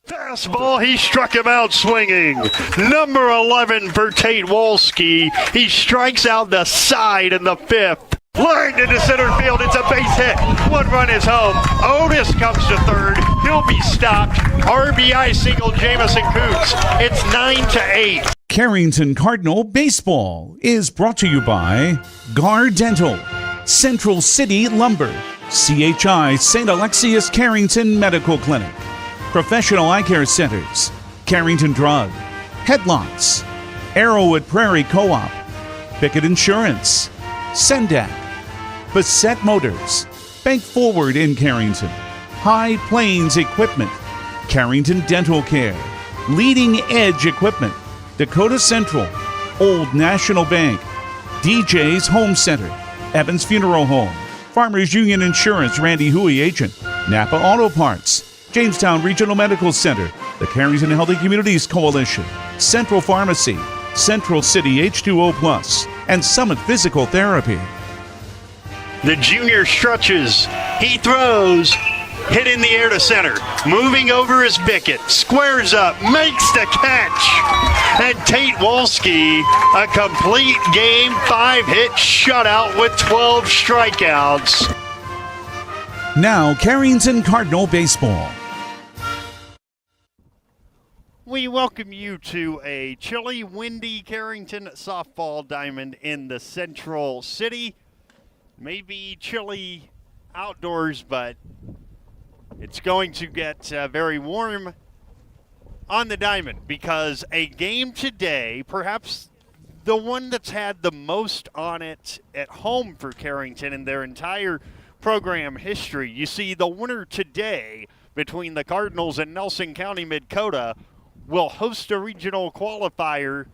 Fastball, he struck him out swinging. Number 11 for Tate Wolski. He strikes out the side in the fifth. Lined into center field. It's a base hit. One run is home. Otis comes to third. He'll be stopped. RBI single Jamison Coots. It's 9-8. Carrington Cardinal Baseball is brought to you by Gar Dental, Central City Lumber, CHI St. Alexius Carrington Medical Clinic, Professional Eye Care Centers, Carrington Drug, Headlots, Arrowwood Prairie Co-op, Pickett Insurance, Sendak, Bassett Motors, Bank Forward in Carrington, High Plains Equipment, Carrington Dental Care, Leading Edge Equipment, Dakota Central, Old National Bank, DJ's Home Center, Evans Funeral Home, Farmers Union Insurance, Randy Huey Agent, Napa Auto Parts, Jamestown Regional Medical Center, the Carrington Healthy Communities Coalition, Central Pharmacy, Central City H2O Plus, and Summit Physical Therapy. The junior stretches. He throws. Hit in the air to center. Moving over is Bickett. Squares up. Makes the catch. And Tate Wolski, a complete game 5-hit shutout with 12 strikeouts. Now, Carrington Cardinal Baseball. We welcome you to a chilly, windy Carrington softball diamond in the Central City. Maybe chilly outdoors, but it's going to get very warm on the diamond because a game today, perhaps the one that's had the most on it at home for Carrington in their entire program history. You see, the winner today between the Cardinals and Nelson County Midkota will host a regional qualifier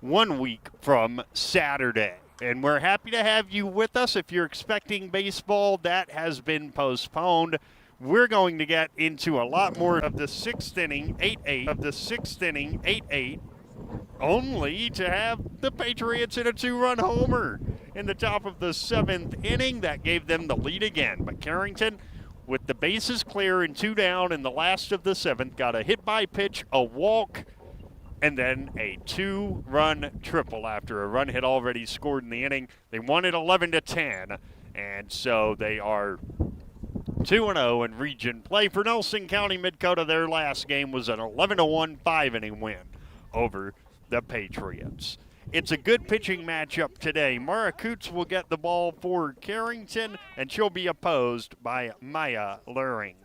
1 week from Saturday. And we're happy to have you with us. If you're expecting baseball, that has been postponed. We're going to get into a lot more of the sixth inning, 8-8, only to have the Patriots hit a two-run homer in the top of the seventh inning. That gave them the lead again. But Carrington, with the bases clear and 2 down in the last of the seventh, got a hit-by-pitch, a walk, and then a 2-run triple after a run had already scored in the inning. They won it 11-10, and so they are 2-0 in region play. For Nelson County Midkota, their last game was an 11-1 5-inning win over the Patriots. It's a good pitching matchup today. Mara Coots will get the ball for Carrington, and she'll be opposed by Maya Luring.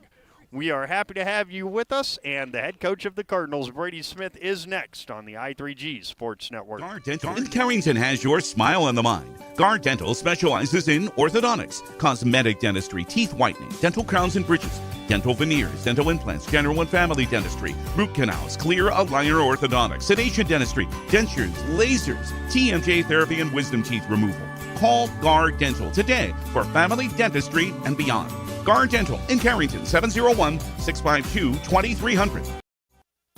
We are happy to have you with us, and the head coach of the Cardinals, Brady Smith, is next on the I3G Sports Network. Gar Dental in Carrington has your smile on the mind. Gar Dental specializes in orthodontics, cosmetic dentistry, teeth whitening, dental crowns and bridges, dental veneers, dental implants, general and family dentistry, root canals, clear aligner orthodontics, sedation dentistry, dentures, lasers, TMJ therapy, and wisdom teeth removal. Call Gar Dental today for family dentistry and beyond. Gar Dental in Carrington, 701-652-2300.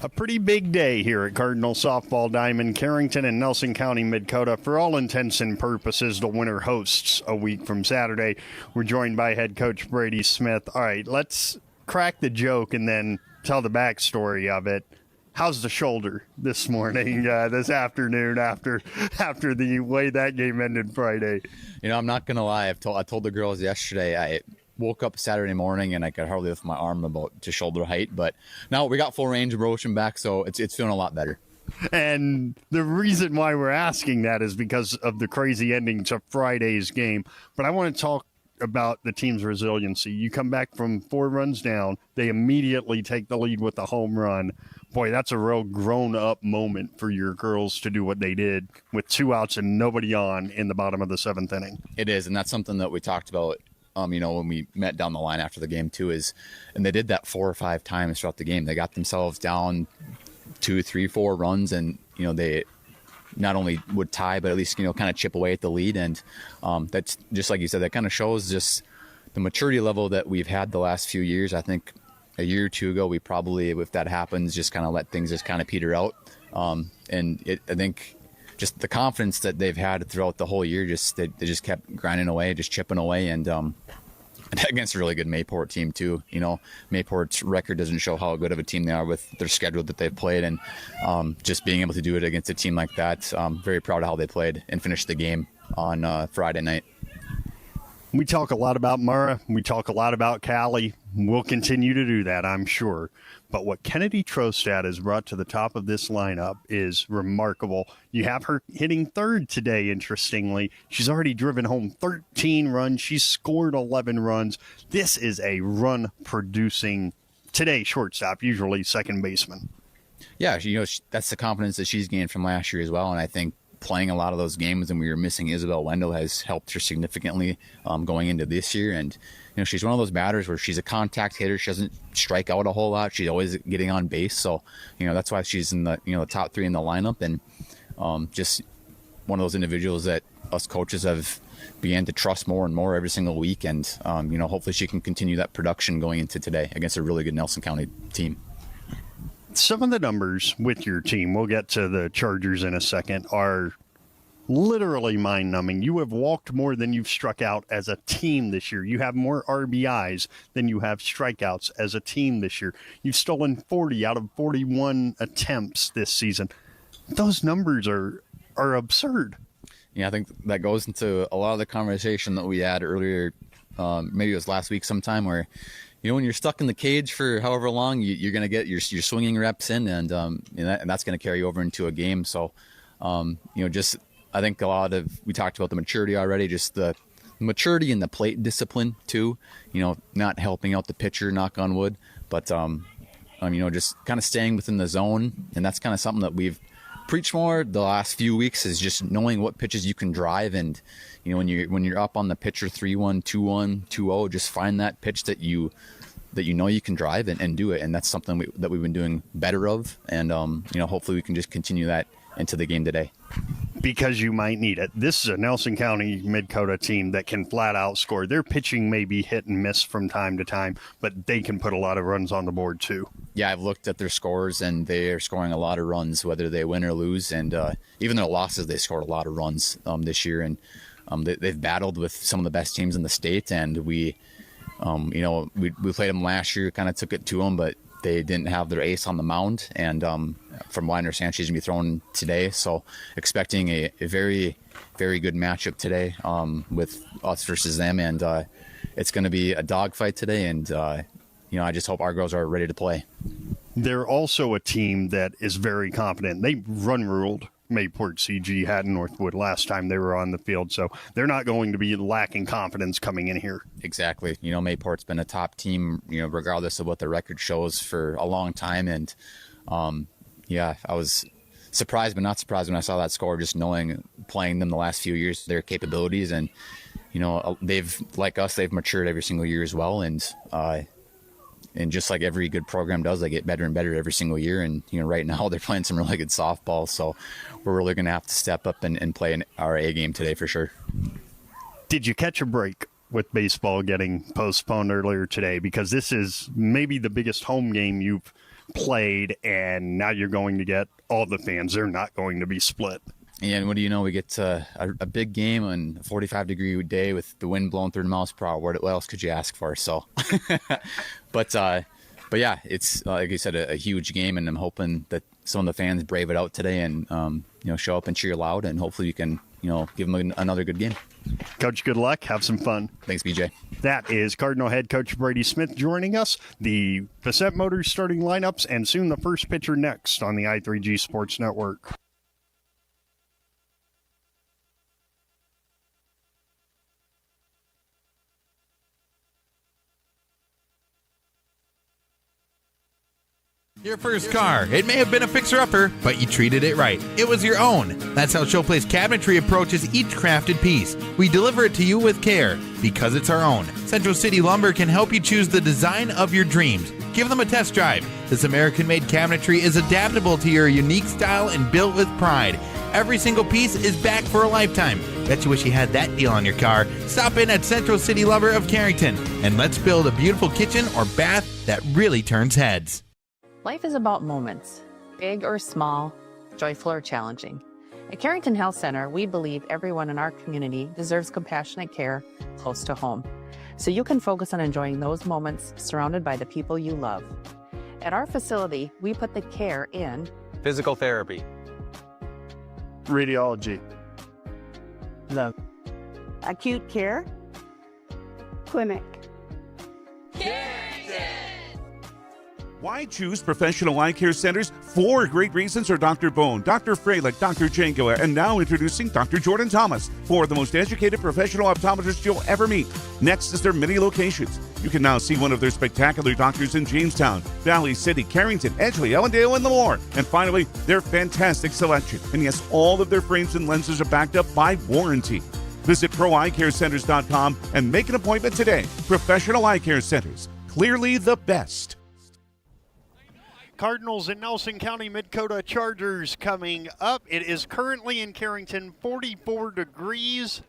A pretty big day here at Cardinal Softball Diamond, Carrington and Nelson County Midkota. For all intents and purposes, the winner hosts a week from Saturday. We're joined by head coach Brady Smith. All right, let's crack the joke and then tell the backstory of it. How's the shoulder this morning, this afternoon after the way that game ended Friday? You know, I'm not going to lie. I told the girls yesterday I woke up Saturday morning and I could hardly lift my arm about to shoulder height. But now we got full range of motion back, so it's feeling a lot better. And the reason why we're asking that is because of the crazy ending to Friday's game. But I want to talk about the team's resiliency. You come back from 4 runs down. They immediately take the lead with a home run. Boy, that's a real grown-up moment for your girls to do what they did with 2 outs and nobody on in the bottom of the 7th inning. It is, and that's something that we talked about, when we met down the line after the game too, and they did that 4 or 5 times throughout the game. They got themselves down 2, 3, 4 runs, and, they not only would tie, but at least, kind of chip away at the lead. And that's just like you said, that kind of shows just the maturity level that we've had the last few years. I think a year or 2 ago, we probably, if that happens, just kind of let things just kind of peter out. I think just the confidence that they've had throughout the whole year, they just kept grinding away, just chipping away. And against a really good Mayport team too. You know, Mayport's record doesn't show how good of a team they are with their schedule that they've played, and just being able to do it against a team like that, very proud of how they played and finished the game on Friday night. We talk a lot about Murrah. We talk a lot about Callie. We'll continue to do that, I'm sure. But what Kennedy Trostad has brought to the top of this lineup is remarkable. You have her hitting third today, interestingly. She's already driven home 13 runs. She's scored 11 runs. This is a run-producing, today, shortstop, usually second baseman. Yeah, you know, that's the confidence that she's gained from last year as well, and I think playing a lot of those games and we were missing Isabel Wendell has helped her significantly going into this year. And you know, she's one of those batters where she's a contact hitter. She doesn't strike out a whole lot. She's always getting on base, so you know, that's why she's in the, you know, the top 3 in the lineup, and just one of those individuals that us coaches have began to trust more and more every single week. And you know, hopefully she can continue that production going into today against a really good Nelson County team. Some of the numbers with your team, we'll get to the Chargers in a second, are literally mind-numbing. You have walked more than you've struck out as a team this year. You have more RBIs than you have strikeouts as a team this year. You've stolen 40 out of 41 attempts this season. Those numbers are absurd. Yeah, I think that goes into a lot of the conversation that we had earlier, maybe it was last week sometime, where you know, when you're stuck in the cage for however long, you're going to get your swinging reps in, and that's going to carry over into a game. So, you know, just I think we talked about the maturity already, just the maturity and the plate discipline too. You know, not helping out the pitcher, knock on wood, but you know, just kind of staying within the zone, and that's kind of something that we've preached more the last few weeks, is just knowing what pitches you can drive. And you know, when you're up on the pitcher 3-1, 2-1, 2-0, just find that pitch that you know you can drive and do it. And that's something that we've been doing better of. And you know, hopefully we can just continue that into the game today. Because you might need it. This is a Nelson County Midkota team that can flat out score. Their pitching may be hit and miss from time to time, but they can put a lot of runs on the board too. Yeah, I've looked at their scores, and they are scoring a lot of runs, whether they win or lose. And even their losses, they scored a lot of runs this year. And they've battled with some of the best teams in the state. And we played them last year, kind of took it to them, but they didn't have their ace on the mound. And from what I understand, she's going to be thrown today. So expecting a very, very good matchup today with us versus them. And it's going to be a dogfight today. And, I just hope our girls are ready to play. They're also a team that is very confident. They run-ruled Mayport CG Hatton Northwood last time they were on the field, so they're not going to be lacking confidence coming in here. Exactly. You know, Mayport's been a top team, you know, regardless of what the record shows for a long time. And I was surprised but not surprised when I saw that score, just knowing, playing them the last few years, their capabilities. And you know, they've, like us, they've matured every single year as well. And just like every good program does, they get better and better every single year. And, you know, right now they're playing some really good softball. So we're really going to have to step up and play our A game today for sure. Did you catch a break with baseball getting postponed earlier today? Because this is maybe the biggest home game you've played, and now you're going to get all the fans. They're not going to be split. And what do you know? We get a big game on a 45-degree day with the wind blowing 30 miles per hour. What else could you ask for? So, but yeah, it's like you said, a huge game, and I'm hoping that some of the fans brave it out today and show up and cheer loud, and hopefully you can give them another good game. Coach, good luck. Have some fun. Thanks, BJ. That is Cardinal head coach Brady Smith joining us. The Facet Motors starting lineups, and soon the first pitcher next on the I3G Sports Network. Your first car. It may have been a fixer-upper, but you treated it right. It was your own. That's how Showplace Cabinetry approaches each crafted piece. We deliver it to you with care, because it's our own. Central City Lumber can help you choose the design of your dreams. Give them a test drive. This American-made cabinetry is adaptable to your unique style and built with pride. Every single piece is back for a lifetime. Bet you wish you had that deal on your car. Stop in at Central City Lumber of Carrington, and let's build a beautiful kitchen or bath that really turns heads. Life is about moments, big or small, joyful or challenging. At Carrington Health Center, we believe everyone in our community deserves compassionate care close to home. so you can focus on enjoying those moments surrounded by the people you love. At our facility, we put the care in Physical therapy. Radiology. Love. Acute care. Clinic. Why choose professional eye care centers? 4 great reasons are Dr. Bone, Dr. Freilich, Dr. Jango, and now introducing Dr. Jordan Thomas, 4 of the most educated professional optometrists you'll ever meet. Next is their many locations. You can now see one of their spectacular doctors in Jamestown, Valley City, Carrington, Edgeley, Ellendale, and Lemoore. And finally, their fantastic selection. And yes, all of their frames and lenses are backed up by warranty. Visit ProEyeCareCenters.com and make an appointment today. Professional Eye Care Centers, clearly the best. Cardinals in Nelson County, Midkota Chargers coming up. It is currently in Carrington 44 degrees,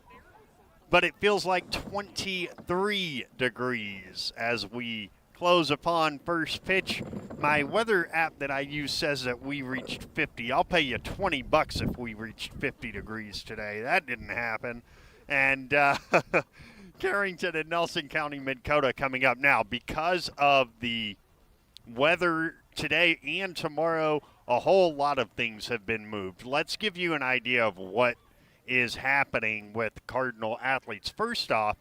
but it feels like 23 degrees as we close upon first pitch. My weather app that I use says that we reached 50. I'll pay you $20 if we reached 50 degrees today. That didn't happen. And Carrington and Nelson County, Midkota coming up now because of the weather today and tomorrow. A whole lot of things have been moved. Let's give you an idea of what is happening with Cardinal athletes. First off,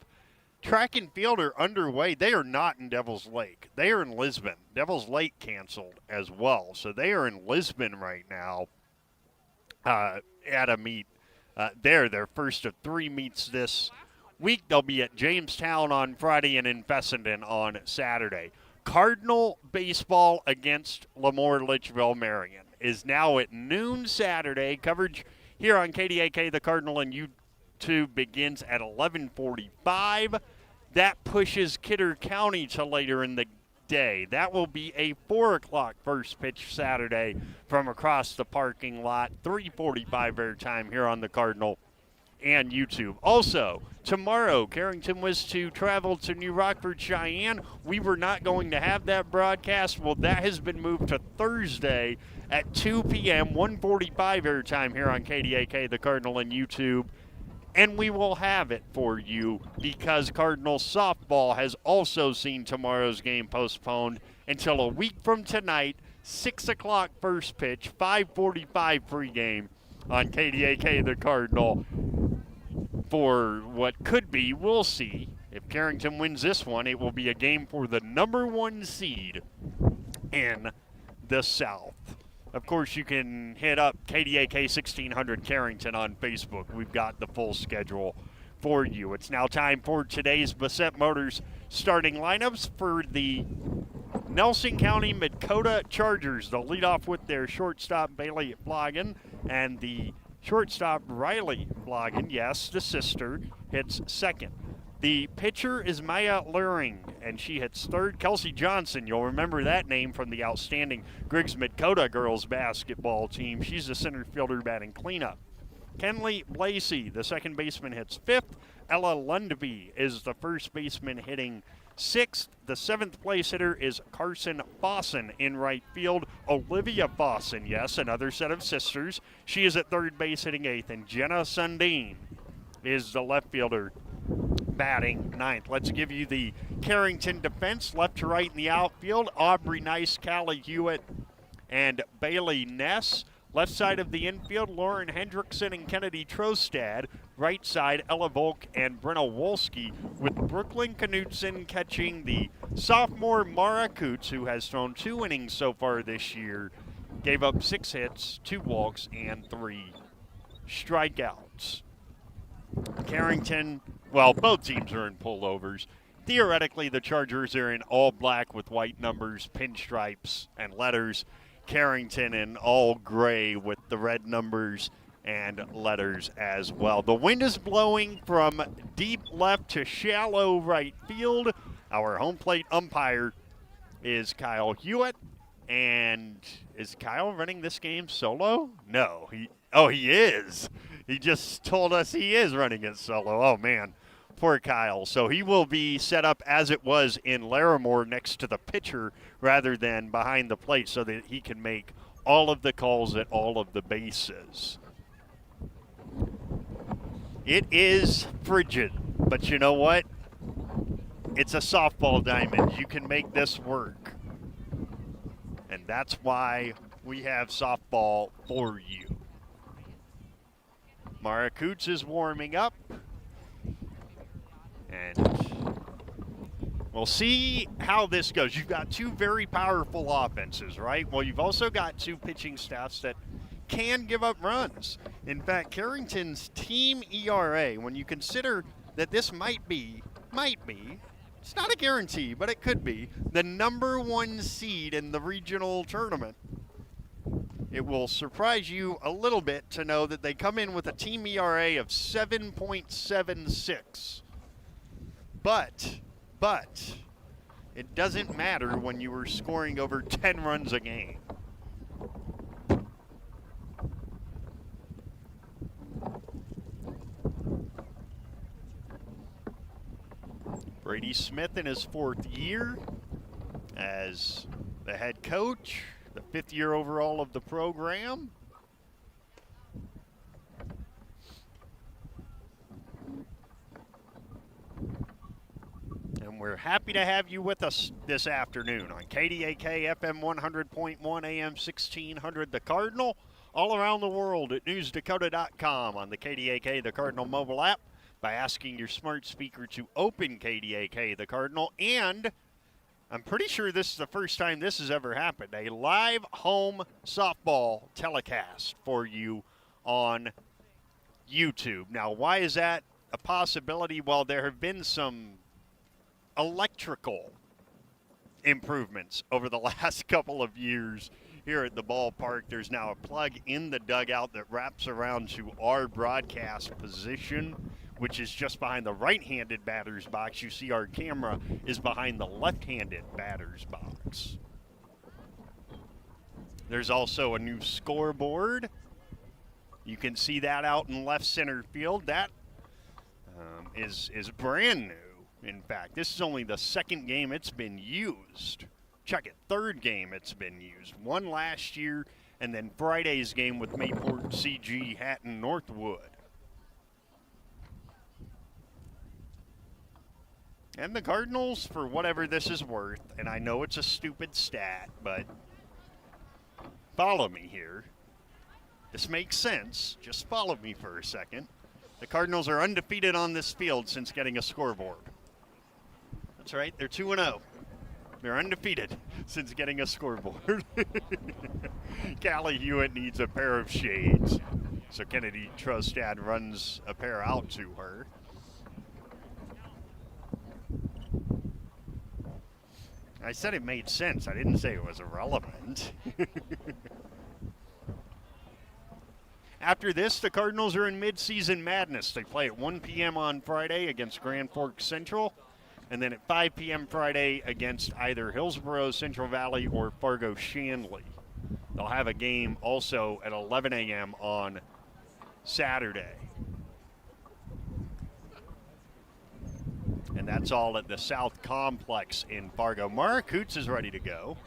track and field are underway. They are not in Devil's Lake. They are in Lisbon. Devil's Lake canceled as well. So they are in Lisbon right now at a meet there. Their first of 3 meets this week. They'll be at Jamestown on Friday and in Fessenden on Saturday. Cardinal baseball against Lemoore Litchville Marion is now at noon Saturday. Coverage here on KDAK, the Cardinal and YouTube begins at 11:45. That pushes Kidder County to later in the day. That will be a 4 o'clock first pitch Saturday from across the parking lot. 3:45 airtime here on the Cardinal and YouTube. Also, tomorrow, Carrington was to travel to New Rockford, Cheyenne. We were not going to have that broadcast. Well, that has been moved to Thursday at 2 p.m., 1:45 airtime here on KDAK, the Cardinal and YouTube. And we will have it for you because Cardinal softball has also seen tomorrow's game postponed until a week from tonight, 6 o'clock first pitch, 5:45 pregame on KDAK, the Cardinal. For what could be, we'll see. If Carrington wins this one, it will be a game for the number 1 seed in the South. Of course, you can hit up KDAK 1600 Carrington on Facebook. We've got the full schedule for you. It's now time for today's Bassett Motors starting lineups for the Nelson County Midkota Chargers. They'll lead off with their shortstop, Bailey Bloggin, and the shortstop, Riley Bloggin, yes, the sister, hits second. The pitcher is Maya Luring, and she hits third. Kelsey Johnson, you'll remember that name from the outstanding Griggs Midkota girls basketball team. She's the center fielder batting cleanup. Kenley Blasey, the second baseman, hits fifth. Ella Lundby is the first baseman hitting sixth. The seventh place hitter is Carson Fossen in right field. Olivia Fossen, yes, another set of sisters. She is at third base hitting eighth. And Jenna Sundin is the left fielder batting ninth. Let's give you the Carrington defense. Left to right in the outfield, Aubrey Nice, Callie Hewitt, and Bailey Ness. Left side of the infield, Lauren Hendrickson and Kennedy Trostad. Right side, Ella Volk and Brenna Wolski, with Brooklyn Knutson catching the sophomore Mara Coots, who has thrown 2 innings so far this year. Gave up 6 hits, 2 walks, and 3 strikeouts. Carrington, well, both teams are in pullovers. Theoretically, the Chargers are in all black with white numbers, pinstripes, and letters. Carrington in all gray with the red numbers and letters as well. The wind is blowing from deep left to shallow right field. Our home plate umpire is Kyle Hewitt. And is Kyle running this game solo? No. He is. He just told us he is running it solo. Oh, man. Poor Kyle. So he will be set up as it was in Larimore next to the pitcher rather than behind the plate so that he can make all of the calls at all of the bases. It is frigid, but you know what? it's a softball diamond. You can make this work. And that's why we have softball for you. Mara Coots is warming up. And we'll see how this goes. You've got two very powerful offenses, right? Well, you've also got two pitching staffs that can give up runs. In fact, Carrington's team ERA, when you consider that this might be, it's not a guarantee, but it could be, the #1 seed in the regional tournament. It will surprise you a little bit to know that they come in with a team ERA of 7.76. But it doesn't matter when you were scoring over 10 runs a game. Brady Smith in his 4th year as the head coach, the 5th year overall of the program. And we're happy to have you with us this afternoon on KDAK FM 100.1 AM 1600 The Cardinal, all around the world at newsdakota.com on the KDAK The Cardinal mobile app by asking your smart speaker to open KDAK The Cardinal. And I'm pretty sure this is the first time this has ever happened, a live home softball telecast for you on YouTube. Now, why is that a possibility? Well, there have been some electrical improvements over the last couple of years here at the ballpark. There's now a plug in the dugout that wraps around to our broadcast position, which is just behind the right-handed batter's box. You see our camera is behind the left-handed batter's box. There's also a new scoreboard. You can see that out in left center field. That is brand new. In fact, this is only the 2nd game it's been used. Check it, 3rd game it's been used. One last year, and then Friday's game with Mayport CG Hatton Northwood. And the Cardinals, for whatever this is worth, and I know it's a stupid stat, but follow me here. This makes sense. Just follow me for a second. The Cardinals are undefeated on this field since getting a scoreboard. That's right, they're 2-0. They're undefeated since getting a scoreboard. Callie Hewitt needs a pair of shades, so Kennedy Trostad runs a pair out to her. I said it made sense. I didn't say it was irrelevant. After this, the Cardinals are in mid-season madness. They play at 1 p.m. on Friday against Grand Forks Central, and then at 5 p.m. Friday against either Hillsborough, Central Valley, or Fargo Shanley. They'll have a game also at 11 a.m. on Saturday. And that's all at the South Complex in Fargo. Mara Coots is ready to go.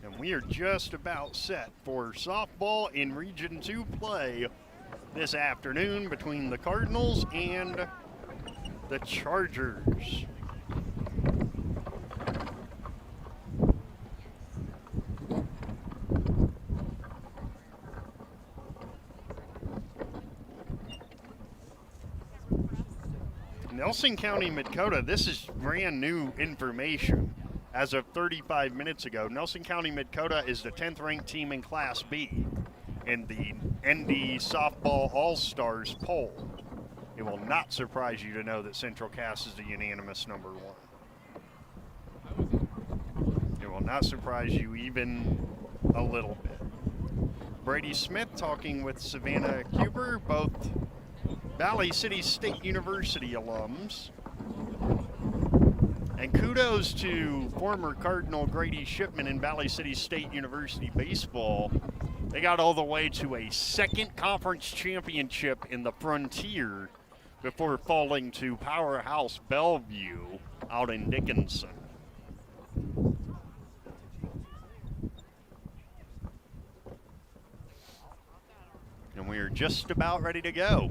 And we are just about set for softball in Region 2 play this afternoon between the Cardinals and the Chargers. Nelson County, Midkota, this is brand new information. As of 35 minutes ago, Nelson County, Midkota is the 10th ranked team in Class B in the ND Softball All-Stars poll. It will not surprise you to know that Central Cass is the unanimous #1. It will not surprise you even a little bit. Brady Smith talking with Savannah Cuber, both Valley City State University alums. And kudos to former Cardinal Grady Shipman in Valley City State University baseball. They got all the way to a 2nd conference championship in the Frontier before falling to powerhouse Bellevue out in Dickinson. And we are just about ready to go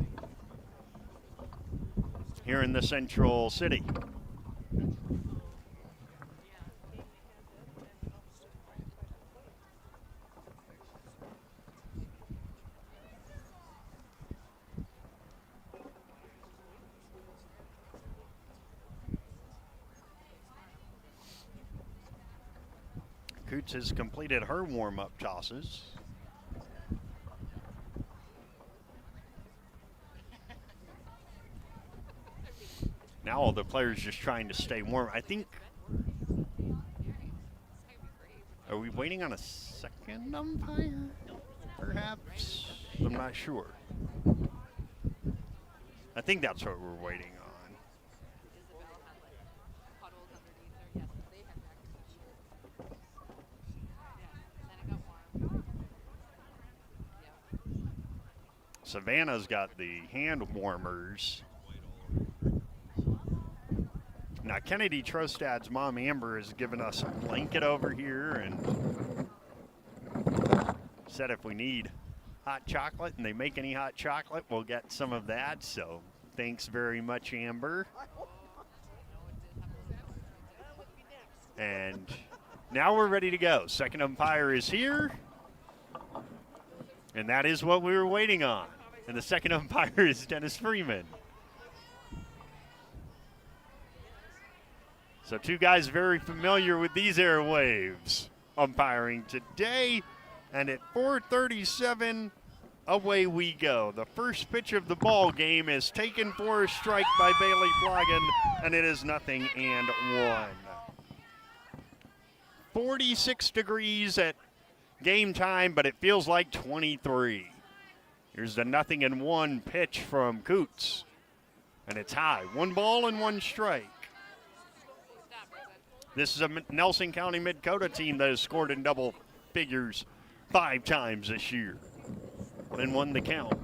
here in the Central City. Coots has completed her warm-up tosses. Now all the players just trying to stay warm. I think, are we waiting on a second umpire? Perhaps? I'm not sure. I think that's what we're waiting on. Savannah's got the hand warmers. Now, Kennedy Trostad's mom, Amber, has given us a blanket over here and said if we need hot chocolate and they make any hot chocolate, we'll get some of that. So thanks very much, Amber. And now we're ready to go. Second umpire is here. And that is what we were waiting on. And the second umpire is Dennis Freeman. So two guys very familiar with these airwaves umpiring today. And at 4:37, away we go. The first pitch of the ball game is taken for a strike by Bailey Flogan, and it is 0-1. 46 degrees at game time, but it feels like 23. Here's the 0-1 pitch from Coots, and it's high. 1 ball and 1 strike. This is a Nelson County Midkota team that has scored in double figures 5 times this year. Then won the count.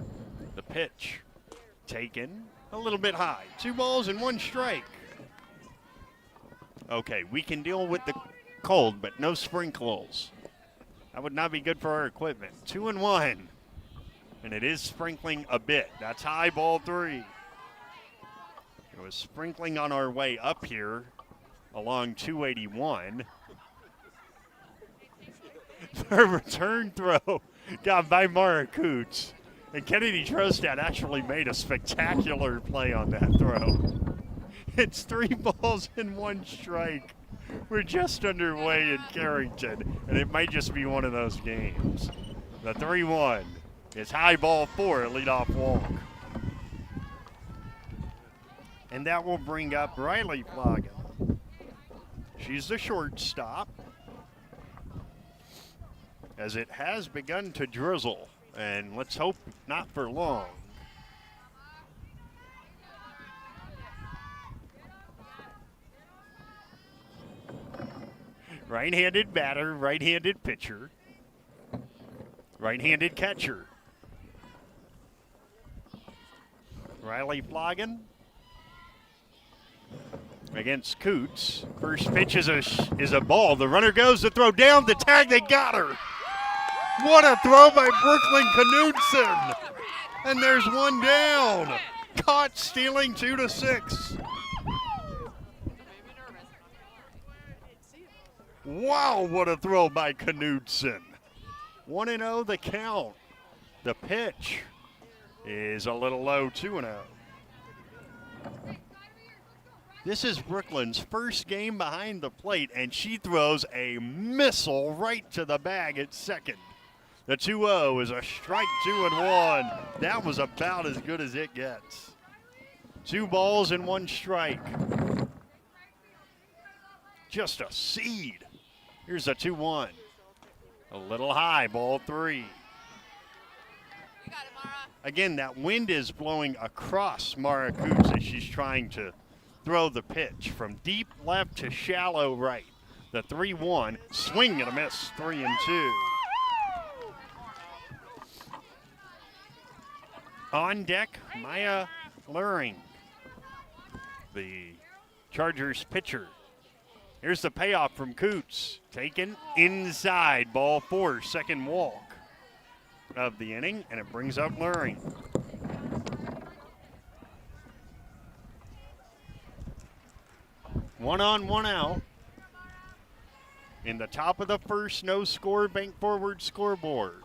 The pitch taken a little bit high. 2 balls and 1 strike. Okay, we can deal with the cold, but no sprinkles. That would not be good for our equipment. 2-1. And it is sprinkling a bit. That's high, ball 3. It was sprinkling on our way up here along 281. The return throw got by Mara Coots. And Kennedy Trostad actually made a spectacular play on that throw. It's 3 balls and 1 strike. We're just underway in Carrington, and it might just be one of those games. The 3-1 is high, ball 4, leadoff walk. And that will bring up Riley Flogan. She's the shortstop, as it has begun to drizzle, and let's hope not for long. Right-handed batter, right-handed pitcher, right-handed catcher. Riley Flogan against Coots. First pitch is a ball. The runner goes to throw down the tag. They got her. What a throw by Brooklyn Knudsen. And there's 1 down. Caught stealing 2-6. Wow, what a throw by Knudsen. 1-0 the count. The pitch is a little low, 2-0. This is Brooklyn's first game behind the plate, and she throws a missile right to the bag at second. The 2-0 is a strike, 2-1. That was about as good as it gets. 2 balls and 1 strike. Just a seed. Here's a 2-1. A little high, ball 3. Again, that wind is blowing across Mara Coots as she's trying to throw the pitch from deep left to shallow right. The 3-1, swing and a miss, 3-2. On deck, Maya Luring, the Chargers pitcher. Here's the payoff from Coots. Taken inside, ball 4, second walk. of the inning, and it brings up Luring. One on, one out. In the top of the first, no score, bank forward scoreboard.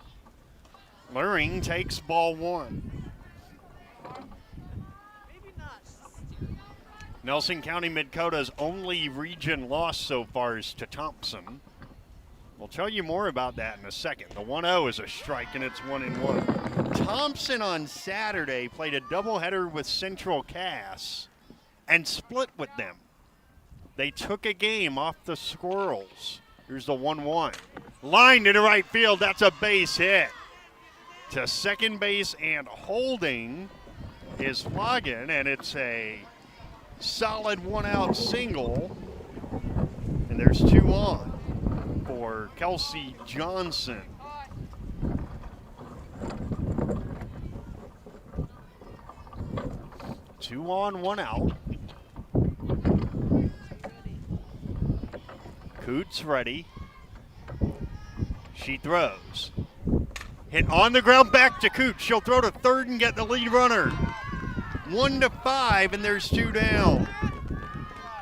Luring takes ball one. Nelson County Midkota's only region loss so far is to Thompson. We'll tell you more about that in a second. The 1-0 is a strike, and it's 1-1. Thompson on Saturday played a doubleheader with Central Cass and split with them. They took a game off the Squirrels. Here's the 1-1. Lined into right field. That's a base hit. To second base and holding is Logan, and it's a solid one-out single. And there's 2 on for Kelsey Johnson. Two on, one out. Coots ready. She throws. Hit on the ground, back to Coots. She'll throw to third and get the lead runner. 1-5, and there's 2 down.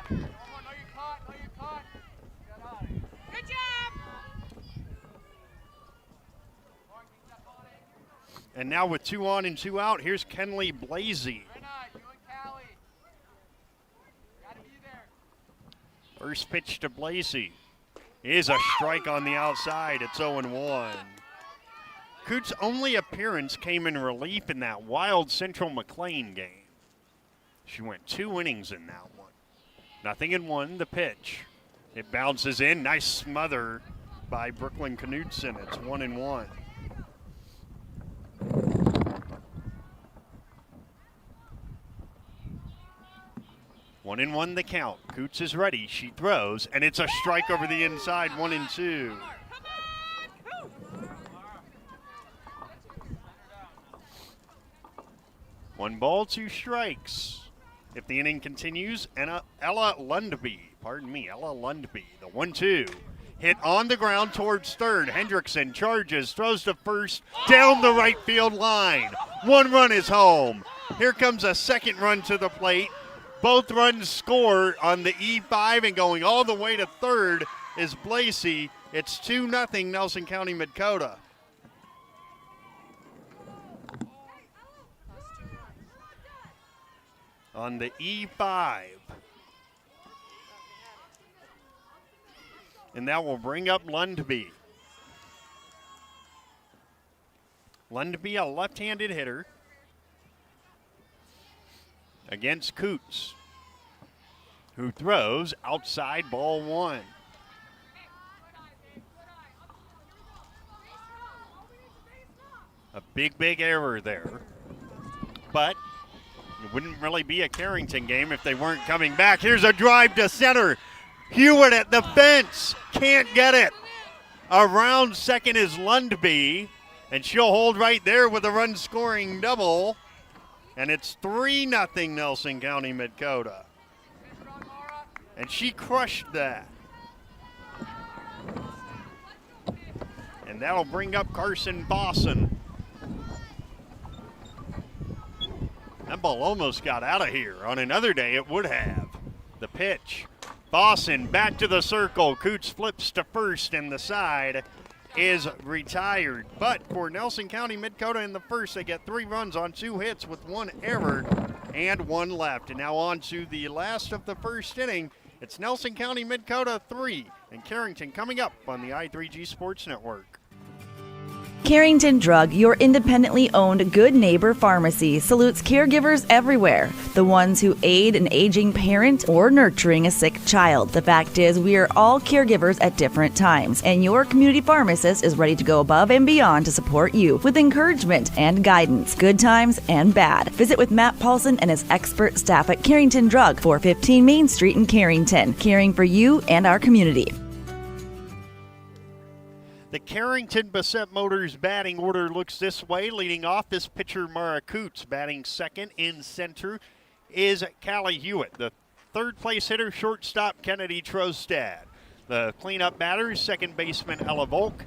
Good job. And now with 2 on and 2 out, here's Kenley Blasey. First pitch to Blasey is a strike on the outside. It's 0-1. Coots' only appearance came in relief in that wild Central McLean game. She went 2 innings in that one. 0-1, the pitch. It bounces in. Nice smother by Brooklyn Knudsen. It's 1-1. One and one the count. Coots is ready. She throws, and it's a strike over the inside. 1-2. One ball, 2 strikes. If the inning continues, Ella Lundby, the 1-2. Hit on the ground towards third. Hendrickson charges, throws to first, down the right field line. 1 run is home. Here comes a second run to the plate. Both runs score on the E5, and going all the way to third is Blasey. It's 2-0 Nelson County Midkota. On the E5. And that will bring up Lundby. Lundby, a left-handed hitter. Against Coots, who throws outside, ball 1. A big error there. But it wouldn't really be a Carrington game if they weren't coming back. Here's a drive to center. Hewitt at the fence. Can't get it. Around second is Lundby, and she'll hold right there with a run-scoring double. And it's 3-0 Nelson County Midkota. And she crushed that. And that'll bring up Carson Bosson. That ball almost got out of here. On another day, it would have. The pitch. Bosson back to the circle. Coots flips to first, and the side is retired. But for Nelson County Midkota in the first, they get 3 runs on 2 hits with 1 error and 1 left. And now on to the last of the first inning. It's Nelson County Midkota 3 and Carrington coming up on the I3G Sports Network. Carrington Drug, your independently owned Good Neighbor Pharmacy, salutes caregivers everywhere. The ones who aid an aging parent or nurturing a sick child. The fact is, we are all caregivers at different times, and your community pharmacist is ready to go above and beyond to support you with encouragement and guidance, good times and bad. Visit with Matt Paulson and his expert staff at Carrington Drug, 415 Main Street in Carrington, caring for you and our community. The Carrington Bassett Motors batting order looks this way. Leading off is pitcher Mara Coots. Batting second in center is Callie Hewitt. The third place hitter, shortstop Kennedy Trostad. The cleanup batters, second baseman Ella Volk.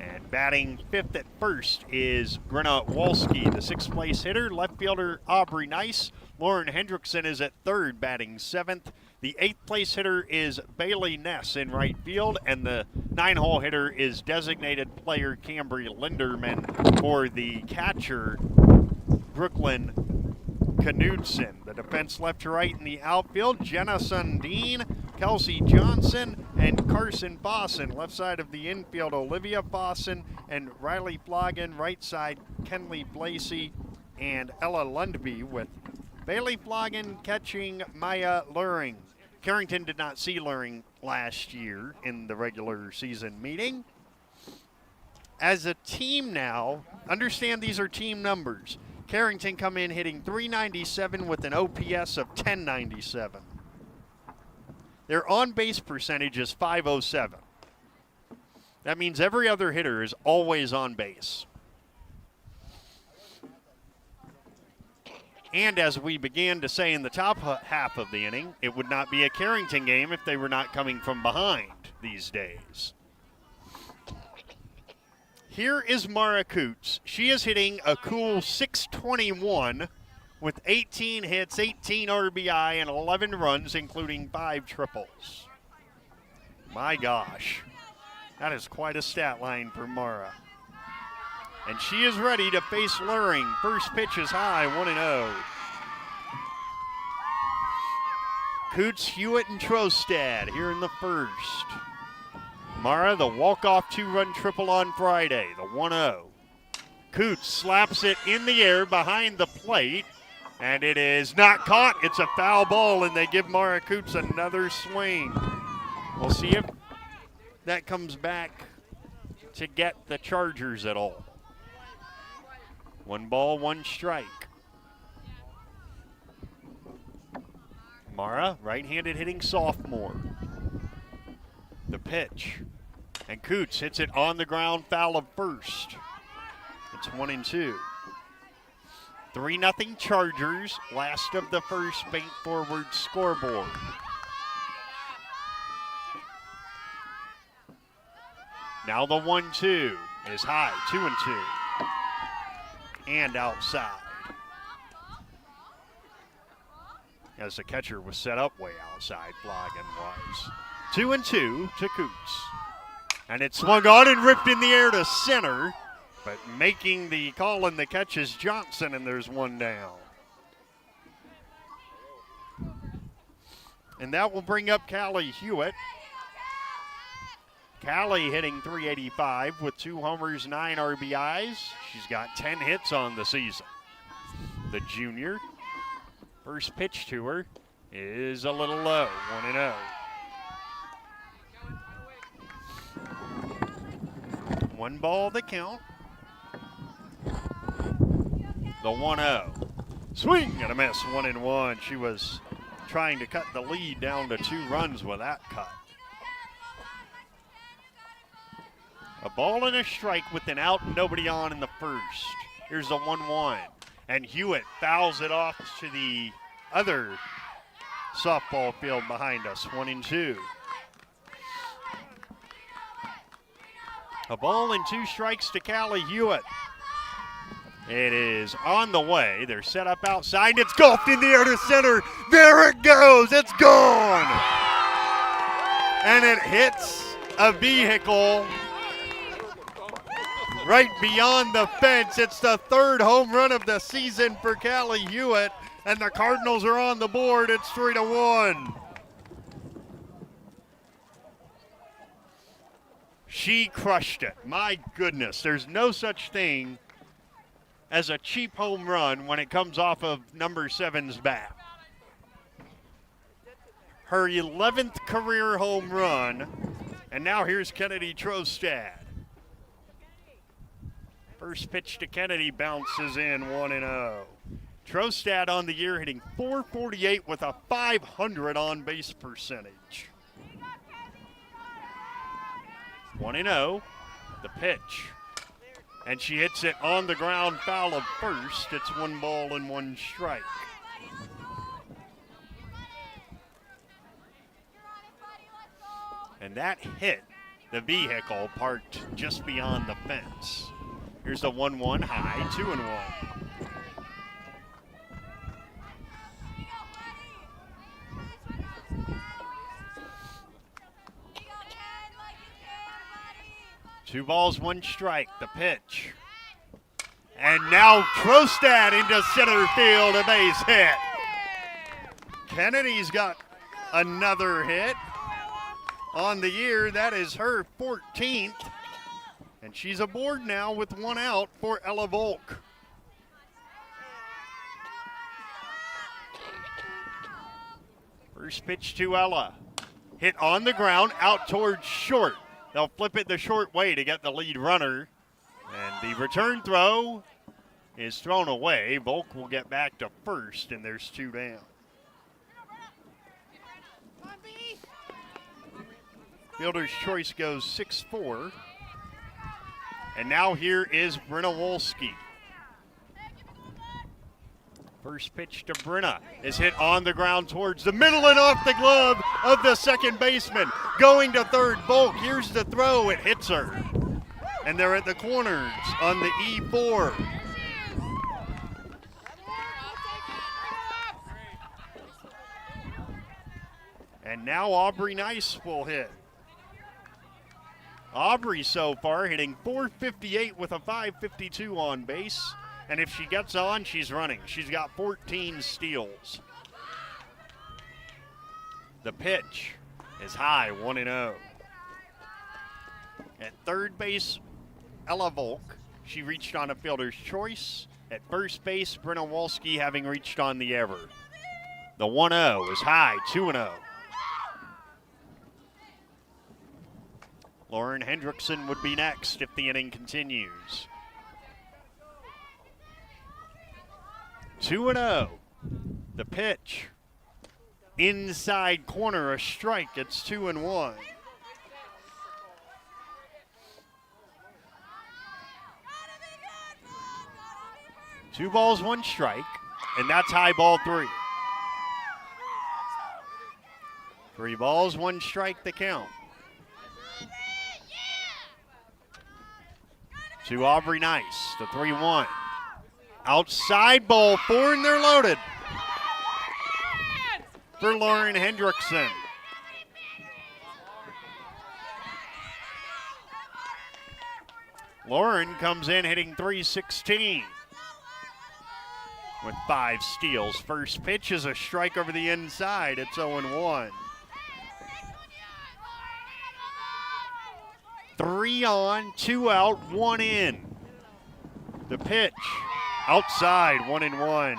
And Batting fifth at first is Grenna Walski, the sixth place hitter. Left fielder Aubrey Nice. Lauren Hendrickson is at third, batting seventh. The eighth place hitter is Bailey Ness in right field, and the 9-hole hitter is designated player Cambry Linderman for the catcher, Brooklyn Knudsen. The defense left to right in the outfield, Jenna Sundin, Kelsey Johnson, and Carson Bosson. Left side of the infield, Olivia Bosson and Riley Flogan. Right side, Kenley Blasey and Ella Lundby, with Bailey Flogan catching Maya Luring. Carrington did not see Luring last year in the regular season meeting. As a team now, understand these are team numbers. Carrington come in hitting .397 with an OPS of 1097. Their on-base percentage is .507. That means every other hitter is always on base. And as we began to say in the top half of the inning, it would not be a Carrington game if they were not coming from behind these days. Here is Mara Coots. She is hitting a cool .621 with 18 hits, 18 RBI, and 11 runs, including 5 triples. My gosh, that is quite a stat line for Mara. And she is ready to face Luring. First pitch is high, 1-0. Coots, Hewitt, and Trostad here in the first. Mara, the walk-off 2-run triple on Friday, the 1-0. Coots slaps it in the air behind the plate, and it is not caught. It's a foul ball, and they give Mara Coots another swing. We'll see if that comes back to get the Chargers at all. 1 ball, 1 strike. Mara, right-handed hitting sophomore. The pitch. And Coots hits it on the ground, foul of first. It's 1-2. 3-0 Chargers, last of the first bank forward scoreboard. Now the 1-2 is high, 2-2. And outside. As the catcher was set up way outside, Flogan was. 2-2 to Coots. And it swung on and ripped in the air to center, but making the call and the catch is Johnson, and there's 1 down. And that will bring up Callie Hewitt. Callie hitting .385 with 2 homers, 9 RBIs. She's got 10 hits on the season. The junior. First pitch to her is a little low, 1-0. 1 ball the count. The 1-0. Swing and a miss, 1-1. She was trying to cut the lead down to 2 runs with that cut. A ball and a strike with an out and nobody on in the first. Here's the 1-1. And Hewitt fouls it off to the other softball field behind us, 1-2. A ball and 2 strikes to Callie Hewitt. It is on the way. They're set up outside. It's golfed in the air to center. There it goes. It's gone. And it hits a vehicle right beyond the fence. It's the 3rd home run of the season for Callie Hewitt, and the Cardinals are on the board. It's 3-1. She crushed it. My goodness, there's no such thing as a cheap home run when it comes off of number 7's bat. Her 11th career home run, and now here's Kennedy Trostad. First pitch to Kennedy bounces in, 1-0. Trostad on the year hitting .448 with a .500 on base percentage. 1-0, the pitch. And she hits it on the ground, foul of first. It's 1 ball and 1 strike. And that hit the vehicle parked just beyond the fence. Here's the 1-1 high, 2-1. Two balls, one strike, the pitch. And now Trostad into center field, a base hit. Kennedy's got another hit on the year. That is her 14th. And she's aboard now with one out for Ella Volk. First pitch to Ella. Hit on the ground, out towards short. They'll flip it the short way to get the lead runner. And the return throw is thrown away. Volk will get back to first, and there's two down. Fielder's choice goes 6-4. And now here is Brenna Wolski. First pitch to Brenna is hit on the ground towards the middle and off the glove of the second baseman. Going to third, Volk. Here's the throw. It hits her. And they're at the corners on the E4. And now Aubrey Nice will hit. Aubrey so far hitting .458 with a .552 on base. And if she gets on, she's running. She's got 14 steals. The pitch is high, 1-0. At third base, Ella Volk. She reached on a fielder's choice. At first base, Brenna Wolski having reached on the error. The 1-0 is high, 2-0. Lauren Hendrickson would be next if the inning continues. 2-0. The pitch. Inside corner, a strike. It's 2-1. Two balls, one strike, and that's high ball 3. 3 balls, one strike, the count. To Aubrey Nice, the 3-1. Outside ball 4, and they're loaded for Lauren Hendrickson. Lauren comes in hitting .316 with 5 steals. First pitch is a strike over the inside. It's 0-1. 3 on, 2 out, 1 in. The pitch. Outside, 1-1.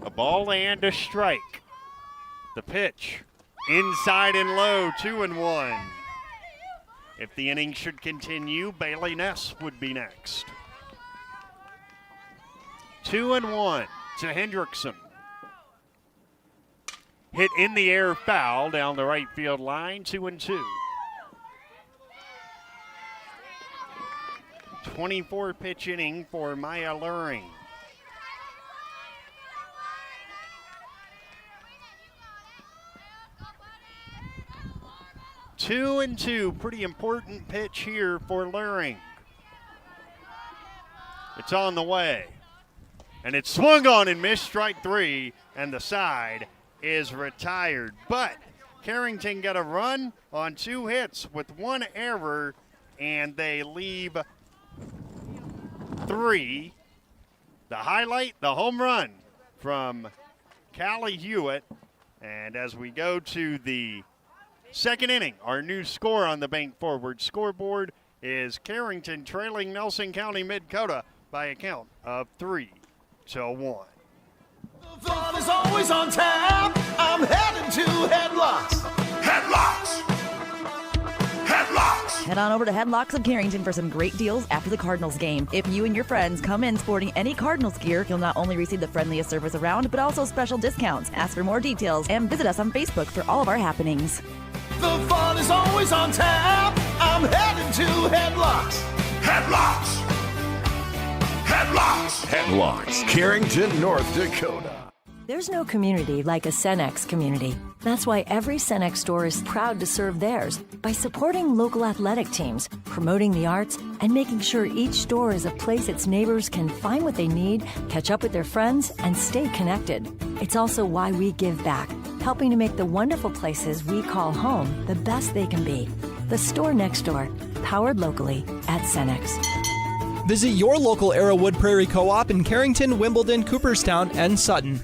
A ball and a strike. The pitch. Inside and low, 2-1. If the inning should continue, Bailey Ness would be next. 2-1 to Hendrickson. Hit in the air, foul down the right field line, 2-2. 24 pitch inning for Maya Luring. Two and two, pretty important pitch here for Luring. It's on the way. And it's swung on and missed, strike 3, and the side is retired. But Carrington got a run on 2 hits with 1 error, and they leave 3. The highlight, the home run from Callie Hewitt. And as we go to the second inning, our new score on the Bank Forward scoreboard is Carrington trailing Nelson County Midkota by a count of 3-1. The fun is always on tap. I'm headed to Headlocks. Headlocks. Headlocks. Head on over to Headlocks of Carrington for some great deals after the Cardinals game. If you and your friends come in sporting any Cardinals gear, you'll not only receive the friendliest service around, but also special discounts. Ask for more details and visit us on Facebook for all of our happenings. The fun is always on tap. I'm headed to Headlocks. Headlocks. Headlocks. Headlocks, Carrington, North Dakota. There's no community like a Cenex community. That's why every Cenex store is proud to serve theirs by supporting local athletic teams, promoting the arts, and making sure each store is a place its neighbors can find what they need, catch up with their friends, and stay connected. It's also why we give back, helping to make the wonderful places we call home the best they can be. The store next door, powered locally at Cenex. Visit your local Arrowwood Prairie Co-op in Carrington, Wimbledon, Cooperstown, and Sutton.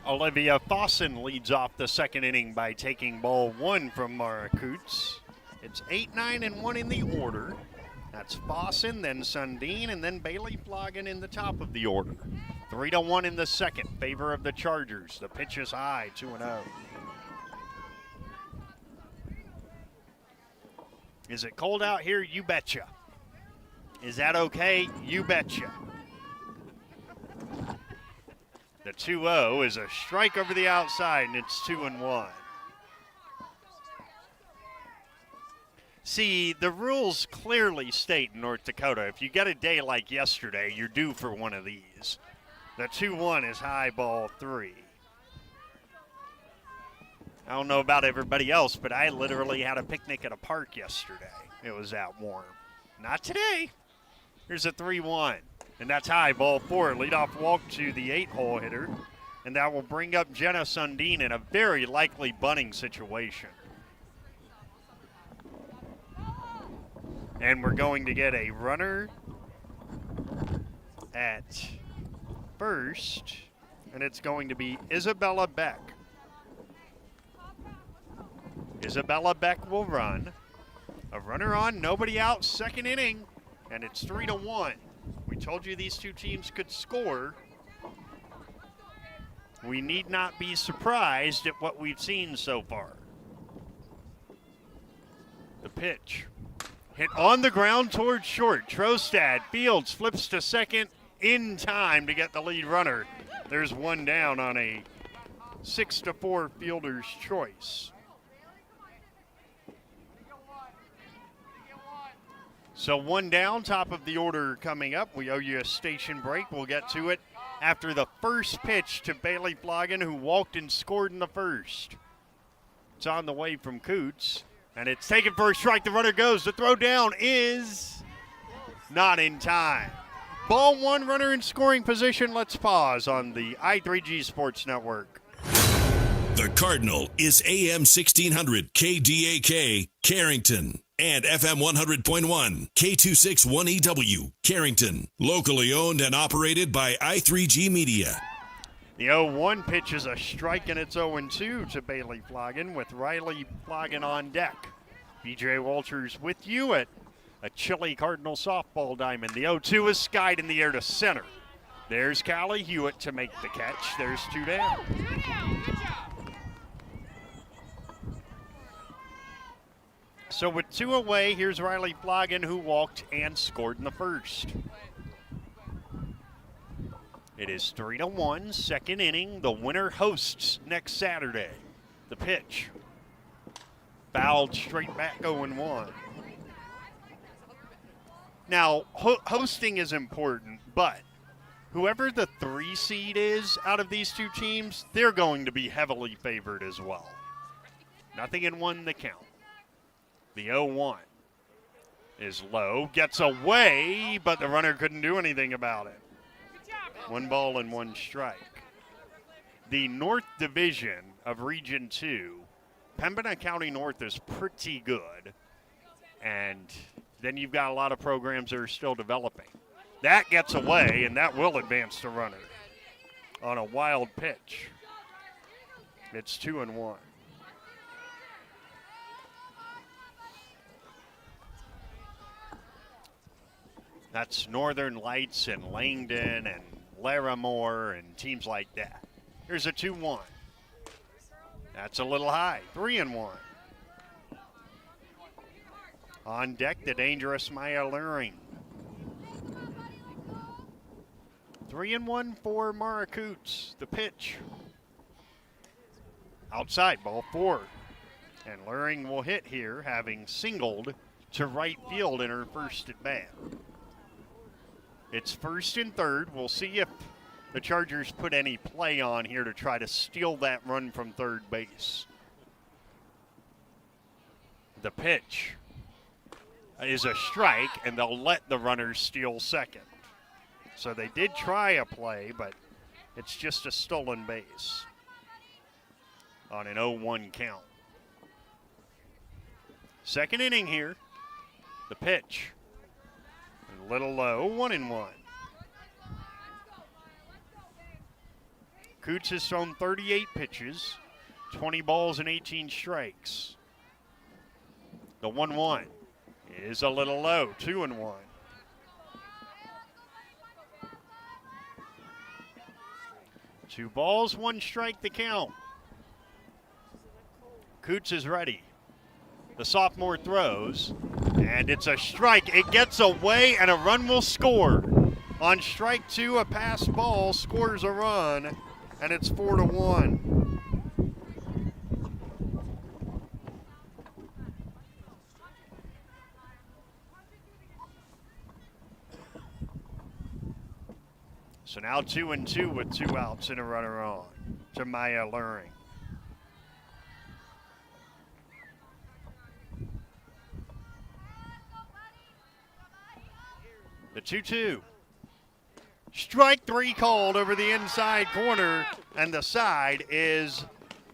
Olivia Fossen leads off the second inning by taking ball one from Mara Coots. It's 8, 9, and 1 in the order. That's Fossen, then Sundin, and then Bailey Flogan in the top of the order. 3-1 in the second, favor of the Chargers. The pitch is high, 2-0. Is it cold out here? You betcha. Is that okay? You betcha. The 2-0 is a strike over the outside, and it's 2-1. See, the rules clearly state in North Dakota, if you get a day like yesterday, you're due for one of these. The 2-1 is high, ball 3. I don't know about everybody else, but I literally had a picnic at a park yesterday. It was that warm. Not today. Here's a 3-1. And that's high, ball 4. Leadoff walk to the 8-hole hitter. And that will bring up Jenna Sundin in a very likely bunting situation. And we're going to get a runner at first. And it's going to be Isabella Beck. Isabella Beck will run. A runner on, nobody out, second inning. And it's 3-1. We told you these two teams could score. We need not be surprised at what we've seen so far. The pitch. Hit on the ground towards short. Trostad fields, flips to second in time to get the lead runner. There's one down on a 6-4 fielder's choice. So one down, top of the order coming up. We owe you a station break. We'll get to it after the first pitch to Bailey Flogan, who walked and scored in the first. It's on the way from Coots, and it's taken for a strike. The runner goes. The throw down is not in time. Ball one, runner in scoring position. Let's pause on the I3G Sports Network. The Cardinal is AM 1600 KDAK, Carrington. And FM 100.1, K261EW, Carrington. Locally owned and operated by I3G Media. The 0-1 pitch is a strike, and it's 0-2 to Bailey Flogan with Riley Flogan on deck. BJ Walters with you at a chilly Cardinal softball diamond. The 0-2 is skied in the air to center. There's Callie Hewitt to make the catch. There's two down. So with two away, here's Riley Flogan, who walked and scored in the first. It is 3-1, second inning. The winner hosts next Saturday. The pitch. Fouled straight back, 0-1. Now, hosting is important, but whoever the 3 seed is out of these two teams, they're going to be heavily favored as well. Nothing in one to count. The 0-1 is low, gets away, but the runner couldn't do anything about it. 1 ball and 1 strike. The North Division of Region 2, Pembina County North is pretty good. And then you've got a lot of programs that are still developing. That gets away, and that will advance the runner on a wild pitch. It's 2-1. That's Northern Lights and Langdon and Larimore and teams like that. Here's a 2-1. That's a little high. 3-1. On deck, the dangerous Maya Luring. 3-1 for Mara Coots. The pitch. Outside, ball 4. And Luring will hit here, having singled to right field in her first at bat. It's first and third. We'll see if the Chargers put any play on here to try to steal that run from third base. The pitch is a strike, and they'll let the runners steal second. So they did try a play, but it's just a stolen base on an 0-1 count. Second inning here. The pitch. A little low, 1-1. Coots has thrown 38 pitches, 20 balls and 18 strikes. The 1-1 is a little low, 2-1. Two balls, one strike, the count. Coots is ready. The sophomore throws, and it's a strike. It gets away, and a run will score. On strike two, a passed ball scores a run, and it's 4-1. So now 2-2 with 2 outs and a runner on to Maya Luring. The 2-2. Strike three called over the inside corner, and the side is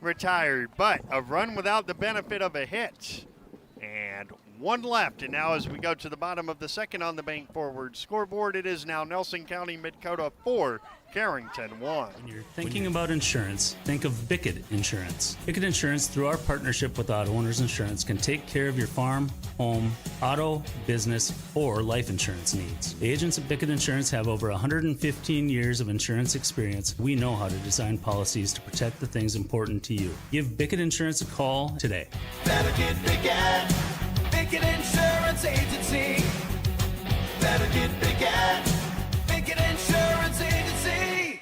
retired. But a run without the benefit of a hit. And one left, and now as we go to the bottom of the second on the Bank Forward scoreboard, it is now Nelson County Midkota 4, Carrington 1. When you're thinking about insurance, think of Bickett Insurance. Bickett Insurance, through our partnership with Auto Owners Insurance, can take care of your farm, home, auto, business, or life insurance needs. The agents at Bickett Insurance have over 115 years of insurance experience. We know how to design policies to protect the things important to you. Give Bickett Insurance a call today. Better get Bickett. Bickett Insurance Agency. Better get Bickett. Bickett Insurance Agency.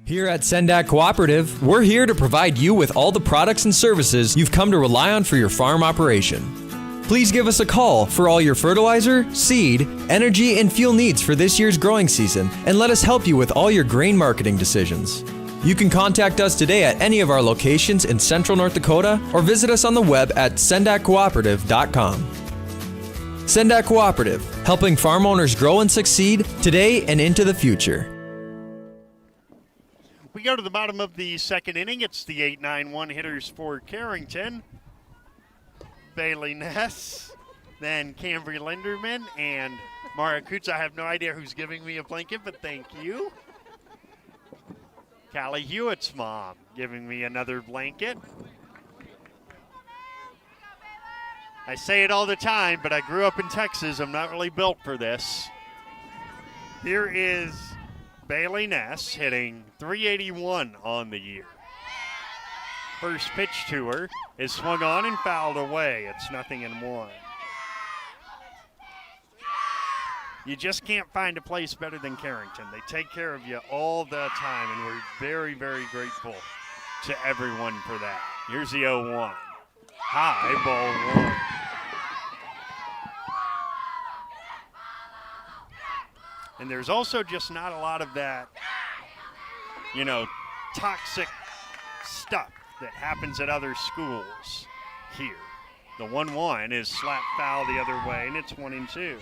Here at Sendak Cooperative, we're here to provide you with all the products and services you've come to rely on for your farm operation. Please give us a call for all your fertilizer, seed, energy, and fuel needs for this year's growing season, and let us help you with all your grain marketing decisions. You can contact us today at any of our locations in Central North Dakota or visit us on the web at sendakcooperative.com. Sendak Cooperative, helping farm owners grow and succeed today and into the future. We go to the bottom of the second inning. It's the 8-9-1 hitters for Carrington. Bailey Ness, then Cambry Linderman, and Mara Coots. I have no idea who's giving me a blanket, but thank you. Callie Hewitt's mom giving me another blanket. I say it all the time, but I grew up in Texas. I'm not really built for this. Here is Bailey Ness hitting .381 on the year. First pitch to her is swung on and fouled away. It's 0-1. You just can't find a place better than Carrington. They take care of you all the time, and we're very, very grateful to everyone for that. Here's the 0-1. High ball one. And there's also just not a lot of that, toxic stuff that happens at other schools here. The 1-1 is slap foul the other way, and it's 1-2.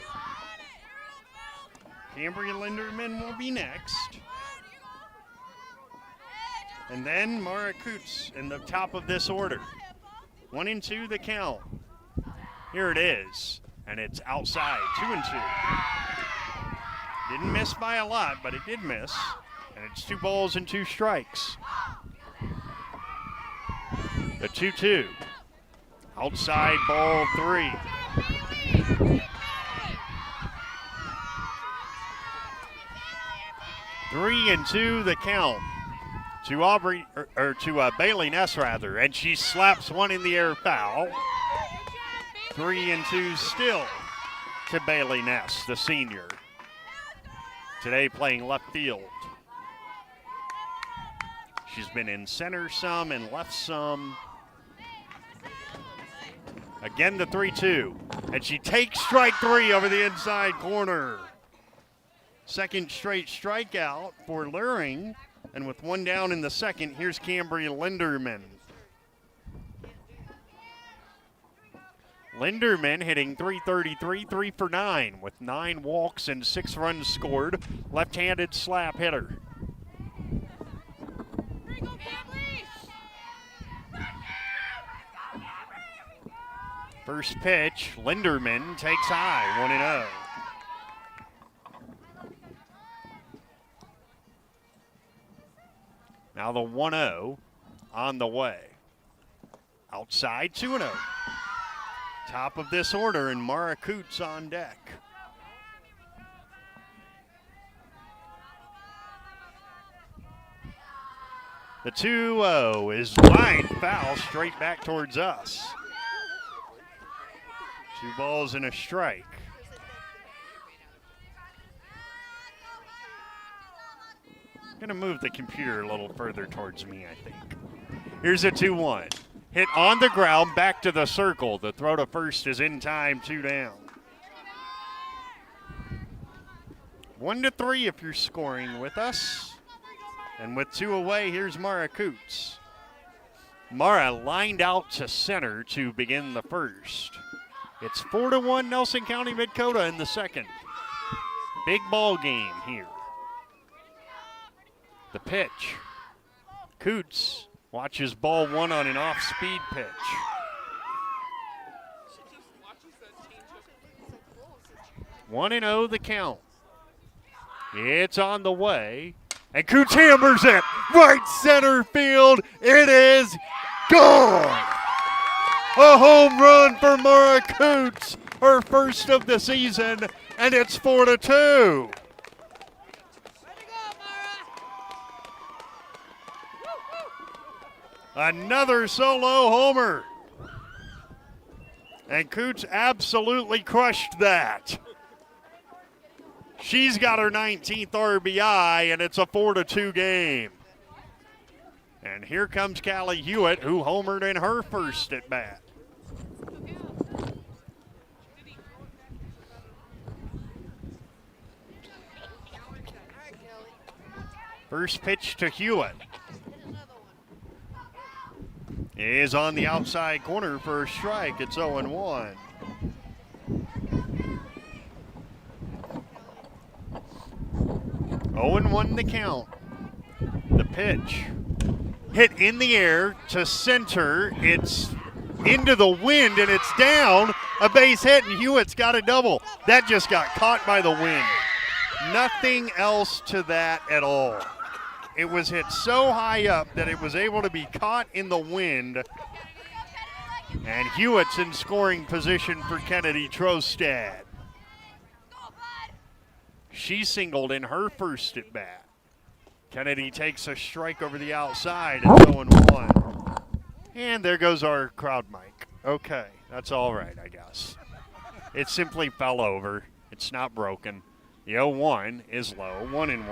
Cambry Linderman will be next. And then Mara Coots in the top of this order. 1-2 the count. Here it is, and it's outside, 2-2. Didn't miss by a lot, but it did miss. And it's 2 balls and 2 strikes. The 2-2. Outside ball 3. Three and 2 the count to Bailey Ness rather, and she slaps one in the air foul. 3-2 still to Bailey Ness, the senior. Today playing left field. She's been in center some and left some. Again the 3-2, and she takes strike 3 over the inside corner. Second straight strikeout for Luring. And with one down in the second, here's Cambry Linderman. Linderman hitting .333, 3 for 9 with 9 walks and 6 runs scored. Left-handed slap hitter. First pitch, Linderman takes high, 1-0. Now the 1-0 on the way. Outside, 2-0. Top of this order, and Mara Coots on deck. The 2-0 is line foul straight back towards us. 2 balls and a strike. Gonna move the computer a little further towards me, I think. Here's a 2-1. Hit on the ground, back to the circle. The throw to first is in time, 2 down. 1-3 if you're scoring with us. And with 2 away, here's Mara Coots. Mara lined out to center to begin the first. It's 4-1 Nelson County Midkota in the second. Big ball game here. The pitch. Coots watches ball 1 on an off-speed pitch. One and 0 the count. It's on the way. And Coots hammers it. Right center field. It is gone. A home run for Mara Coots. Her first of the season. And it's 4-2. Another solo homer. And Coots absolutely crushed that. She's got her 19th RBI, and it's a 4-2 game. And here comes Callie Hewitt, who homered in her first at bat. First pitch to Hewitt is on the outside corner for a strike. It's 0-1. Oh, and 1 the count. The pitch hit in the air to center. It's into the wind and it's down. A base hit, and Hewitt's got a double. That just got caught by the wind. Nothing else to that at all. It was hit so high up that it was able to be caught in the wind. And Hewitt's in scoring position for Kennedy Trostad. She singled in her first at bat. Kennedy takes a strike over the outside. It's 0-1. And there goes our crowd mic. Okay, that's all right, I guess. It simply fell over. It's not broken. The 0-1 is low, 1-1.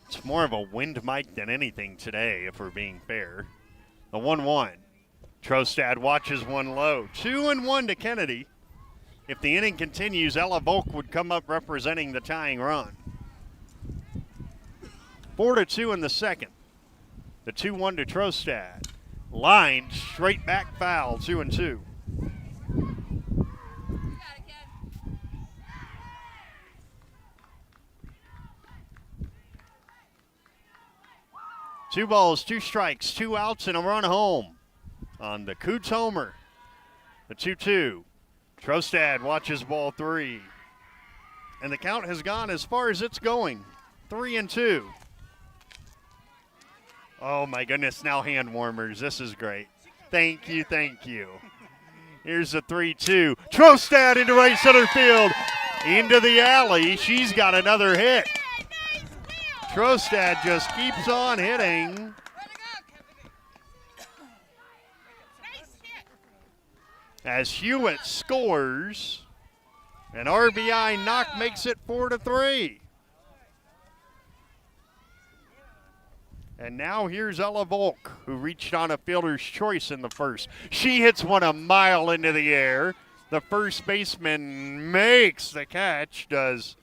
It's more of a wind mic than anything today, if we're being fair. The 1-1. Trostad watches one low. 2-1 to Kennedy. If the inning continues, Ella Volk would come up representing the tying run. 4-2 in the second. The 2-1 to Trostad. Lined straight back foul, 2-2. Two balls, 2 strikes, 2 outs, and a run home on the Coots homer. The 2-2. Trostad watches ball 3. And the count has gone as far as it's going. 3-2. Oh my goodness, now hand warmers. This is great. Thank you, thank you. Here's the 3-2. Trostad into right center field. Into the alley. She's got another hit. Trostad just keeps on hitting. As Hewitt scores, an RBI knock makes it 4-3. And now here's Ella Volk, who reached on a fielder's choice in the first. She hits one a mile into the air. The first baseman makes the catch, does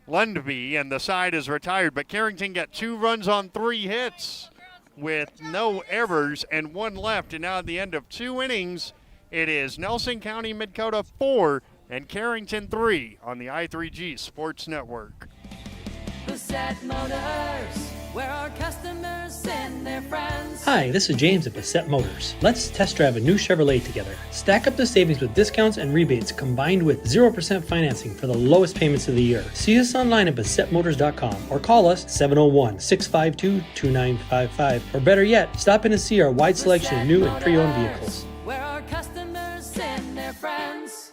Lundby, and the side is retired. But Carrington got 2 runs on 3 hits with no errors and 1 left. And now at the end of 2 innings, it is Nelson County Midkota 4 and Carrington 3 on the I3G Sports Network. Bassett Motors, where our customers send their friends. Hi, this is James at Bassett Motors. Let's test drive a new Chevrolet together. Stack up the savings with discounts and rebates combined with 0% financing for the lowest payments of the year. See us online at BassettMotors.com or call us 701-652-2955. Or better yet, stop in and see our wide selection of new and pre-owned vehicles. Where our customers send their friends.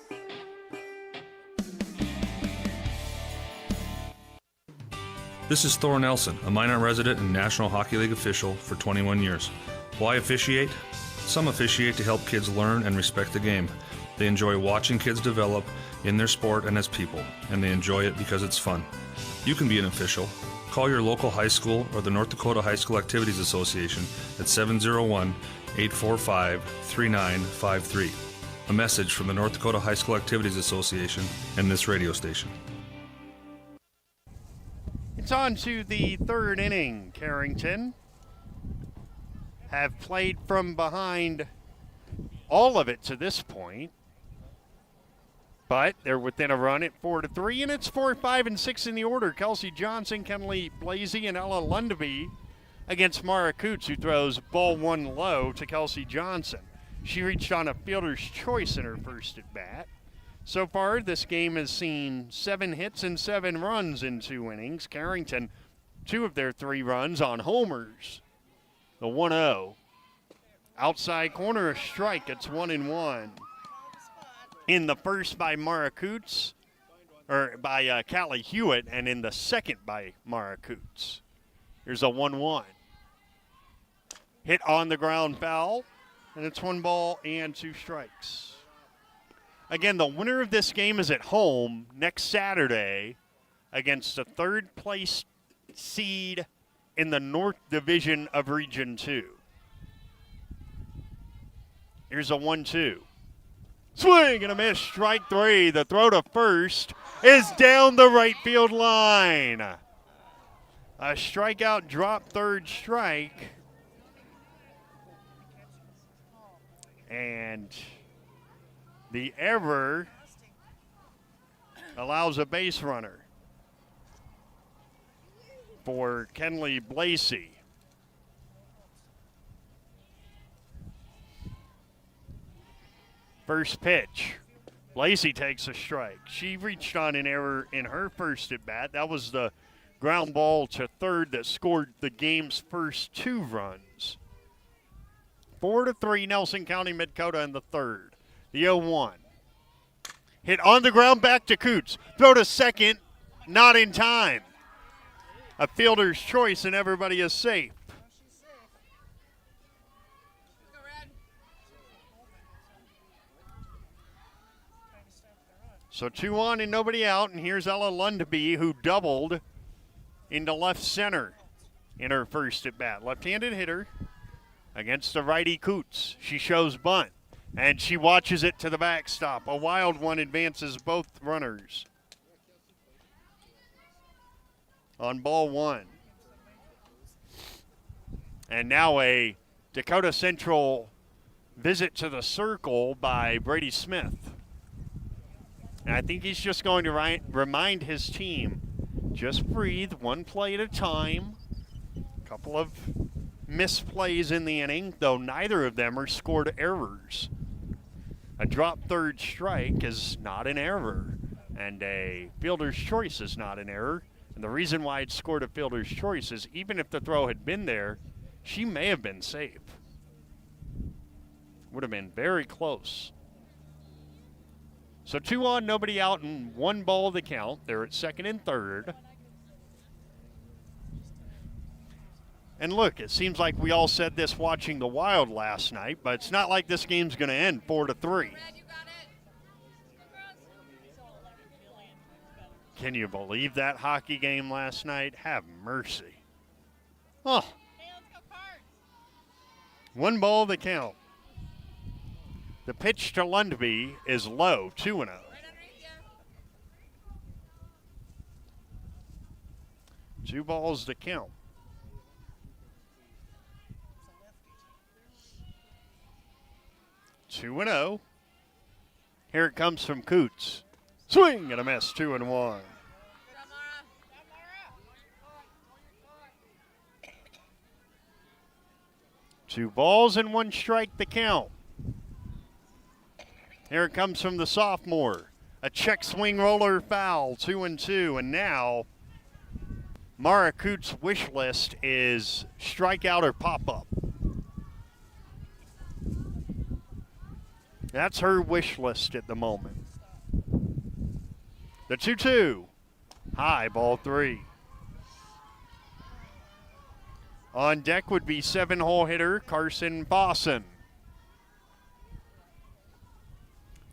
This is Thor Nelson, a minor resident and National Hockey League official for 21 years. Why officiate? Some officiate to help kids learn and respect the game. They enjoy watching kids develop in their sport and as people, and they enjoy it because it's fun. You can be an official. Call your local high school or the North Dakota High School Activities Association at 701-845-3953. A message from the North Dakota High School Activities Association and this radio station. It's on to the 3rd inning. Carrington have played from behind all of it to this point, but they're within a run at 4-3, and it's 4, 5, and 6 in the order. Kelsey Johnson, Kenley Blasey, and Ella Lundby against Mara Coots, who throws ball 1 low to Kelsey Johnson. She reached on a fielder's choice in her first at bat. So far, this game has seen 7 hits and 7 runs in 2 innings. Carrington, 2 of their 3 runs on homers. The 1-0. Outside corner, a strike. It's 1-1. In the first by Mara Coots, or by Callie Hewitt, and in the second by Mara Coots. Here's a 1-1. Hit on the ground, foul, and it's 1 ball and 2 strikes. Again, the winner of this game is at home next Saturday against the 3rd place seed in the North Division of Region 2. Here's a 1-2. Swing and a miss, strike 3. The throw to first is down the right field line. A strikeout, drop, 3rd strike. And the error allows a base runner for Kenley Blasey. First pitch. Blasey takes a strike. She reached on an error in her first at bat. That was the ground ball to 3rd that scored the game's first 2 runs. 4-3, Nelson County Midkota in the 3rd. The 0-1. Hit on the ground, back to Coots. Throw to second, not in time. A fielder's choice, and everybody is safe. So 2 on and nobody out, and here's Ella Lundby, who doubled into left center in her first at bat. Left-handed hitter against the righty Coots. She shows bunt. And she watches it to the backstop. A wild one advances both runners. On ball 1. And now a Dakota Central visit to the circle by Brady Smith. And I think he's just going to remind his team, just breathe, 1 play at a time. A couple of misplays in the inning, though neither of them are scored errors. A drop 3rd strike is not an error, and a fielder's choice is not an error. And the reason why it scored a fielder's choice is even if the throw had been there, she may have been safe. Would have been very close. So 2 on, nobody out, and 1 ball to count. They're at 2nd and 3rd. And look, it seems like we all said this watching the Wild last night, but it's not like this game's going to end 4-3. Can you believe that hockey game last night? Have mercy. Oh. One ball to count. The pitch to Lundby is low, 2-0. Two balls to count. Two and 0. Here it comes from Coots. Swing and a miss, 2-1. Two balls and one strike to count. Here it comes from the sophomore. A check swing roller foul, 2-2. And now Mara Coots' wish list is strikeout or pop-up. That's her wish list at the moment. The 2-2. High, ball 3. On deck would be 7-hole hitter Carson Bosson.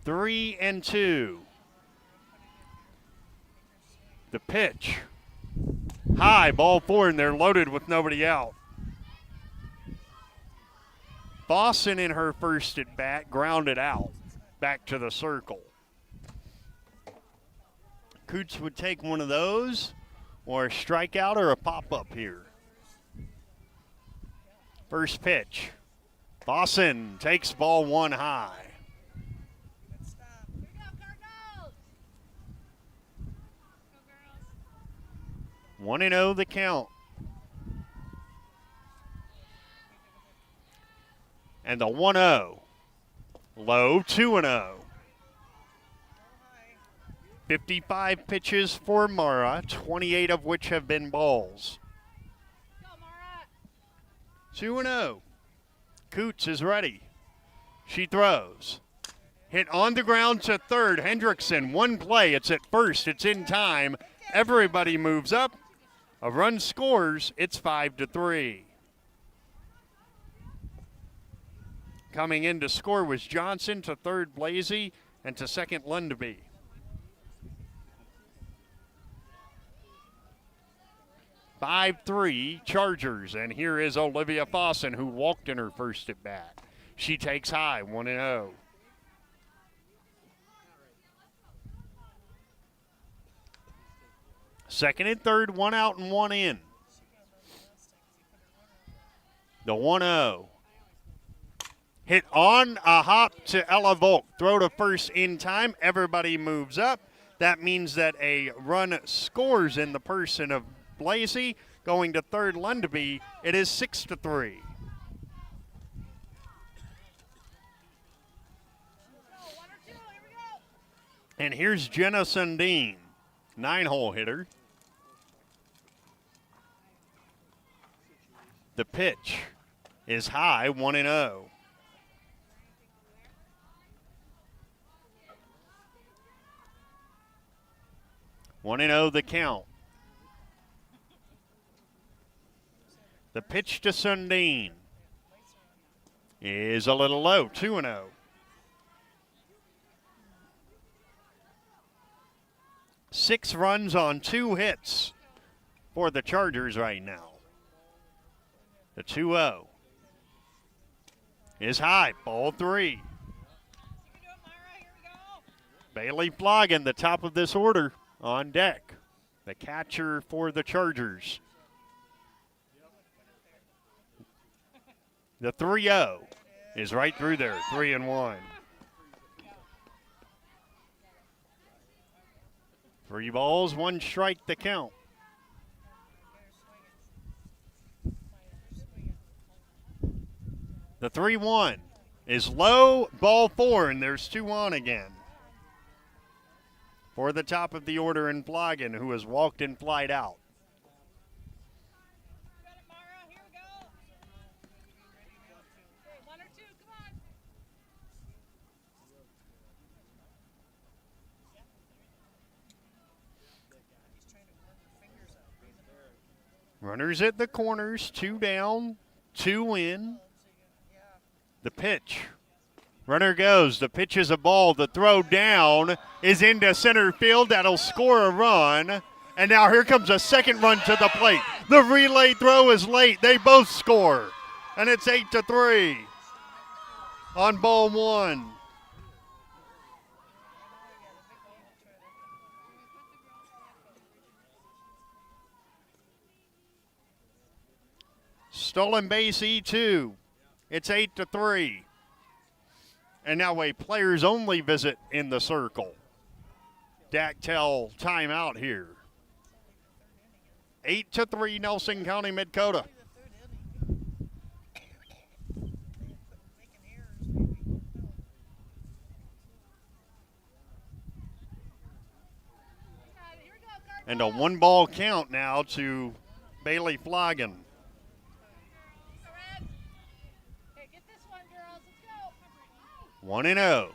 3-2. The pitch. High, ball 4, and they're loaded with nobody out. Boston in her first at bat grounded out back to the circle. Coots would take one of those or a strikeout or a pop-up here. First pitch. Boston takes ball 1 high. Go, 1-0 the count. And the 1-0. Low, 2-0. 55 pitches for Mara, 28 of which have been balls. 2-0. Coots is ready. She throws. Hit on the ground to third. Hendrickson, one play. It's at first. It's in time. Everybody moves up. A run scores. It's 5-3. Coming in to score was Johnson, to third Blasey, and to second Lundby. Five, 3 Chargers, and here is Olivia Fossen, who walked in her first at bat. She takes high, 1-0. Second and third, 1 out and 1 in. The 1-0. Hit on a hop to Ella Volk. Throw to first in time. Everybody moves up. That means that a run scores in the person of Blasey. Going to third Lundby. It is 6-3. And here's Jenna Sundin, 9-hole hitter. The pitch is high, 1-0. One and 0 the count. The pitch to Sundin is a little low, 2-0. Six runs on 2 hits for the Chargers right now. The 2-0 is high, ball 3. Bailey Floggin, the top of this order, on deck. The catcher for the Chargers. The 3-0 is right through there, 3-1. 3 balls, 1 strike to count. The 3-1 is low, ball 4, and there's 2 on again. For the top of the order in Floggin, who has walked and flied out. Runners at the corners, 2 down, 2 in. The pitch. Runner goes. The pitch is a ball. The throw down is into center field. That'll score a run. And now here comes a second run to the plate. The relay throw is late. They both score. And it's 8-3 on ball one. Stolen base E2. It's 8-3. And now a players only visit in the circle. Dactyl timeout here. 8-3 Nelson County Midkota. And a 1-ball count now to Bailey Flogan. 1-0.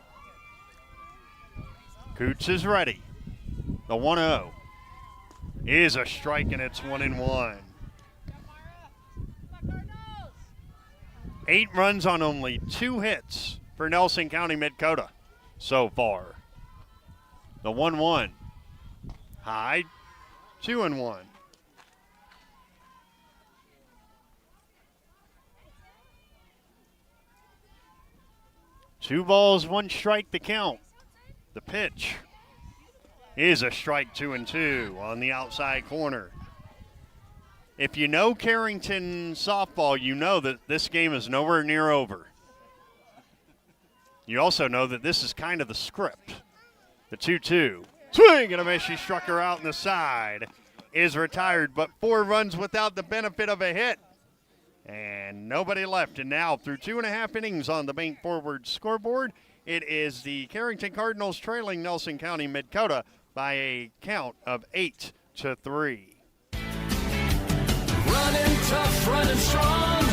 Coots is ready. The 1-0 is a strike, and it's 1-1. 8 runs on only 2 hits for Nelson County Midkota so far. The 1-1. High, 2-1. Two balls, 1 strike, the count. The pitch is a strike, 2-2 on the outside corner. If you know Carrington softball, you know that this game is nowhere near over. You also know that this is kind of the script. The 2-2. Swing and a miss. She struck her out in the side. Is retired, but 4 runs without the benefit of a hit. And nobody left. And now through 2.5 innings on the Bank Forward scoreboard, it is the Carrington Cardinals trailing Nelson County Midkota by a count of 8-3. Running tough, running strong.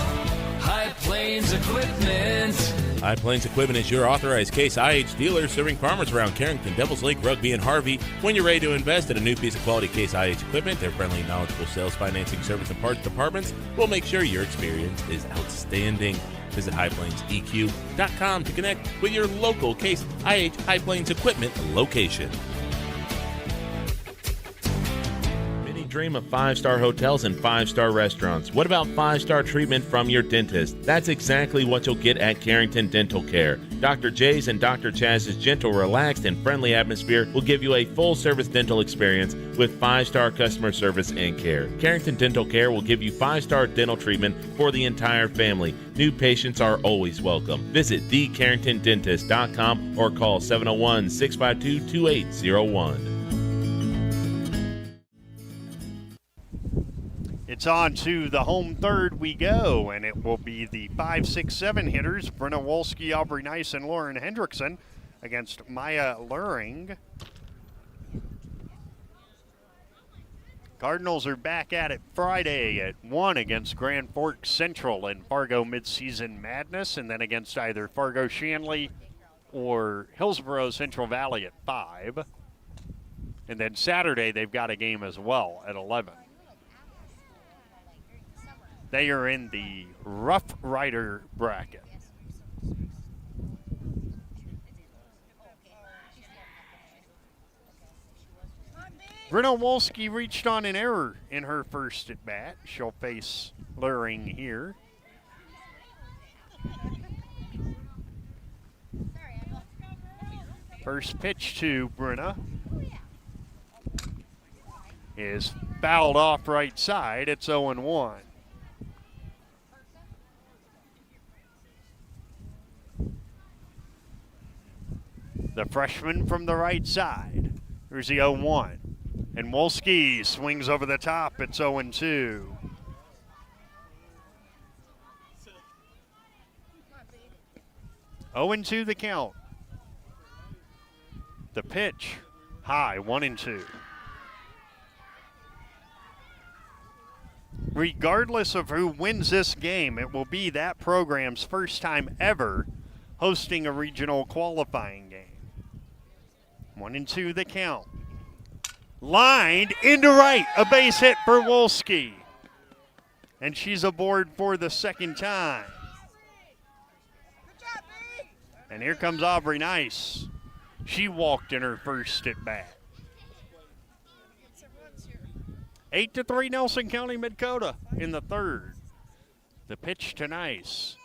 High Plains Equipment. High Plains Equipment is your authorized Case IH dealer serving farmers around Carrington, Devils Lake, Rugby, and Harvey. When you're ready to invest in a new piece of quality Case IH equipment, their friendly, knowledgeable sales, financing, service, and parts departments will make sure your experience is outstanding. Visit highplainseq.com to connect with your local Case IH High Plains Equipment location. Dream of 5-star hotels and 5-star restaurants. What about 5-star treatment from your dentist? That's exactly what you'll get at Carrington Dental Care. Dr. J's and Dr. Chaz's gentle, relaxed, and friendly atmosphere will give you a full-service dental experience with 5-star customer service and care. Carrington Dental Care will give you 5-star dental treatment for the entire family. New patients are always welcome. Visit thecarringtondentist.com or call 701-652-2801. It's on to the home third we go, and it will be the 5, 6, 7 hitters, Brenna Wolski, Aubrey Nice, and Lauren Hendrickson against Maya Luring. Cardinals are back at it Friday at 1 against Grand Forks Central in Fargo Midseason Madness, and then against either Fargo Shanley or Hillsborough Central Valley at 5. And then Saturday they've got a game as well at 11. They are in the Rough Rider bracket. Brenna Wolski reached on an error in her first at bat. She'll face Luring here. First pitch to Brenna is fouled off right side. It's 0-1. The freshman from the right side. Here's the 0-1. And Wolski swings over the top. It's 0-2. Oh and 2 the count. The pitch high, 1-2. Regardless of who wins this game, it will be that program's first time ever hosting a regional qualifying game. 1-2 the count. Lined into right, a base hit for Wolski. And she's aboard for the second time. And here comes Aubrey Nice. She walked in her first at bat. 8-3 Nelson County Midkota in the third. The pitch to Nice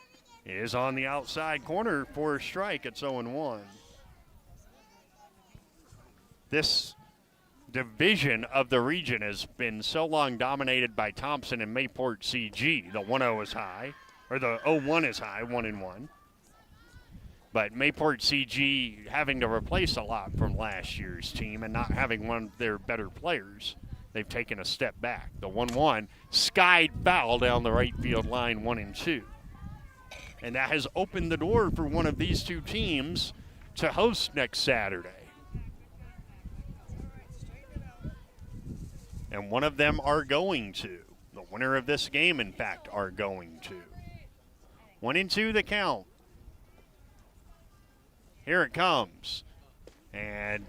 is on the outside corner for a strike. It's 0-1. This division of the region has been so long dominated by Thompson and Mayport CG. The 1-0 is high, or the 0-1 is high, 1-1. But Mayport CG having to replace a lot from last year's team and not having one of their better players, they've taken a step back. The 1-1 skied foul down the right field line, 1-2. And that has opened the door for one of these two teams to host next Saturday. And one of them are going to. The winner of this game, in fact, are going to. 1-2 the count. Here it comes. And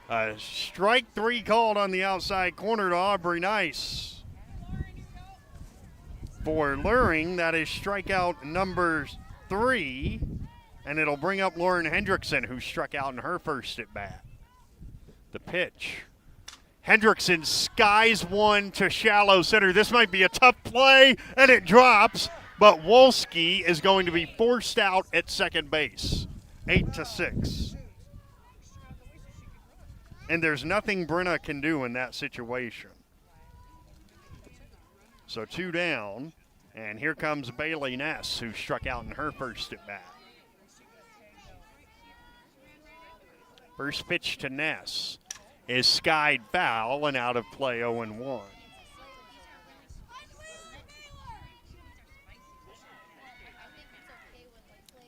a strike 3 called on the outside corner to Aubrey Nice. For Luring, that is strikeout number 3. And it'll bring up Lauren Hendrickson, who struck out in her first at bat. The pitch. Hendrickson skies one to shallow center. This might be a tough play, and it drops. But Wolski is going to be forced out at second base. 8-6. And there's nothing Brenna can do in that situation. So 2 down, and here comes Bailey Ness, who struck out in her first at bat. First pitch to Ness is skied foul and out of play, 0-1.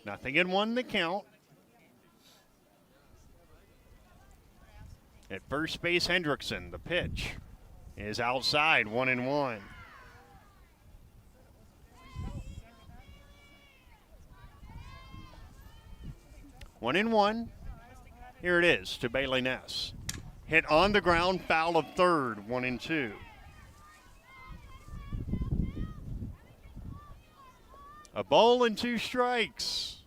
Nothing in 1 the count. At first base, Hendrickson. The pitch is outside, 1-1. One and one. Here it is to Bailey Ness. Hit on the ground, foul of third, 1-2. A ball and 2 strikes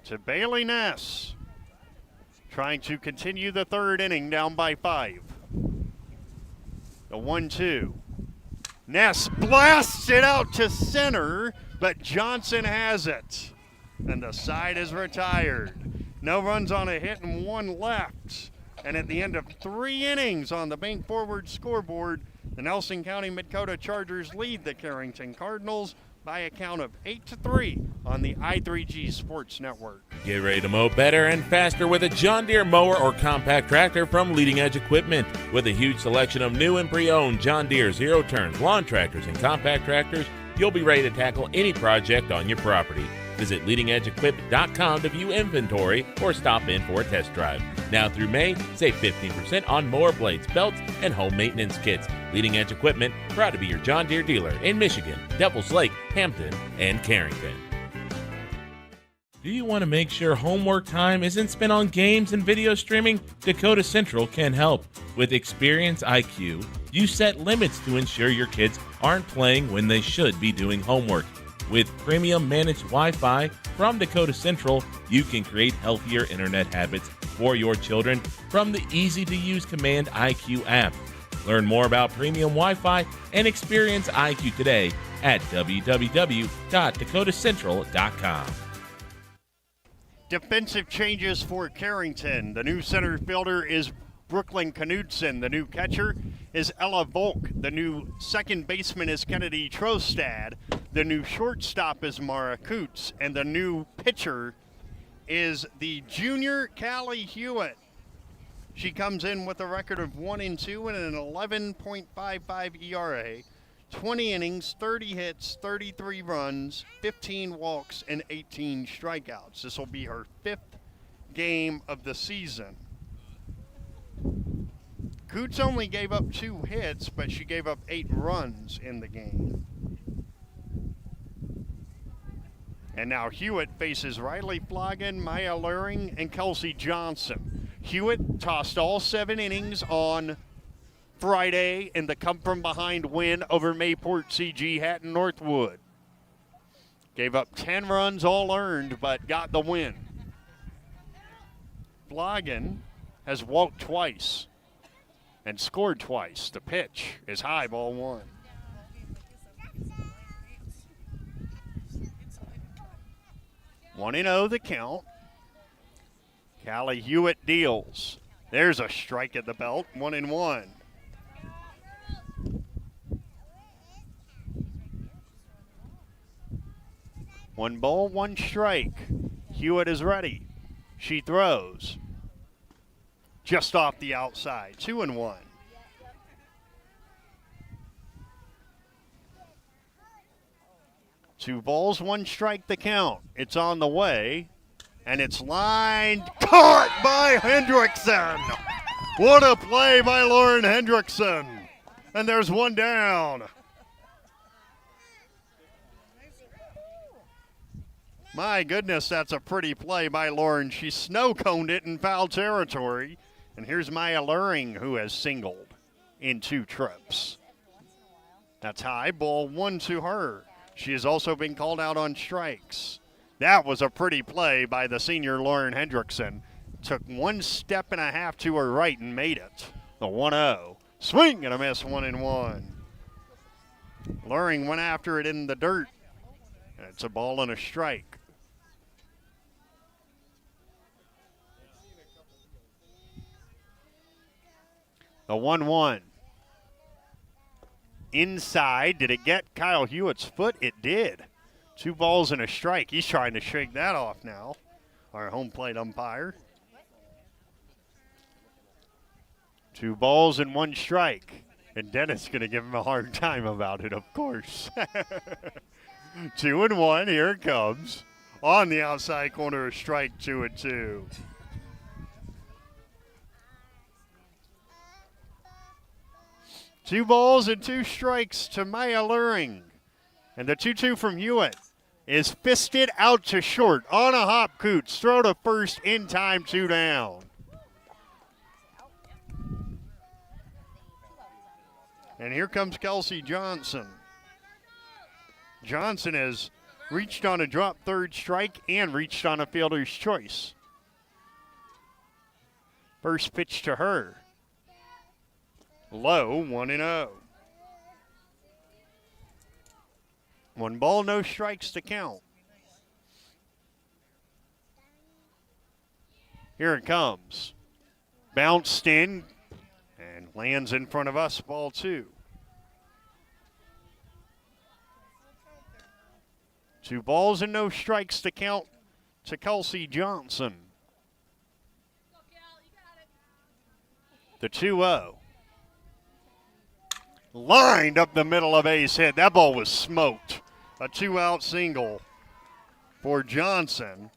to Bailey Ness. Trying to continue the third inning, down by 5. The 1-2. Ness blasts it out to center, but Johnson has it. And the side is retired. No runs on a hit and 1 left. And at the end of 3 innings on the Bank Forward scoreboard, the Nelson County Midkota Chargers lead the Carrington Cardinals by a count of 8-3 on the I3G Sports Network. Get ready to mow better and faster with a John Deere mower or compact tractor from Leading Edge Equipment. With a huge selection of new and pre-owned John Deere zero-turn lawn tractors and compact tractors, you'll be ready to tackle any project on your property. Visit leadingedgeequipment.com to view inventory or stop in for a test drive. Now through May, save 15% on mower blades, belts, and home maintenance kits. Leading Edge Equipment, proud to be your John Deere dealer in Michigan, Devils Lake, Hampton, and Carrington. Do you want to make sure homework time isn't spent on games and video streaming? Dakota Central can help. With Experience IQ, you set limits to ensure your kids aren't playing when they should be doing homework. With premium managed Wi-Fi from Dakota Central, you can create healthier internet habits for your children from the easy-to-use Command IQ app. Learn more about premium Wi-Fi and Experience IQ today at www.dakotacentral.com. Defensive changes for Carrington. The new center fielder is Brooklyn Knudsen. The new catcher is Ella Volk. The new second baseman is Kennedy Trostad. The new shortstop is Mara Coots. And the new pitcher is the junior Callie Hewitt. She comes in with a record of 1-2 and an 11.55 ERA. 20 innings, 30 hits, 33 runs, 15 walks, and 18 strikeouts. This will be her 5th game of the season. Coots only gave up 2 hits, but she gave up 8 runs in the game. And now Hewitt faces Riley Flogan, Maya Luring, and Kelsey Johnson. Hewitt tossed all 7 innings on Friday in the come-from-behind win over Mayport CG Hatton Northwood. Gave up 10 runs, all earned, but got the win. Flogan has walked twice. and scored twice. The pitch is high, ball one. One and oh the count. Callie Hewitt deals. There's a strike at the belt, 1-1. One ball, one strike. Hewitt is ready. She throws. Just off the outside, 2-1. Two balls, one strike the count. It's on the way, and it's lined. Caught by Hendrickson. What a play by Lauren Hendrickson. And there's one down. My goodness, that's a pretty play by Lauren. She snow-coned it in foul territory. And here's Maya Luring, who has singled in 2 trips. That's high, ball one to her. She has also been called out on strikes. That was a pretty play by the senior Lauren Hendrickson. Took 1.5 steps to her right and made it. The 1-0. Swing and a miss, 1-1. Luring went after it in the dirt. And it's a ball and a strike. The 1-1. Inside, did it get Kyle Hewitt's foot? It did. 2 balls and a strike. He's trying to shake that off now, our home plate umpire. 2 balls and 1 strike. And Dennis going to give him a hard time about it, of course. 2-1, here it comes. On the outside corner, a strike, 2-2. Two balls and 2 strikes to Maya Luring. And the 2-2 from Hewitt is fisted out to short on a hop coots. Throw to first in time, 2 down. And here comes Kelsey Johnson. Johnson has reached on a drop third strike and reached on a fielder's choice. First pitch to her. Low, 1-0. 1 ball, no strikes to count. Here it comes. Bounced in and lands in front of us, ball 2. 2 balls and no strikes to count to Kelsey Johnson. The 2-0. Lined up the middle of A's head. That ball was smoked. A 2-out single for Johnson.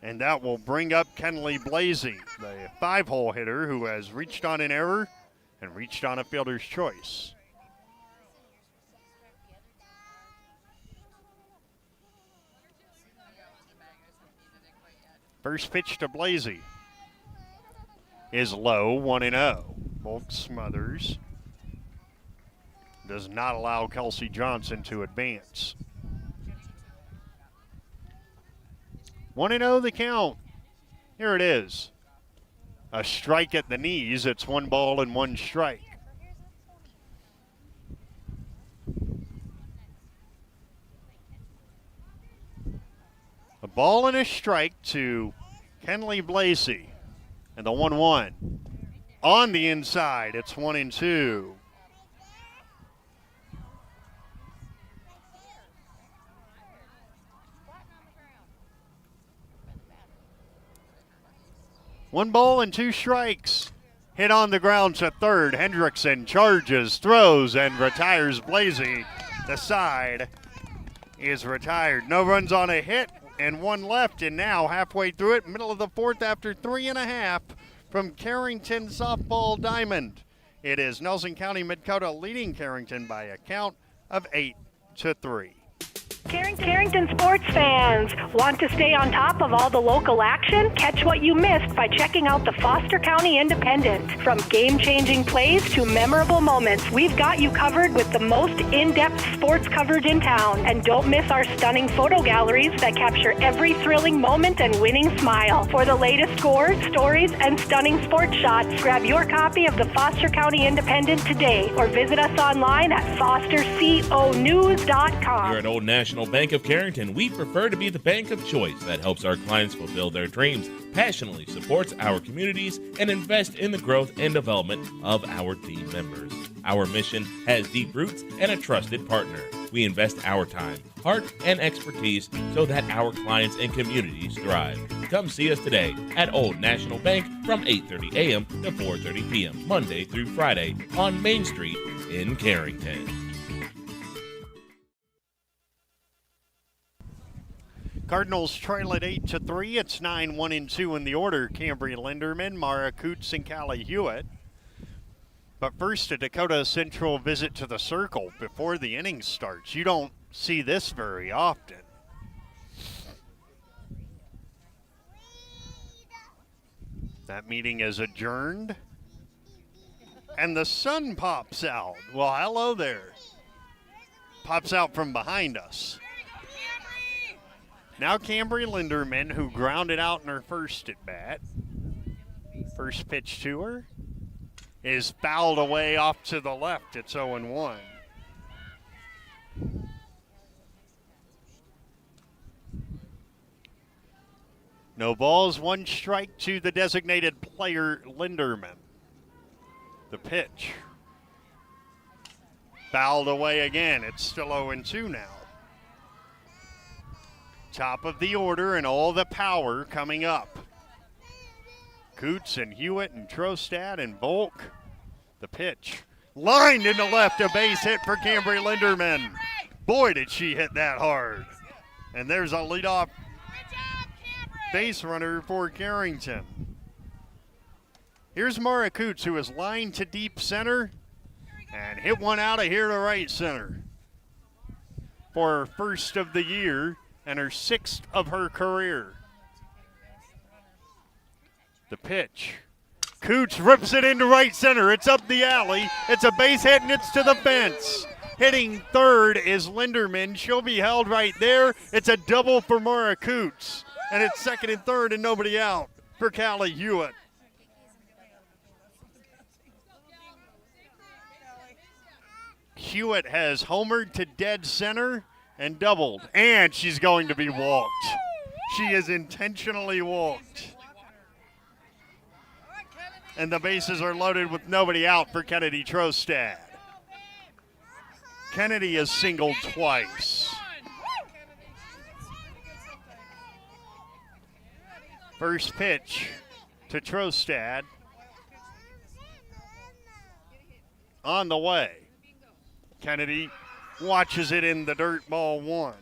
And that will bring up Kenley Blasey, the 5-hole hitter who has reached on an error and reached on a fielder's choice. First pitch to Blasey is low, 1-0. Bulk Smothers does not allow Kelsey Johnson to advance. 1-0 the count. Here it is. A strike at the knees. It's 1 ball and 1 strike. A ball and a strike to Kenley Blasey. And the 1-1. On the inside, it's 1-2. One ball and 2 strikes. Hit on the ground to third. Hendrickson charges, throws, and retires Blasey. The side is retired. No runs on a hit and 1 left. And now halfway through it, middle of the 4th after 3.5. From Carrington Softball Diamond, it is Nelson County Midkota leading Carrington by a count of 8-3. Carrington sports fans, want to stay on top of all the local action? Catch what you missed by checking out the Foster County Independent. From game-changing plays to memorable moments, we've got you covered with the most in-depth sports coverage in town. And don't miss our stunning photo galleries that capture every thrilling moment and winning smile. For the latest scores, stories, and stunning sports shots, grab your copy of the Foster County Independent today or visit us online at fosterconews.com. Here at Old National Bank of Carrington, we prefer to be the bank of choice that helps our clients fulfill their dreams, passionately supports our communities, and invest in the growth and development of our team members. Our mission has deep roots and a trusted partner. We invest our time, heart, and expertise so that our clients and communities thrive. Come see us today at Old National Bank from 8:30 a.m. to 4:30 p.m. Monday through Friday on Main Street in Carrington. Cardinals trail at 8-3. It's 9-1-2 in the order. Cambry Linderman, Mara Coots, and Callie Hewitt. But first, a Dakota Central visit to the circle before the inning starts. You don't see this very often. That meeting is adjourned. And the sun pops out. Well, hello there. Pops out from behind us. Now Cambry Linderman, who grounded out in her first at bat. First pitch to her is fouled away off to the left. It's 0-1. No balls, one strike to the designated player, Linderman. The pitch. Fouled away again. It's still 0-2 now. Top of the order and all the power coming up. Coots and Hewitt and Trostad and Volk. The pitch. Lined into left, a base hit for Cambry Linderman. Boy, did she hit that hard. And there's a leadoff base runner for Carrington. Here's Mara Coots, who is lined to deep center and hit one out of here to right center for her first of the year and her sixth of her career. The pitch. Coots rips it into right center. It's up the alley. It's a base hit and it's to the fence. Hitting third is Linderman. She'll be held right there. It's a double for Mara Coots. And it's second and third and nobody out for Callie Hewitt. Hewitt has homered to dead center and doubled. And she's going to be walked. She is intentionally walked. And the bases are loaded with nobody out for Kennedy Trostad. Kennedy has singled twice. First pitch to Trostad. On the way. Kennedy watches it in the dirt, ball one.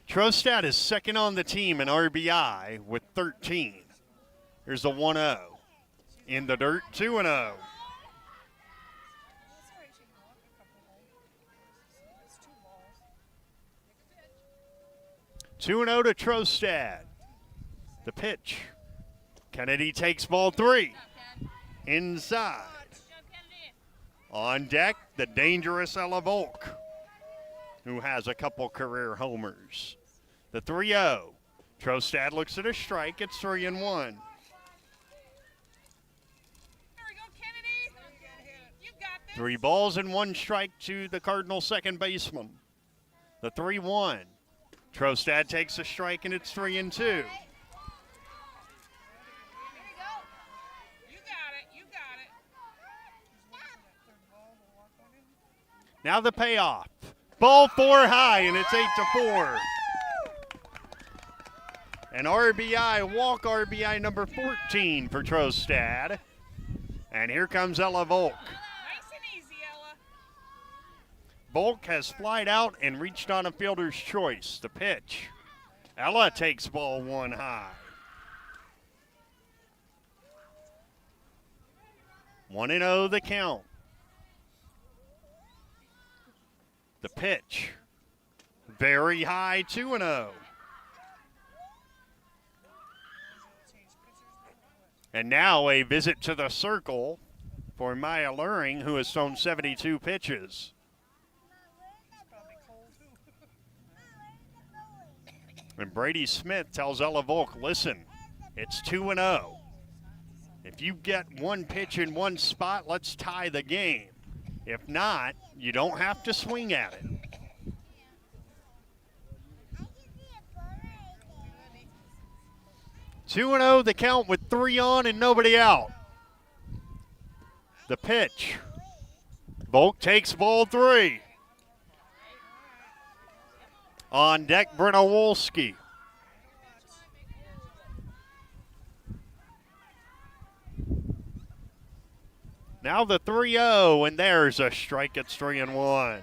Trostad is second on the team in RBI with 13. Here's a 1-0. In the dirt, 2-0. 2-0 to Trostad. The pitch. Kennedy takes ball three. Inside. On deck, the dangerous Ella Volk, who has a couple career homers. The 3-0. Trostad looks at a strike. It's 3-1. Three balls and one strike to the Cardinal second baseman. The 3-1. Trostad takes a strike and it's 3-2. Now the payoff. Ball four high and it's 8-4. An RBI, walk RBI number 14 for Trostad. And here comes Ella Volk. Volk has flied out and reached on a fielder's choice. The pitch. Ella takes ball one high. 1-0 the count. The pitch. Very high, 2-0. And now a visit to the circle for Maya Luring, who has thrown 72 pitches. And Brady Smith tells Ella Volk, listen, it's 2-0. If you get one pitch in one spot, let's tie the game. If not, you don't have to swing at it. 2-0 the count with 3 on and nobody out. The pitch. Volk takes ball 3. On deck, Brenna Wolski. Now the 3-0, and there's a strike. It's 3-1.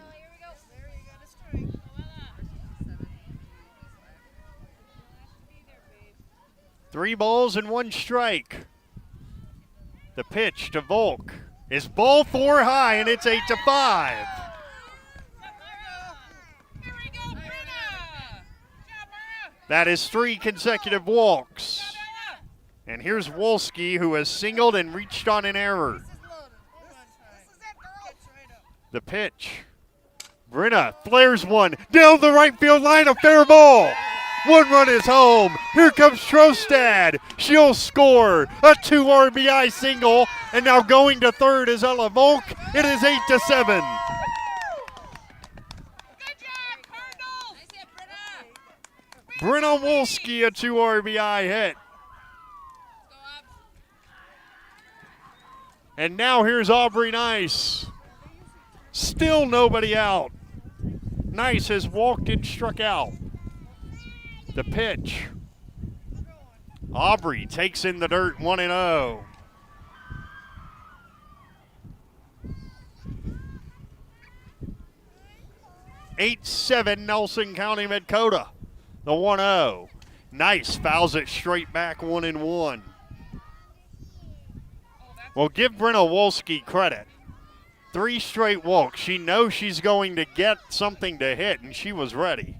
3 balls and 1 strike. The pitch to Volk is ball 4 high, and it's 8-5. That is 3 consecutive walks. And here's Wolski, who has singled and reached on an error. The pitch. Brenna flares one down the right field line, a fair ball. 1 run is home. Here comes Trostad. She'll score a 2 RBI single. And now going to third is Ella Volk. It is 8-7. Brenna Wolski, a 2 RBI hit. And now here's Aubrey Nice. Still nobody out. Nice has walked and struck out. The pitch. Aubrey takes in the dirt, 1-0. (8-7) Nelson County Midkota. The 1-0. Nice fouls it straight back, 1-1. Well, give Brenna Wolski credit. 3 straight walks. She knows she's going to get something to hit, and she was ready.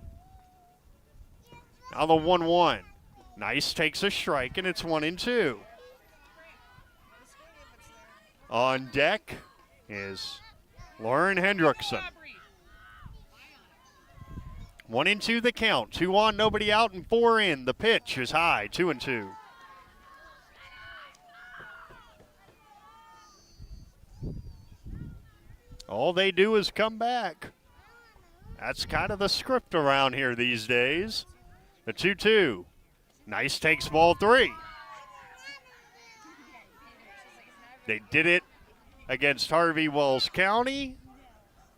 Now the 1-1. Nice takes a strike, and it's 1-2. On deck is Lauren Hendrickson. 1-2 the count. 2 on, nobody out, and 4 in. The pitch is high, 2-2. All they do is come back. That's kind of the script around here these days. The 2-2. Nice takes ball 3. They did it against Harvey Wells County.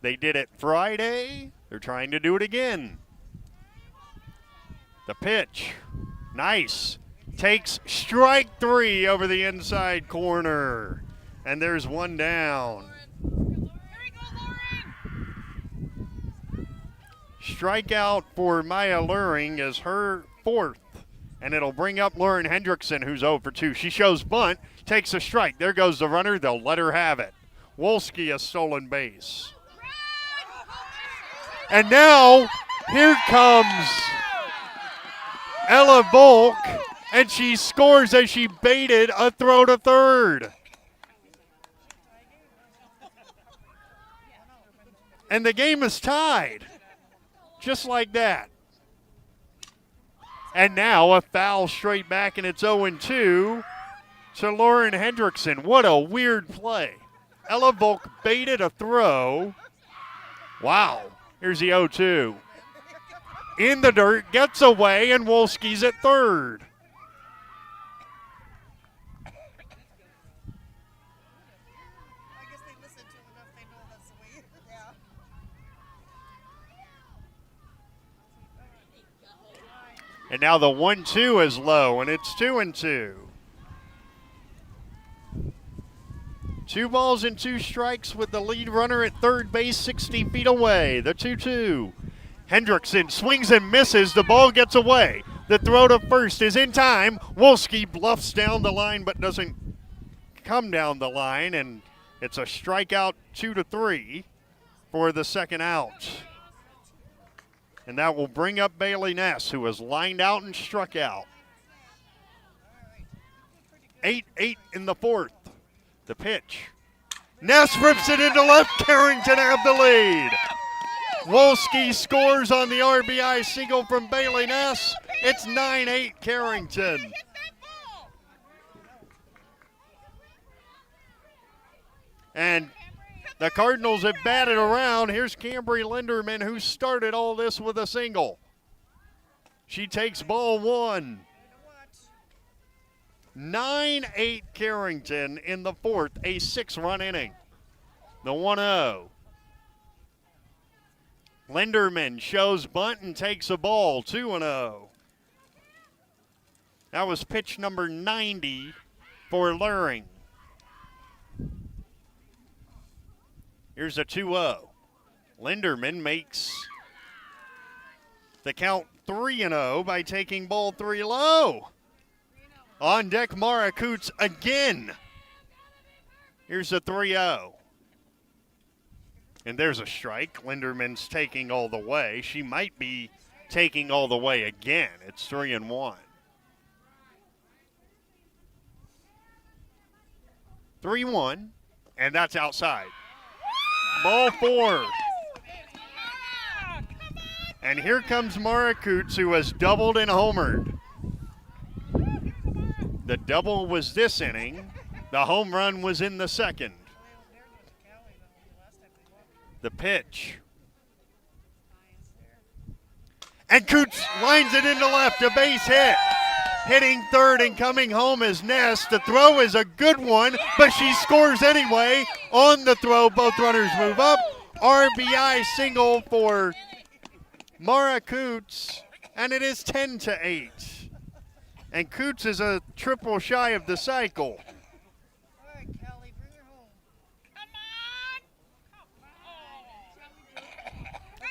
They did it Friday. They're trying to do it again. The pitch. Nice. Takes strike 3 over the inside corner. And there's 1 down. Strikeout for Maya Luring is her 4th, and it'll bring up Lauren Hendrickson, who's 0 for 2. She shows bunt, takes a strike. There goes the runner. They'll let her have it. Wolski a stolen base. And now, here comes Ella Volk, and she scores as she baited a throw to third. And the game is tied. Just like that. And now a foul straight back, and it's 0-2 to Lauren Hendrickson. What a weird play. Ella Volk baited a throw. Wow. Here's the 0-2. In the dirt, gets away, and Wolski's at third. And now the 1-2 is low, and it's 2-2. 2 balls and 2 strikes with the lead runner at third base, 60 feet away. The 2-2. Hendrickson swings and misses. The ball gets away. The throw to first is in time. Wolski bluffs down the line but doesn't come down the line, and it's a strikeout, 2-3 for the second out. And that will bring up Bailey Ness, who was lined out and struck out. 8-8 in the fourth. The pitch. Ness rips it into left. Carrington have the lead. Wolski scores on the RBI single from Bailey Ness. It's 9-8 Carrington. And the Cardinals have batted around. Here's Cambry Linderman, who started all this with a single. She takes ball one. 9-8 Carrington in the fourth, a 6-run inning. The 1-0. Linderman shows bunt and takes a ball, 2-0. That was pitch number 90 for Luring. Here's a 2-0. Linderman makes the count 3-0 by taking ball 3 low. On deck, Mara Coots again. Here's a 3-0. And there's a strike. Linderman's taking all the way. She might be taking all the way again. It's 3-1. 3-1, and that's outside. Ball 4. And here comes Mara Coots, who has doubled and homered. The double was this inning. The home run was in the second. The pitch. And Coots lines it into left, a base hit. Hitting third and coming home is Ness. The throw is a good one, but she scores anyway. On the throw, both runners move up. RBI single for Mara Coots, and it is 10-8. And Coots is a triple shy of the cycle.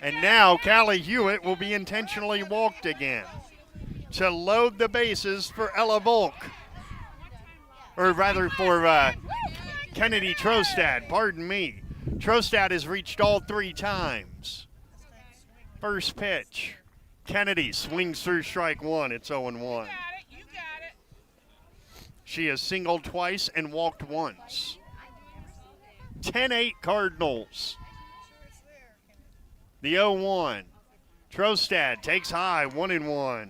And now Callie Hewitt will be intentionally walked again to load the bases for Ella Volk. Or rather for Kennedy Trostad, pardon me. Trostad has reached all 3 times. First pitch. Kennedy swings through strike 1. It's 0-1. She has singled twice and walked once. 10-8 Cardinals. The 0-1. Trostad takes high, 1-1.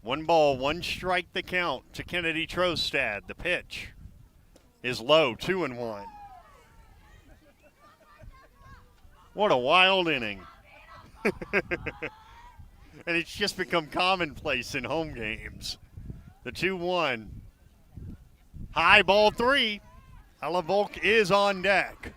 One ball, one strike the count to Kennedy Trostad. The pitch is low, 2-1. What a wild inning. And it's just become commonplace in home games. The 2-1. High ball 3. Ella Volk is on deck.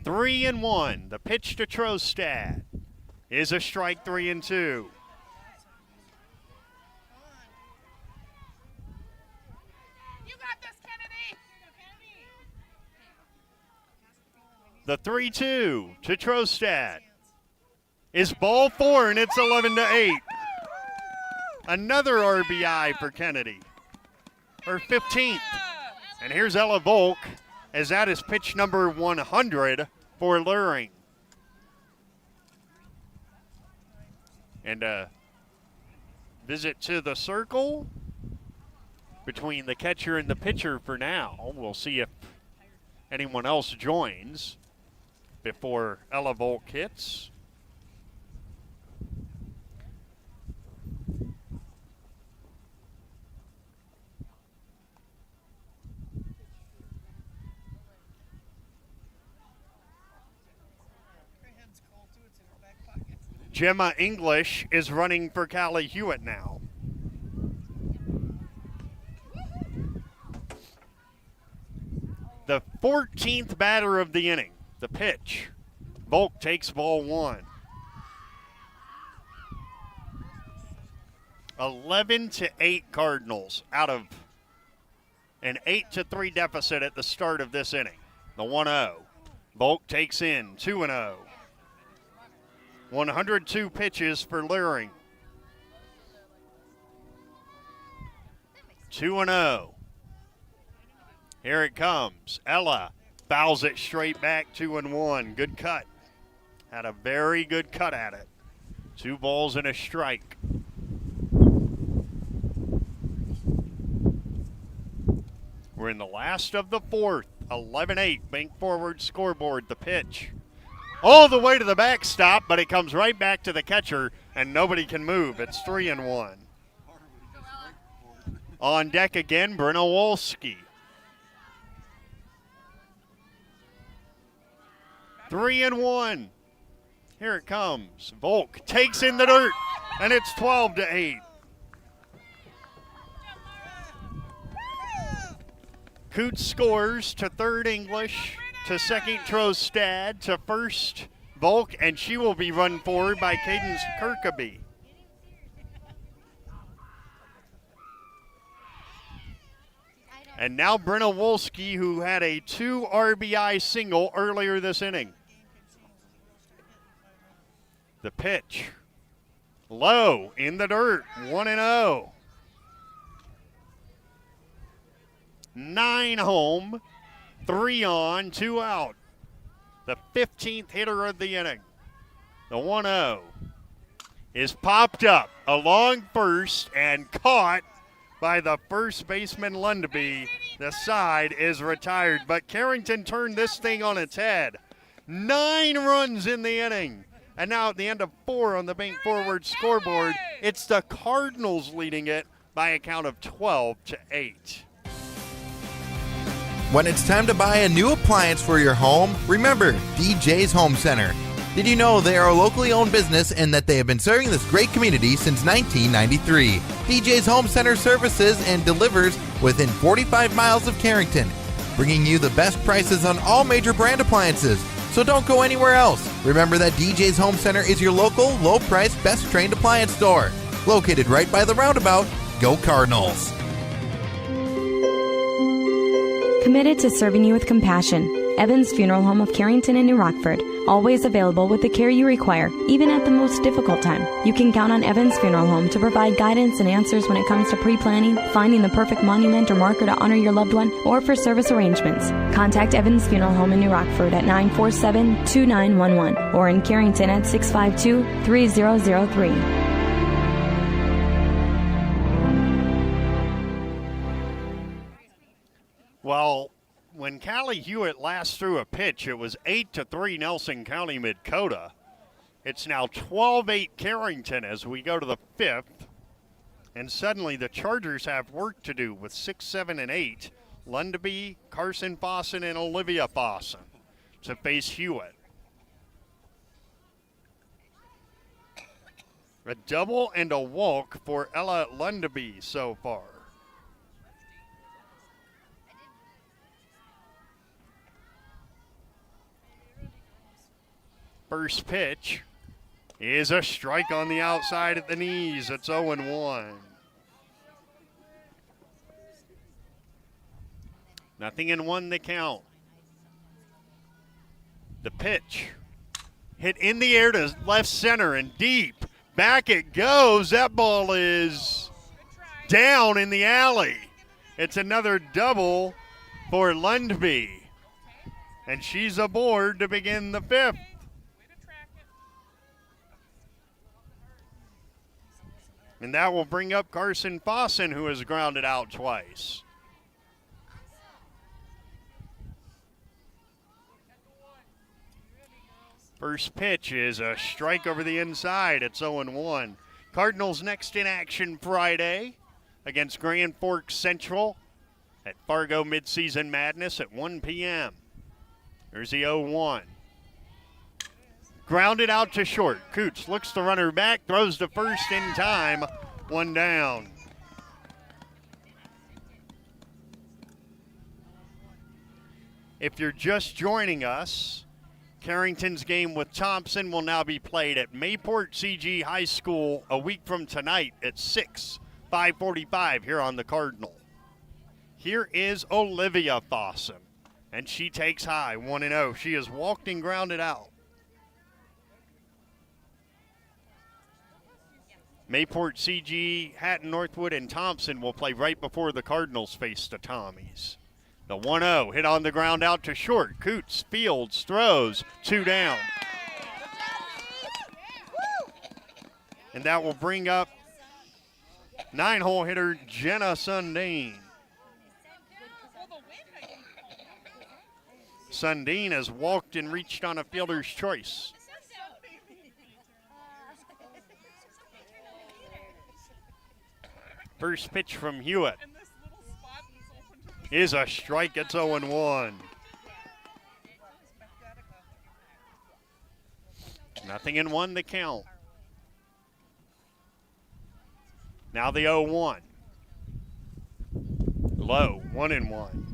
Three and 1. The pitch to Trostad is a strike, 3-2. The 3-2 to Trostad is ball 4, and it's 11-8. Another RBI for Kennedy, her 15th. And here's Ella Volk, as that is pitch number 100 for Luring. And a visit to the circle between the catcher and the pitcher for now. We'll see if anyone else joins before Ella Volk hits. Gemma English is running for Callie Hewitt now. The 14th batter of the inning. The pitch. Volk takes ball 1. 11-8 Cardinals out of an 8-3 deficit at the start of this inning. The 1-0. Volk takes in 2-0. 102 pitches for Luring. 2-0. Here it comes. Ella fouls it straight back, 2-1. Good cut. Had a very good cut at it. 2 balls and a strike. We're in the last of the fourth. 11-8. Bank Forward scoreboard. The pitch. All the way to the backstop, but it comes right back to the catcher, and nobody can move. It's 3-1. On deck again, Brenna Wolski. 3-1. Here it comes. Volk takes in the dirt, and it's 12-8. Coots scores to third English, to second Trostad, to first Volk, and she will be run forward by Cadence Kirkaby. And now Brenna Wolski, who had a 2 RBI single earlier this inning. The pitch. Low in the dirt, 1-0. 9 home, 3 on, 2 out. The 15th hitter of the inning. The 1-0 is popped up along first and caught by the first baseman Lundeby. The side is retired, but Carrington turned this thing on its head. 9 runs in the inning. And now at the end of 4 on the Bank Forward scoreboard, it's the Cardinals leading it by a count of 12-8. When it's time to buy a new appliance for your home, remember DJ's Home Center. Did you know they are a locally owned business and that they have been serving this great community since 1993? DJ's Home Center services and delivers within 45 miles of Carrington, bringing you the best prices on all major brand appliances. So don't go anywhere else. Remember that DJ's Home Center is your local, low-priced, best-trained appliance store. Located right by the roundabout. Go Cardinals! Committed to serving you with compassion. Evans Funeral Home of Carrington and New Rockford. Always available with the care you require, even at the most difficult time. You can count on Evans Funeral Home to provide guidance and answers when it comes to pre-planning, finding the perfect monument or marker to honor your loved one, or for service arrangements. Contact Evans Funeral Home in New Rockford at 947-2911 or in Carrington at 652-3003. Well, when Callie Hewitt last threw a pitch, it was 8-3 Nelson County Midkota. It's now 12-8 Carrington as we go to the 5th. And suddenly the Chargers have work to do with 6, 7, and 8. Lundeby, Carson Fossen, and Olivia Fossen to face Hewitt. A double and a walk for Ella Lundeby so far. First pitch is a strike on the outside at the knees. It's 0-1. Nothing in 1 the count. The pitch hit in the air to left center and deep. Back it goes. That ball is down in the alley. It's another double for Lundby. And she's aboard to begin the 5th. And that will bring up Carson Fossen, who has grounded out twice. First pitch is a strike over the inside. It's 0-1. Cardinals next in action Friday against Grand Forks Central at Fargo Midseason Madness at 1 p.m. There's the 0-1. Grounded out to short. Coots looks the runner back, throws to first in time. 1 down. If you're just joining us, Carrington's game with Thompson will now be played at Mayport CG High School a week from tonight at 6, 5:45 here on the Cardinal. Here is Olivia Fossen, and she takes high, 1-0. She has walked and grounded out. Mayport, CG, Hatton, Northwood, and Thompson will play right before the Cardinals face the Tommies. The 1-0 hit on the ground out to short. Coots fields, throws, 2 down. And that will bring up 9-hole hitter Jenna Sundin. Sundin has walked and reached on a fielder's choice. First pitch from Hewitt is a strike. It's 0-1. Nothing in 1 the count. Now the 0-1. Low, 1-1.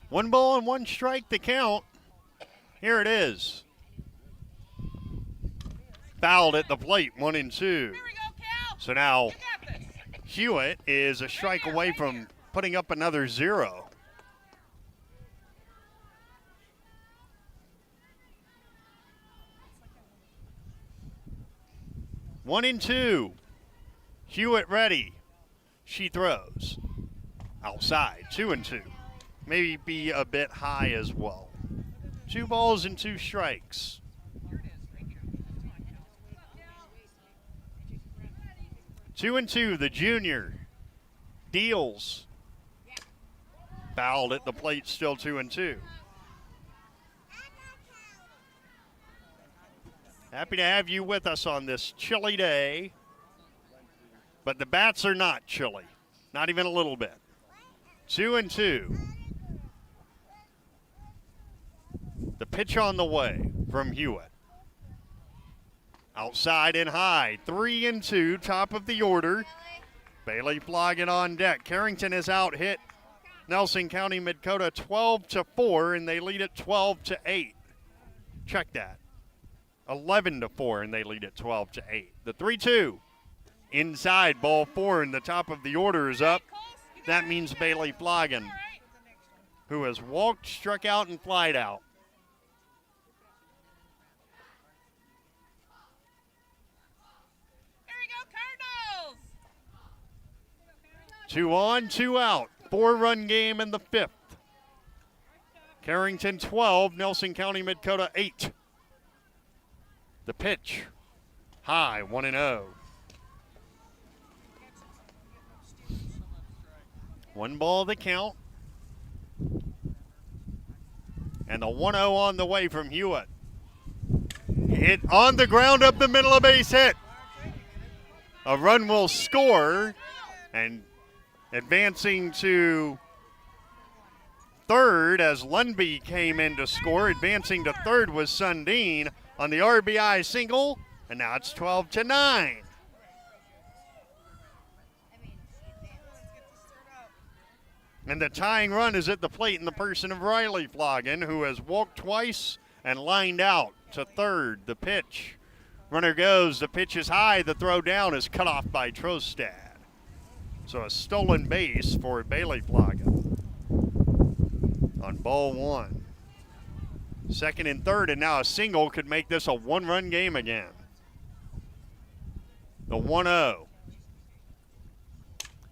One ball and 1 strike to count. Here it is. Fouled at the plate, 1-2. So now Hewitt is a strike away from putting up another 0. One and 2. Hewitt ready. She throws. Outside, 2-2. Maybe be a bit high as well. 2 balls and 2 strikes. Two and 2, the junior deals. Fouled at the plate, still 2-2. Happy to have you with us on this chilly day, but the bats are not chilly, not even a little bit. 2-2. The pitch on the way from Hewitt. Outside and high, 3-2, top of the order. Bailey Floggett on deck. Carrington has out hit Nelson County Midkota 12-4, and they lead it 12-8. Check that. 11-4, and they lead it 12-8. The 3-2 inside, ball 4, and the top of the order is up. That means Bailey Floggett, who has walked, struck out, and flied out. 2 on, 2 out. 4-run game in the 5th. Carrington 12, Nelson County Midkota 8. The pitch, high, 1-0. 1 ball the count. And the 1-0 on the way from Hewitt. Hit on the ground up the middle, a base hit. A run will score, and advancing to third as Lundby came in to score. Advancing to third was Sundin on the RBI single, and now it's 12-9. And the tying run is at the plate in the person of Riley Floggett, who has walked twice and lined out to third. The pitch. Runner goes. The pitch is high. The throw down is cut off by Trostad. So a stolen base for Bailey Floggett on ball 1. Second and third, and now a single could make this a 1-run game again. The 1-0.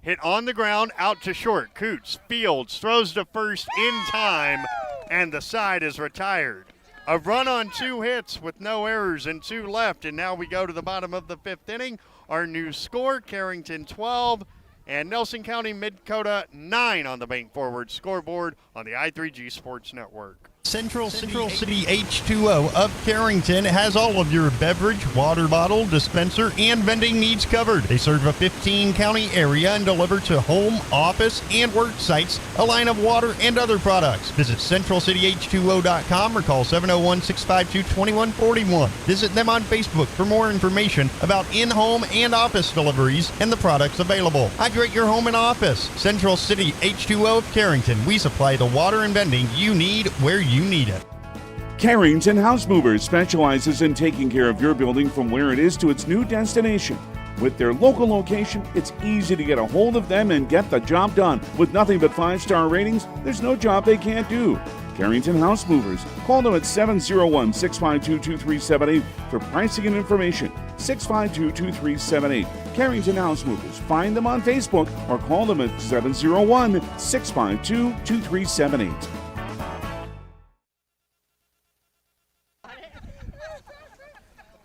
Hit on the ground, out to short. Coots fields, throws to first in time, and the side is retired. A run on 2 hits with no errors and 2 left, and now we go to the bottom of the 5th inning. Our new score, Carrington 12 and Nelson County Midkota 9 on the Bank Forward scoreboard on the I3G Sports Network. Central City H2O of Carrington has all of your beverage, water bottle, dispenser, and vending needs covered. They serve a 15-county area and deliver to home, office, and work sites a line of water and other products. Visit CentralCityH2O.com or call 701-652-2141. Visit them on Facebook for more information about in-home and office deliveries and the products available. Hydrate your home and office. Central City H2O of Carrington. We supply the water and vending you need where you need it. Carrington House Movers specializes in taking care of your building from where it is to its new destination. With their local location, it's easy to get a hold of them and get the job done. With nothing but 5-star ratings, there's no job they can't do. Carrington House Movers. Call them at 701-652-2378 for pricing and information. 652-2378. Carrington House Movers. Find them on Facebook or call them at 701-652-2378.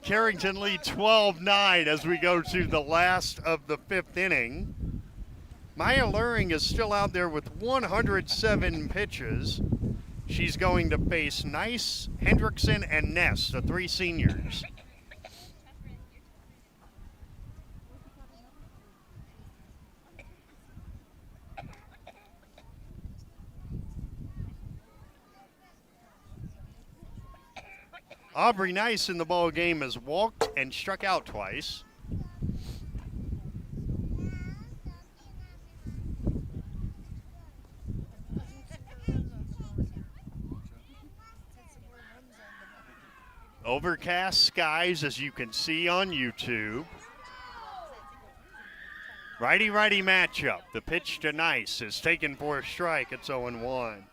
Carrington lead 12-9 as we go to the last of the fifth inning. Maya Luring is still out there with 107 pitches. She's going to face Nice, Hendrickson, and Ness, the three seniors. Aubrey Nice in the ball game has walked and struck out twice. Overcast skies, as you can see on YouTube. Righty-righty matchup. The pitch to Nice is taken for a strike. It's 0-1.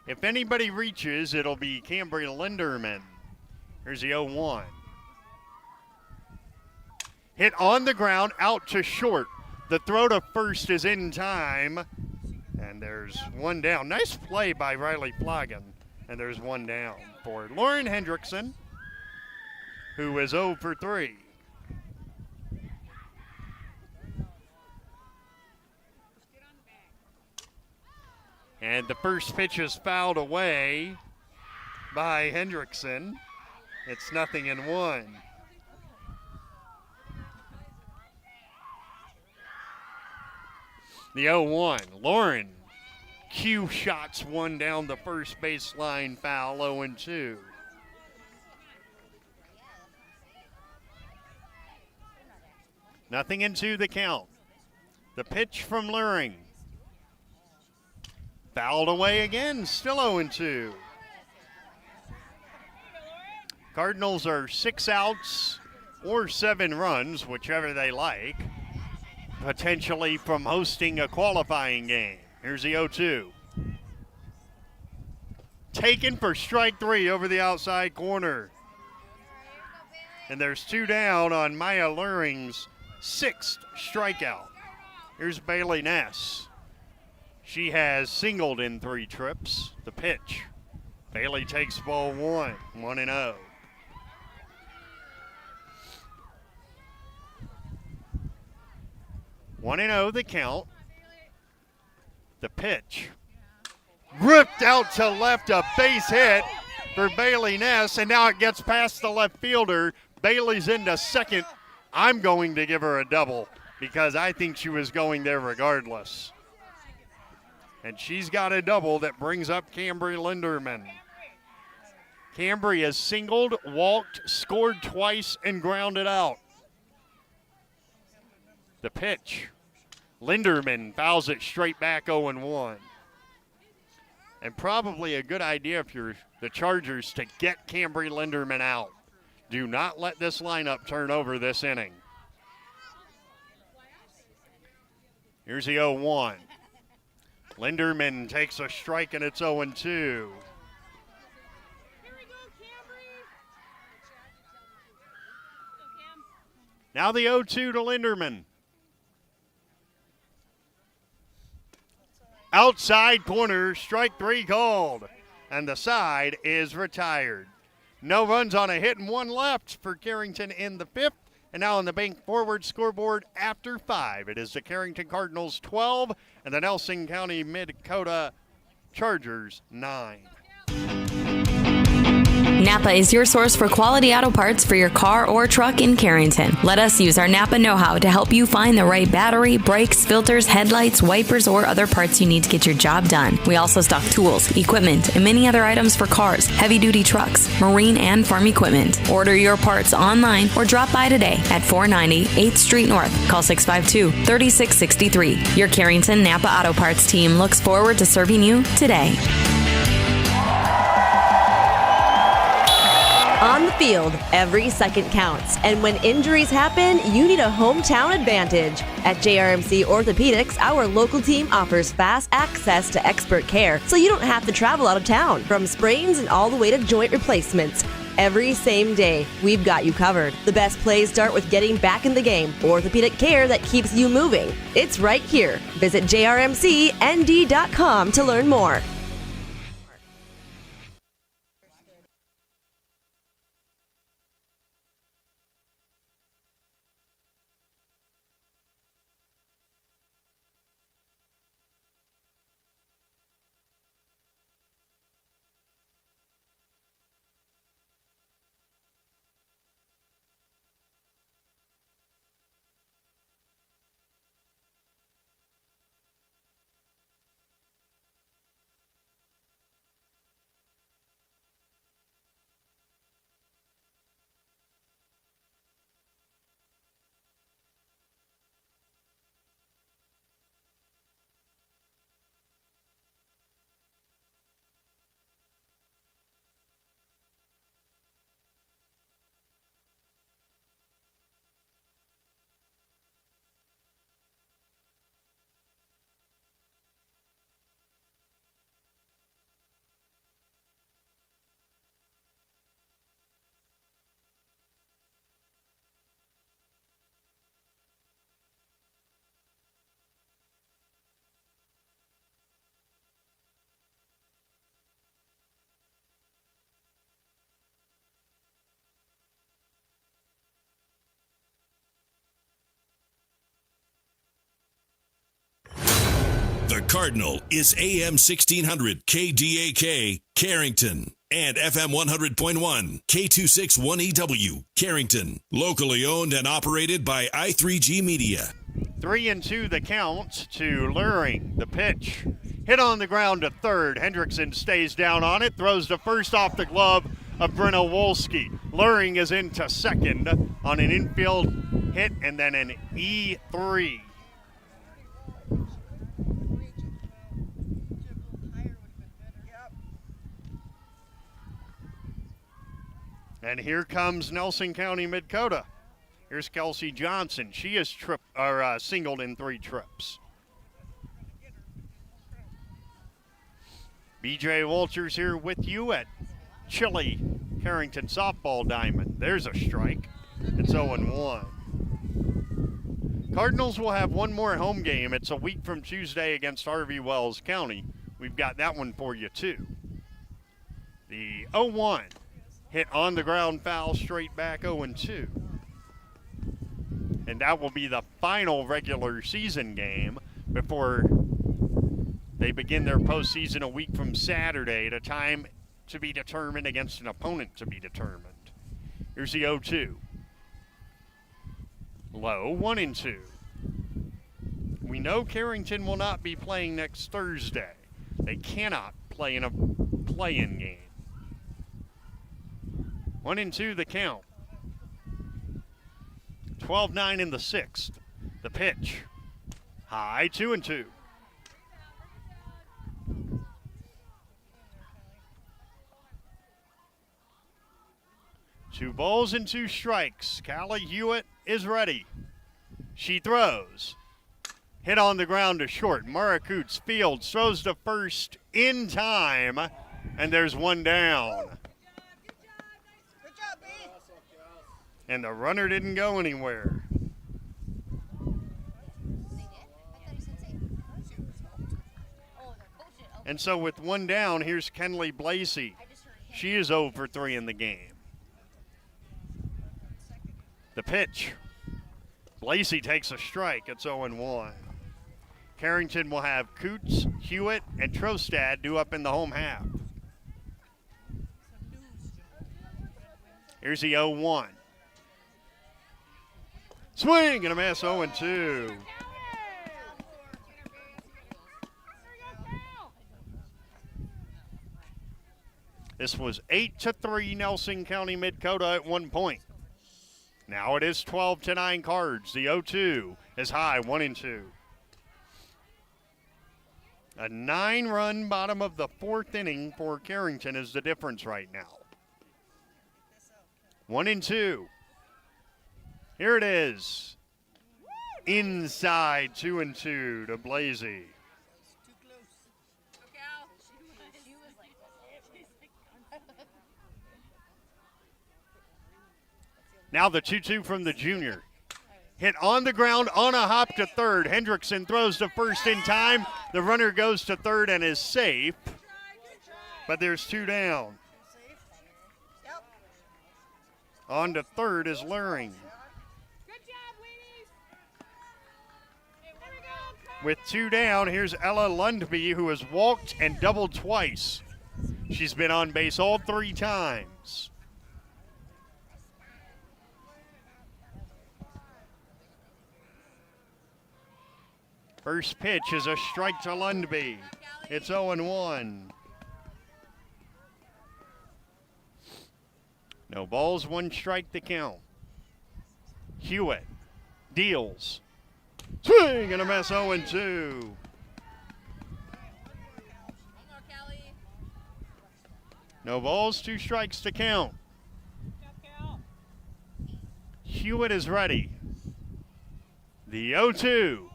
If anybody reaches, it'll be Cambry Linderman. Here's the 0-1. Hit on the ground, out to short. The throw to first is in time. And there's one down. Nice play by Riley Floggen. And there's one down for Lauren Hendrickson, who is 0 for 3. And the first pitch is fouled away by Hendrickson. It's 0-1. The 0-1, Lauren Q shots one down the first baseline foul, 0-2. Nothing into the count. The pitch from Luring. Fouled away again, still 0-2. Cardinals are 6 outs or 7 runs, whichever they like, potentially from hosting a qualifying game. Here's the 0-2. Taken for strike 3 over the outside corner. And there's 2 down on Maya Luring's 6th strikeout. Here's Bailey Ness. She has singled in 3 trips. The pitch. Bailey takes ball 1, 1-0. One and 0 the count. The pitch. Ripped out to left, a base hit for Bailey Ness, and now it gets past the left fielder. Bailey's into second. I'm going to give her a double because I think she was going there regardless. And she's got a double that brings up Cambry Linderman. Cambry has singled, walked, scored twice, and grounded out. The pitch. Linderman fouls it straight back 0-1. And probably a good idea if you're the Chargers to get Cambry Linderman out. Do not let this lineup turn over this inning. Here's the 0-1. Linderman takes a strike and it's 0-2. Now the 0-2 to Linderman. Outside corner, strike 3 called. And the side is retired. No runs on a hit and 1 left for Carrington in the 5th. And now on the bank forward scoreboard after 5. It is the Carrington Cardinals 12 and the Nelson County Midkota Chargers 9. Napa is your source for quality auto parts for your car or truck in Carrington. Let us use our Napa know-how to help you find the right battery, brakes, filters, headlights, wipers, or other parts you need to get your job done. We also stock tools, equipment, and many other items for cars, heavy-duty trucks, marine, and farm equipment. Order your parts online or drop by today at 490 8th Street North. Call 652-3663. Your Carrington Napa Auto Parts team looks forward to serving you today. On the field, every second counts. And when injuries happen, you need a hometown advantage. At JRMC Orthopedics, our local team offers fast access to expert care, so you don't have to travel out of town. From sprains and all the way to joint replacements. Every same day, we've got you covered. The best plays start with getting back in the game. Orthopedic care that keeps you moving. It's right here. Visit jrmcnd.com to learn more. The Cardinal is AM 1600 KDAK, Carrington, and FM 100.1 K261EW, Carrington. Locally owned and operated by I3G Media. 3-2 the count to Luring. The pitch hit on the ground to third. Hendrickson stays down on it, throws the first off the glove of Breno Wolski. Luring is into second on an infield hit and then an E3. And here comes Nelson County Midkota. Here's Kelsey Johnson. She is singled in 3 trips. BJ Walters here with you at Chili Carrington Softball Diamond. There's a strike. It's 0-1. Cardinals will have one more home game. It's a week from Tuesday against Harvey Wells County. We've got that one for you too. The 0-1. Hit on the ground foul, straight back 0-2. And that will be the final regular season game before they begin their postseason a week from Saturday at a time to be determined against an opponent to be determined. Here's the 0-2. Low, 1-2. We know Carrington will not be playing next Thursday. They cannot play in a play-in game. 1-2 the count. 12-9 in the 6th. The pitch. High, 2-2. Two balls and 2 strikes. Callie Hewitt is ready. She throws. Hit on the ground to short. Mara Coots fields, throws to first in time, and there's one down. And the runner didn't go anywhere. And so with one down, here's Kenley Blasey. She is 0 for 3 in the game. The pitch. Blasey takes a strike. It's 0-1. Carrington will have Coots, Hewitt, and Trostad due up in the home half. Here's the 0-1. Swing and a miss, 0-2. This was 8-3 Nelson County Midkota at one point. Now it is 12-9 Cards. The 0-2 is high, 1-2. A 9-run bottom of the 4th inning for Carrington is the difference right now. 1-2. Here it is. Inside 2-2 to Blasey. Now the 2-2 from the junior. Hit on the ground on a hop to third. Hendrickson throws to first in time. The runner goes to third and is safe. But there's 2 down. On to third is Luring. With 2 down, here's Ella Lundby, who has walked and doubled twice. She's been on base all 3 times. First pitch is a strike to Lundby. It's 0-1. No balls, 1 strike to count. Hewitt deals. Swing and a miss, 0-2. No balls, 2 strikes to count. Hewitt is ready. The 0-2.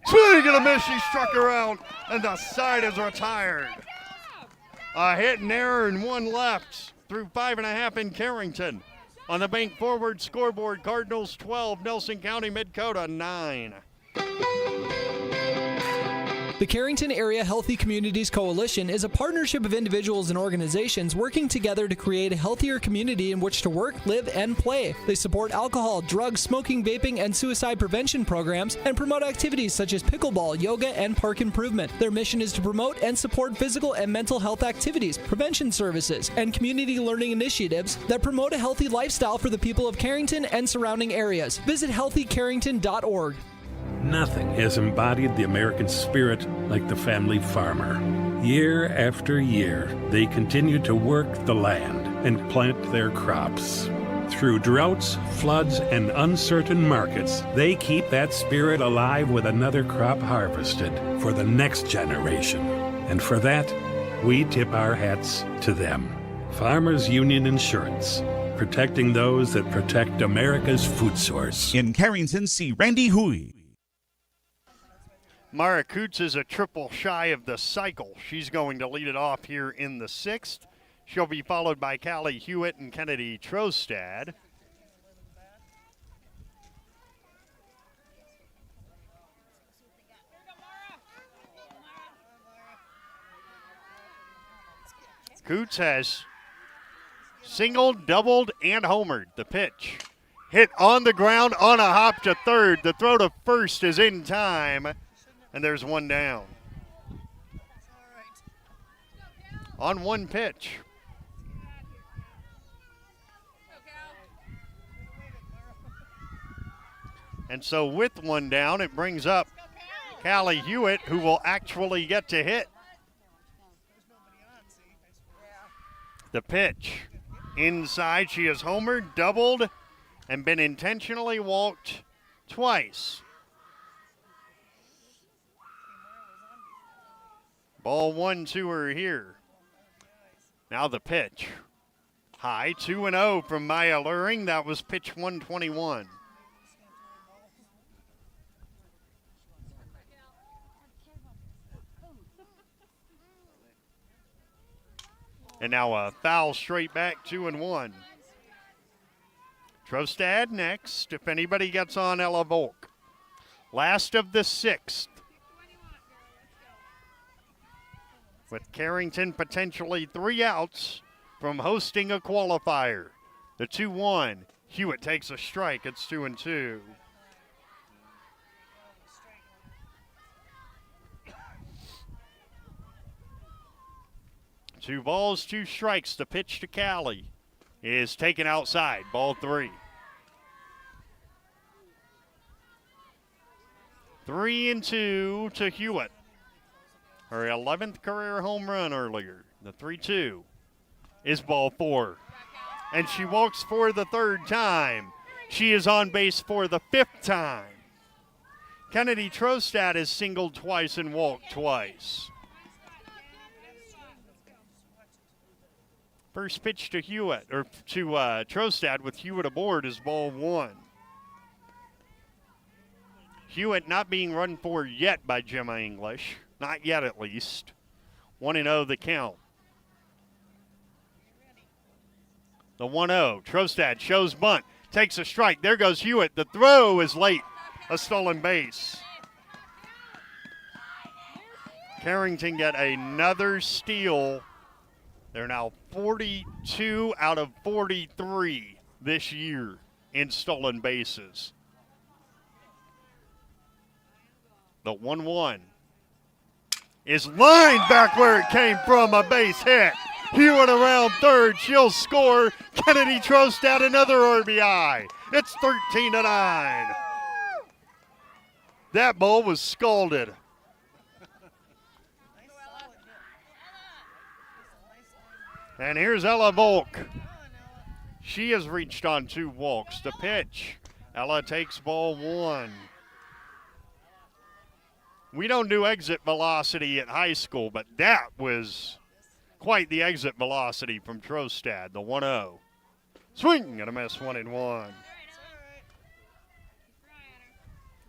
Swing and a miss, she struck around, and the side is retired. A hit and error and 1 left through 5.5 in Carrington. On the bank forward scoreboard, Cardinals 12, Nelson County Midkota 9. The Carrington Area Healthy Communities Coalition is a partnership of individuals and organizations working together to create a healthier community in which to work, live, and play. They support alcohol, drugs, smoking, vaping, and suicide prevention programs and promote activities such as pickleball, yoga, and park improvement. Their mission is to promote and support physical and mental health activities, prevention services, and community learning initiatives that promote a healthy lifestyle for the people of Carrington and surrounding areas. Visit healthycarrington.org. Nothing has embodied the American spirit like the family farmer. Year after year, they continue to work the land and plant their crops. Through droughts, floods, and uncertain markets, they keep that spirit alive with another crop harvested for the next generation. And for that, we tip our hats to them. Farmers Union Insurance, protecting those that protect America's food source. In Carrington, see Randy Hui. Mara Coots is a triple shy of the cycle. She's going to lead it off here in the 6th. She'll be followed by Callie Hewitt and Kennedy Trostad. Coots has singled, doubled, and homered. The pitch. Hit on the ground on a hop to third. The throw to first is in time. And there's 1 down. On 1 pitch. And so with 1 down, it brings up Callie Hewitt, who will actually get to hit. The pitch. Inside, she has homered, doubled, and been intentionally walked twice. Ball 1 to her here. Now the pitch. High, 2-0 from Maya Luring. That was pitch 121. And now a foul straight back, 2-1. Trostad next, if anybody gets on Ella Volk. Last of the 6th. With Carrington potentially 3 outs from hosting a qualifier. The 2-1. Hewitt takes a strike. It's 2-2. Two balls, 2 strikes. The pitch to Callie is taken outside. Ball 3. 3-2 to Hewitt. Her 11th career home run earlier. The 3-2 is ball 4. And she walks for the 3rd time. She is on base for the 5th time. Kennedy Trostad has singled twice and walked twice. First pitch to Hewitt, or to Trostad with Hewitt aboard is ball 1. Hewitt not being run for yet by Gemma English. Not yet, at least. 1-0 the count. The 1-0. Trostad shows bunt. Takes a strike. There goes Hewitt. The throw is late. A stolen base. Carrington got another steal. They're now 42 out of 43 this year in stolen bases. The 1-1 is lined back where it came from, a base hit. Hewitt around third, she'll score. Kennedy Trostad another RBI. It's 13-9. That ball was scalded. And here's Ella Volk. She has reached on 2 walks. The pitch. Ella takes ball 1. We don't do exit velocity at high school, but that was quite the exit velocity from Trostad, the 1-0. Swing and a miss, 1-1.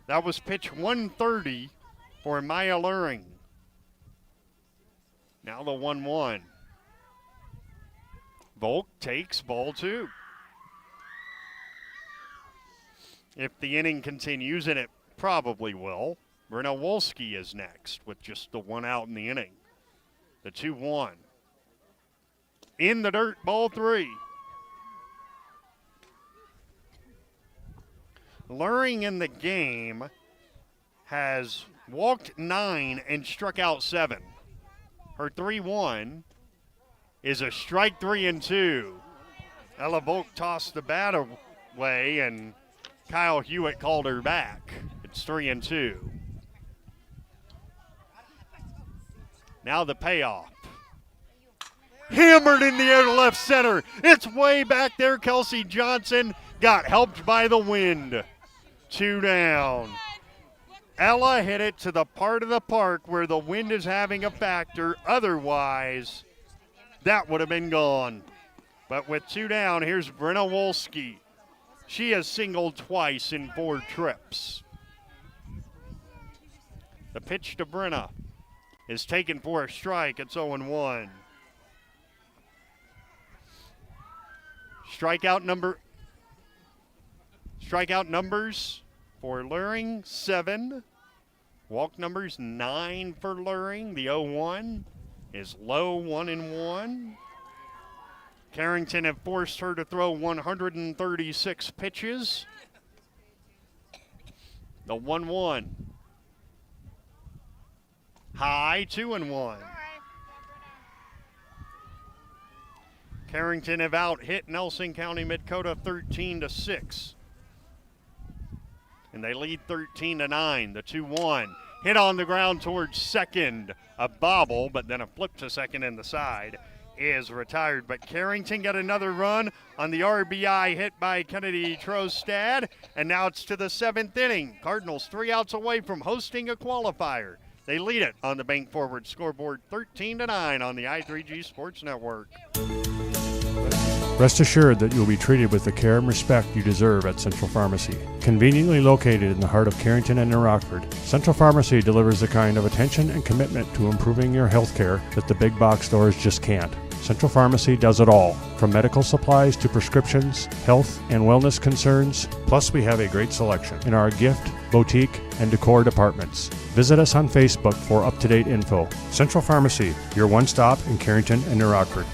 That was pitch 130 for Maya Luring. Now the 1-1. Volk takes ball 2. If the inning continues, and it probably will, Brenna Wolski is next with just the 1 out in the inning. The 2-1. In the dirt, ball 3. Luring in the game has walked 9 and struck out 7. Her 3-1 is a strike 3-2. Ella Volk tossed the bat away, and Kyle Hewitt called her back. It's 3-2. Now the payoff. Hammered in the air to left center. It's way back there. Kelsey Johnson got helped by the wind. 2 down. Ella hit it to the part of the park where the wind is having a factor. Otherwise, that would have been gone. But with 2 down, here's Brenna Wolski. She has singled twice in 4 trips. The pitch to Brenna is taken for a strike. It's 0-1. Strikeout numbers for Luring, 7. Walk numbers, 9 for Luring. The 0-1 is low, 1-1. Carrington have forced her to throw 136 pitches. The 1-1. High, 2-1. Carrington have out-hit Nelson County Midkota 13-6. And they lead 13-9. The 2-1 hit on the ground towards second. A bobble, but then a flip to second in the side is retired. But Carrington got another run on the RBI hit by Kennedy Trostad. And now it's to the 7th inning. Cardinals 3 outs away from hosting a qualifier. They lead it on the Bank Forward scoreboard 13-9 on the I3G Sports Network. Rest assured that you'll be treated with the care and respect you deserve at Central Pharmacy. Conveniently located in the heart of Carrington and New Rockford, Central Pharmacy delivers the kind of attention and commitment to improving your health care that the big box stores just can't. Central Pharmacy does it all, from medical supplies to prescriptions, health and wellness concerns. Plus, we have a great selection in our gift, boutique, and decor departments. Visit us on Facebook for up-to-date info. Central Pharmacy, your one-stop in Carrington and New Rockford.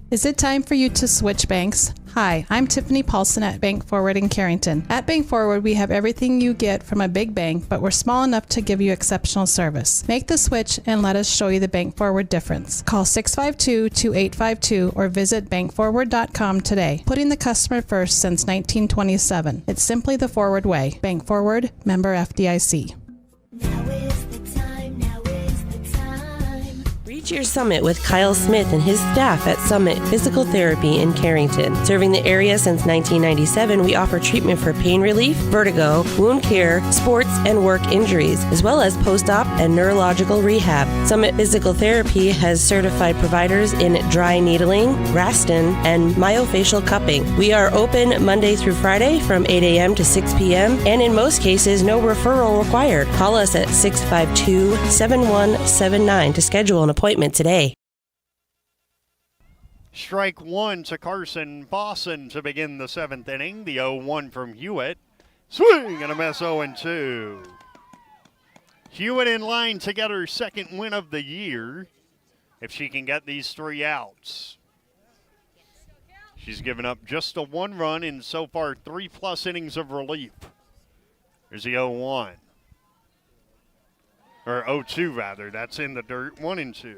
Is it time for you to switch banks? Hi, I'm Tiffany Paulson at Bank Forward in Carrington. At Bank Forward, we have everything you get from a big bank, but we're small enough to give you exceptional service. Make the switch and let us show you the Bank Forward difference. Call 652-2852 or visit bankforward.com today. Putting the customer first since 1927. It's simply the Forward way. Bank Forward, member FDIC. Now is the time. Reach your summit with Kyle Smith and his staff at Summit Physical Therapy in Carrington. Serving the area since 1997, we offer treatment for pain relief, vertigo, wound care, sports, and work injuries, as well as post-op and neurological rehab. Summit Physical Therapy has certified providers in dry needling, Raston, and myofascial cupping. We are open Monday through Friday from 8 a.m. to 6 p.m., and in most cases, no referral required. Call us at 652-7179 to schedule an appointment today. Strike one to Carson Bosson to begin the 7th inning. The 0-1 from Hewitt. Swing and a miss, 0-2. Hewitt in line to get her second win of the year if she can get these 3 outs. She's given up just a 1 run in so far 3+ innings of relief. There's the 0-1. Or 0-2 rather, that's in the dirt, 1-2.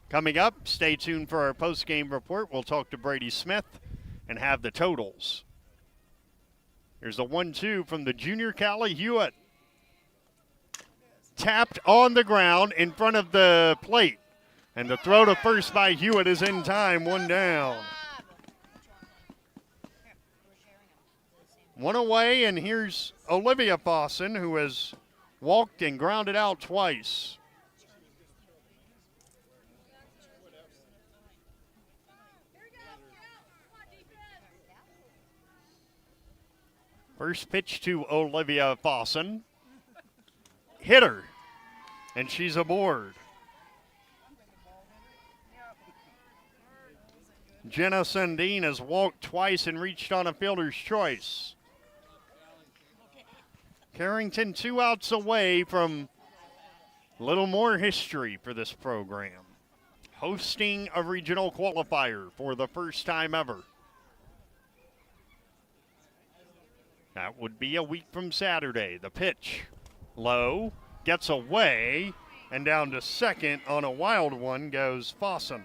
Coming up, stay tuned for our post-game report. We'll talk to Brady Smith and have the totals. Here's the 1-2 from the junior Callie Hewitt. Tapped on the ground in front of the plate. And the throw to first by Hewitt is in time, 1 down. 1 away, and here's Olivia Fossen, who has walked and grounded out twice. First pitch to Olivia Fossen. Hit her, and she's aboard. Jenna Sundin has walked twice and reached on a fielder's choice. Carrington 2 outs away from a little more history for this program. Hosting a regional qualifier for the first time ever. That would be a week from Saturday. The pitch, low, gets away, and down to second on a wild one goes Fossen.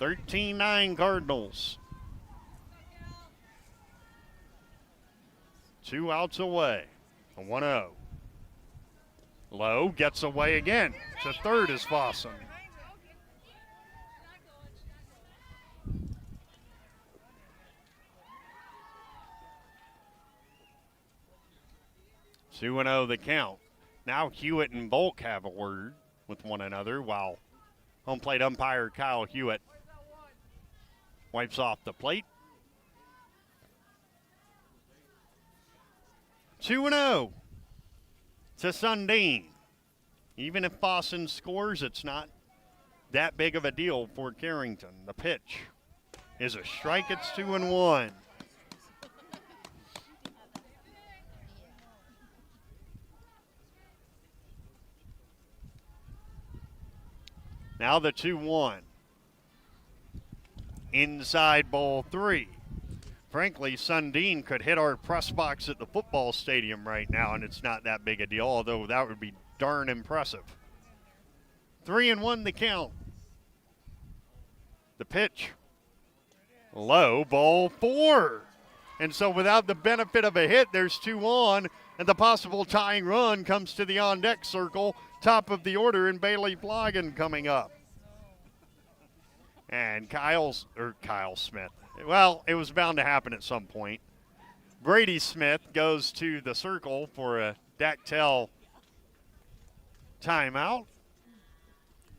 (13-9) Cardinals. 2 outs away. A 1-0. Low gets away again. To third is Fossen. Two 2-0 the count. Now Hewitt and Volk have a word with one another while home plate umpire Kyle Hewitt wipes off the plate. 2-0 to Sundin. Even if Fossen scores, it's not that big of a deal for Carrington. The pitch is a strike. It's 2-1. Now the 2-1. Inside ball 3. Frankly, Sundin could hit our press box at the football stadium right now, and it's not that big a deal, although that would be darn impressive. 3-1 the count. The pitch. Low, ball 4. And so without the benefit of a hit, there's 2 on, and the possible tying run comes to the on-deck circle, top of the order, and Bailey Flogan coming up. And Kyle Smith. Well, it was bound to happen at some point. Brady Smith goes to the circle for a Dactyl timeout.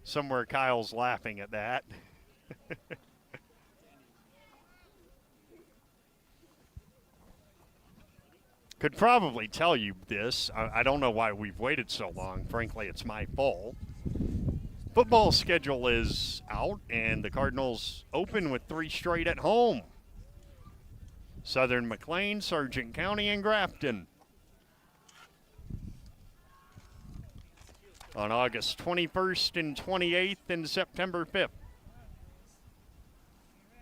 Somewhere Kyle's laughing at that. Could probably tell you this. I don't know why we've waited so long. Frankly, it's my fault. Football schedule is out, and the Cardinals open with 3 straight at home. Southern McLean, Sargent County, and Grafton. On August 21st and 28th and September 5th.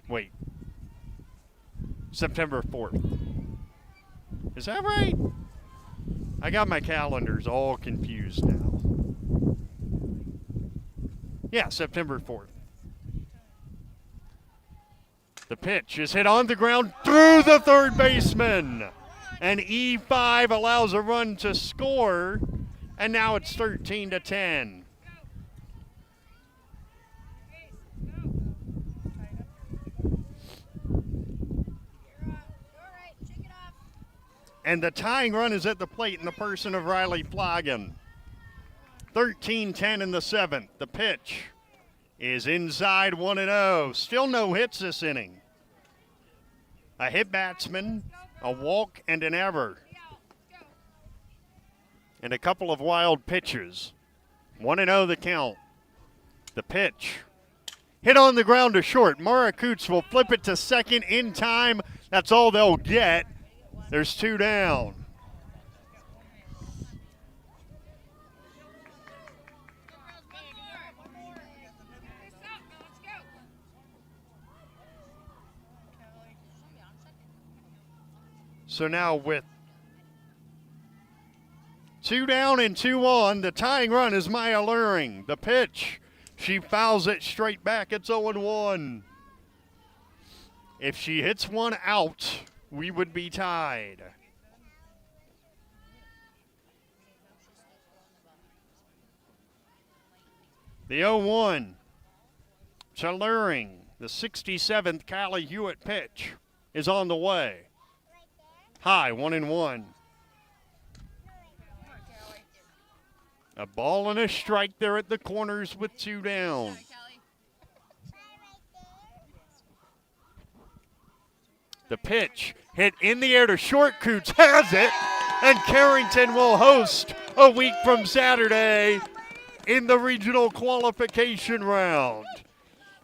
Wait. September 4th. Is that right? I got my calendars all confused now. Yeah, September 4th. The pitch is hit on the ground through the third baseman. And E5 allows a run to score, and now it's 13-10. And the tying run is at the plate in the person of Riley Floggen. 13-10 in the 7th. The pitch is inside 1-0. Still no hits this inning. A hit batsman, a walk, and an error. And a couple of wild pitches. 1-0 the count. The pitch. Hit on the ground to short. Mara Coots will flip it to second in time. That's all they'll get. There's 2 down. So now with 2 down and 2 on, the tying run is Maya Luring. The pitch, she fouls it straight back. It's 0-1. If she hits one out, we would be tied. The 0-1 to Luring. The 67th Callie Hewitt pitch is on the way. High, 1-1. A ball and a strike there at the corners with 2 down. The pitch hit in the air to short. Coots has it, and Carrington will host a week from Saturday in the regional qualification round.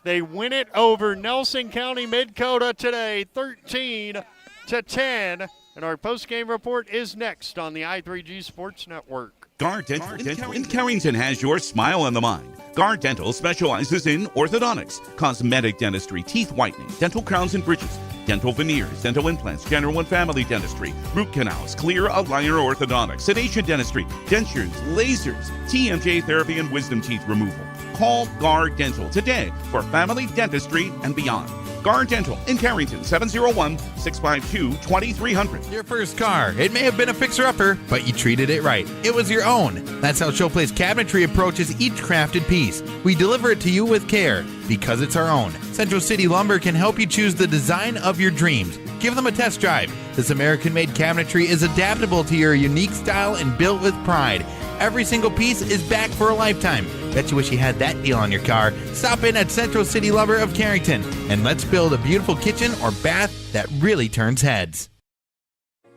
They win it over Nelson County Midkota today, 13-10. And our post-game report is next on the I3G Sports Network. Guard Dental in Carrington has your smile on the mind. Guard Dental specializes in orthodontics, cosmetic dentistry, teeth whitening, dental crowns and bridges, dental veneers, dental implants, general and family dentistry, root canals, clear aligner orthodontics, sedation dentistry, dentures, lasers, TMJ therapy, and wisdom teeth removal. Call Guard Dental today for family dentistry and beyond. Guard Dental in Carrington, 701-652-2300. Your first car. It may have been a fixer-upper, but you treated it right. It was your own. That's how Showplace Cabinetry approaches each crafted piece. We deliver it to you with care, because it's our own. Central City Lumber can help you choose the design of your dreams. Give them a test drive. This American-made cabinetry is adaptable to your unique style and built with pride. Every single piece is back for a lifetime. Bet you wish you had that deal on your car. Stop in at Central City Lumber of Carrington, and let's build a beautiful kitchen or bath that really turns heads.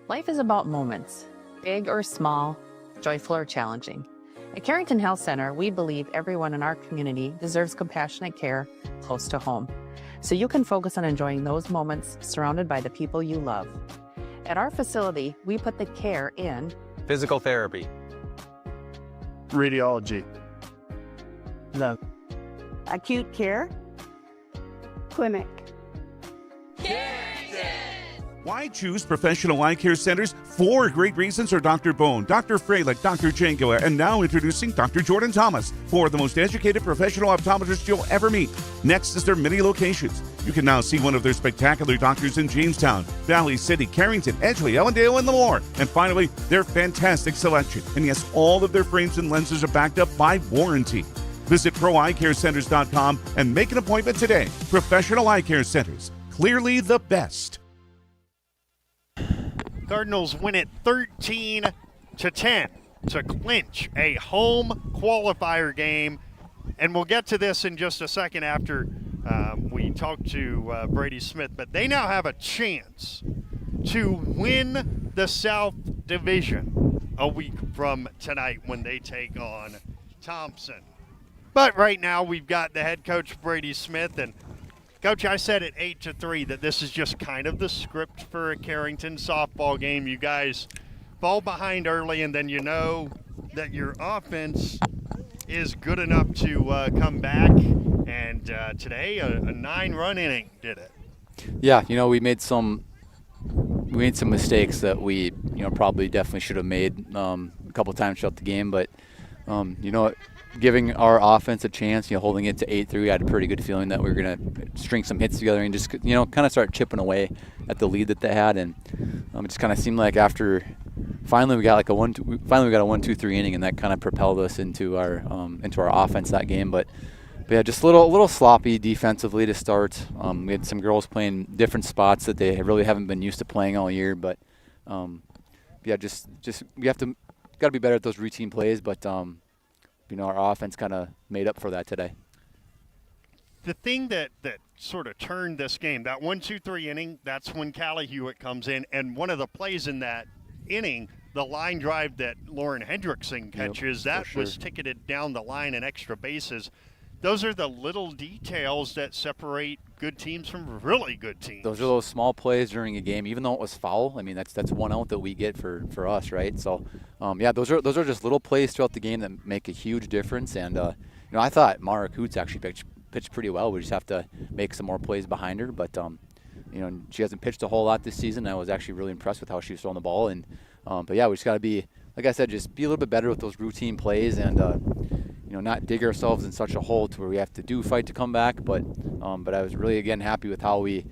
Life is about moments, big or small, joyful or challenging. At Carrington Health Center, we believe everyone in our community deserves compassionate care close to home, so you can focus on enjoying those moments surrounded by the people you love. At our facility, we put the care in physical therapy, radiology, the acute care clinic. Why choose professional eye care centers? 4 great reasons are Dr. Bone, Dr. Freilich, Dr. Janko, and now introducing Dr. Jordan Thomas, 4 of the most educated professional optometrists you'll ever meet. Next is their many locations. You can now see one of their spectacular doctors in Jamestown, Valley City, Carrington, Edgeley, Ellendale, and Lemoore. And finally, their fantastic selection. And yes, all of their frames and lenses are backed up by warranty. Visit ProEyeCareCenters.com and make an appointment today. Professional Eye Care Centers, clearly the best. Cardinals win it 13-10 to clinch a home qualifier game. And we'll get to this in just a second after we talk to Brady Smith. But they now have a chance to win the South Division a week from tonight when they take on Thompson. But right now we've got the head coach, Brady Smith. And, Coach, I said at 8-3 that this is just kind of the script for a Carrington softball game. You guys fall behind early, and then you know that your offense is good enough to come back. And today, a 9-run inning did it. Yeah, we made some mistakes that we probably definitely should have made a couple times throughout the game. But giving our offense a chance, holding it to 8-3. We had a pretty good feeling that we were going to string some hits together and just, kind of start chipping away at the lead that they had. And it just kind of seemed like after finally we got a 1-2-3 inning, and that kind of propelled us into our offense that game. But yeah, just a little sloppy defensively to start. We had some girls playing different spots that they really haven't been used to playing all year. But yeah, just we got to be better at those routine plays. But our offense kind of made up for that today. The thing that sort of turned this game, that 1-2-3 inning, that's when Callie Hewitt comes in, and one of the plays in that inning, the line drive that Lauren Hendrickson catches, that was ticketed down the line and extra bases. Those are the little details that separate good teams from really good teams. Those are those small plays during a game, even though it was foul. I mean, that's one out that we get for us, right? So, yeah, those are just little plays throughout the game that make a huge difference. And I thought Mara Coots actually pitched pretty well. We just have to make some more plays behind her. But she hasn't pitched a whole lot this season. I was actually really impressed with how she was throwing the ball. And but yeah, we just got to be, like I said, just be a little bit better with those routine plays and not dig ourselves in such a hole to where we have to fight to come back. But I was really again happy with how we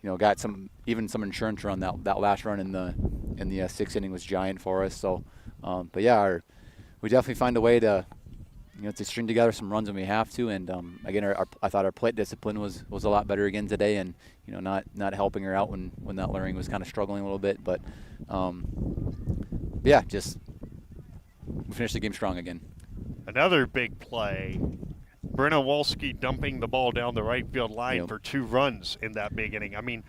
got some insurance run. That last run in the sixth inning was giant for us. So but yeah, we definitely find a way to to string together some runs when we have to. And again, I thought our plate discipline was a lot better again today, and not helping her out when that Luring was kind of struggling a little bit. But yeah, just we finished the game strong again. Another big play, Brenna Wolski dumping the ball down the right field line for 2 runs in that big inning. I mean,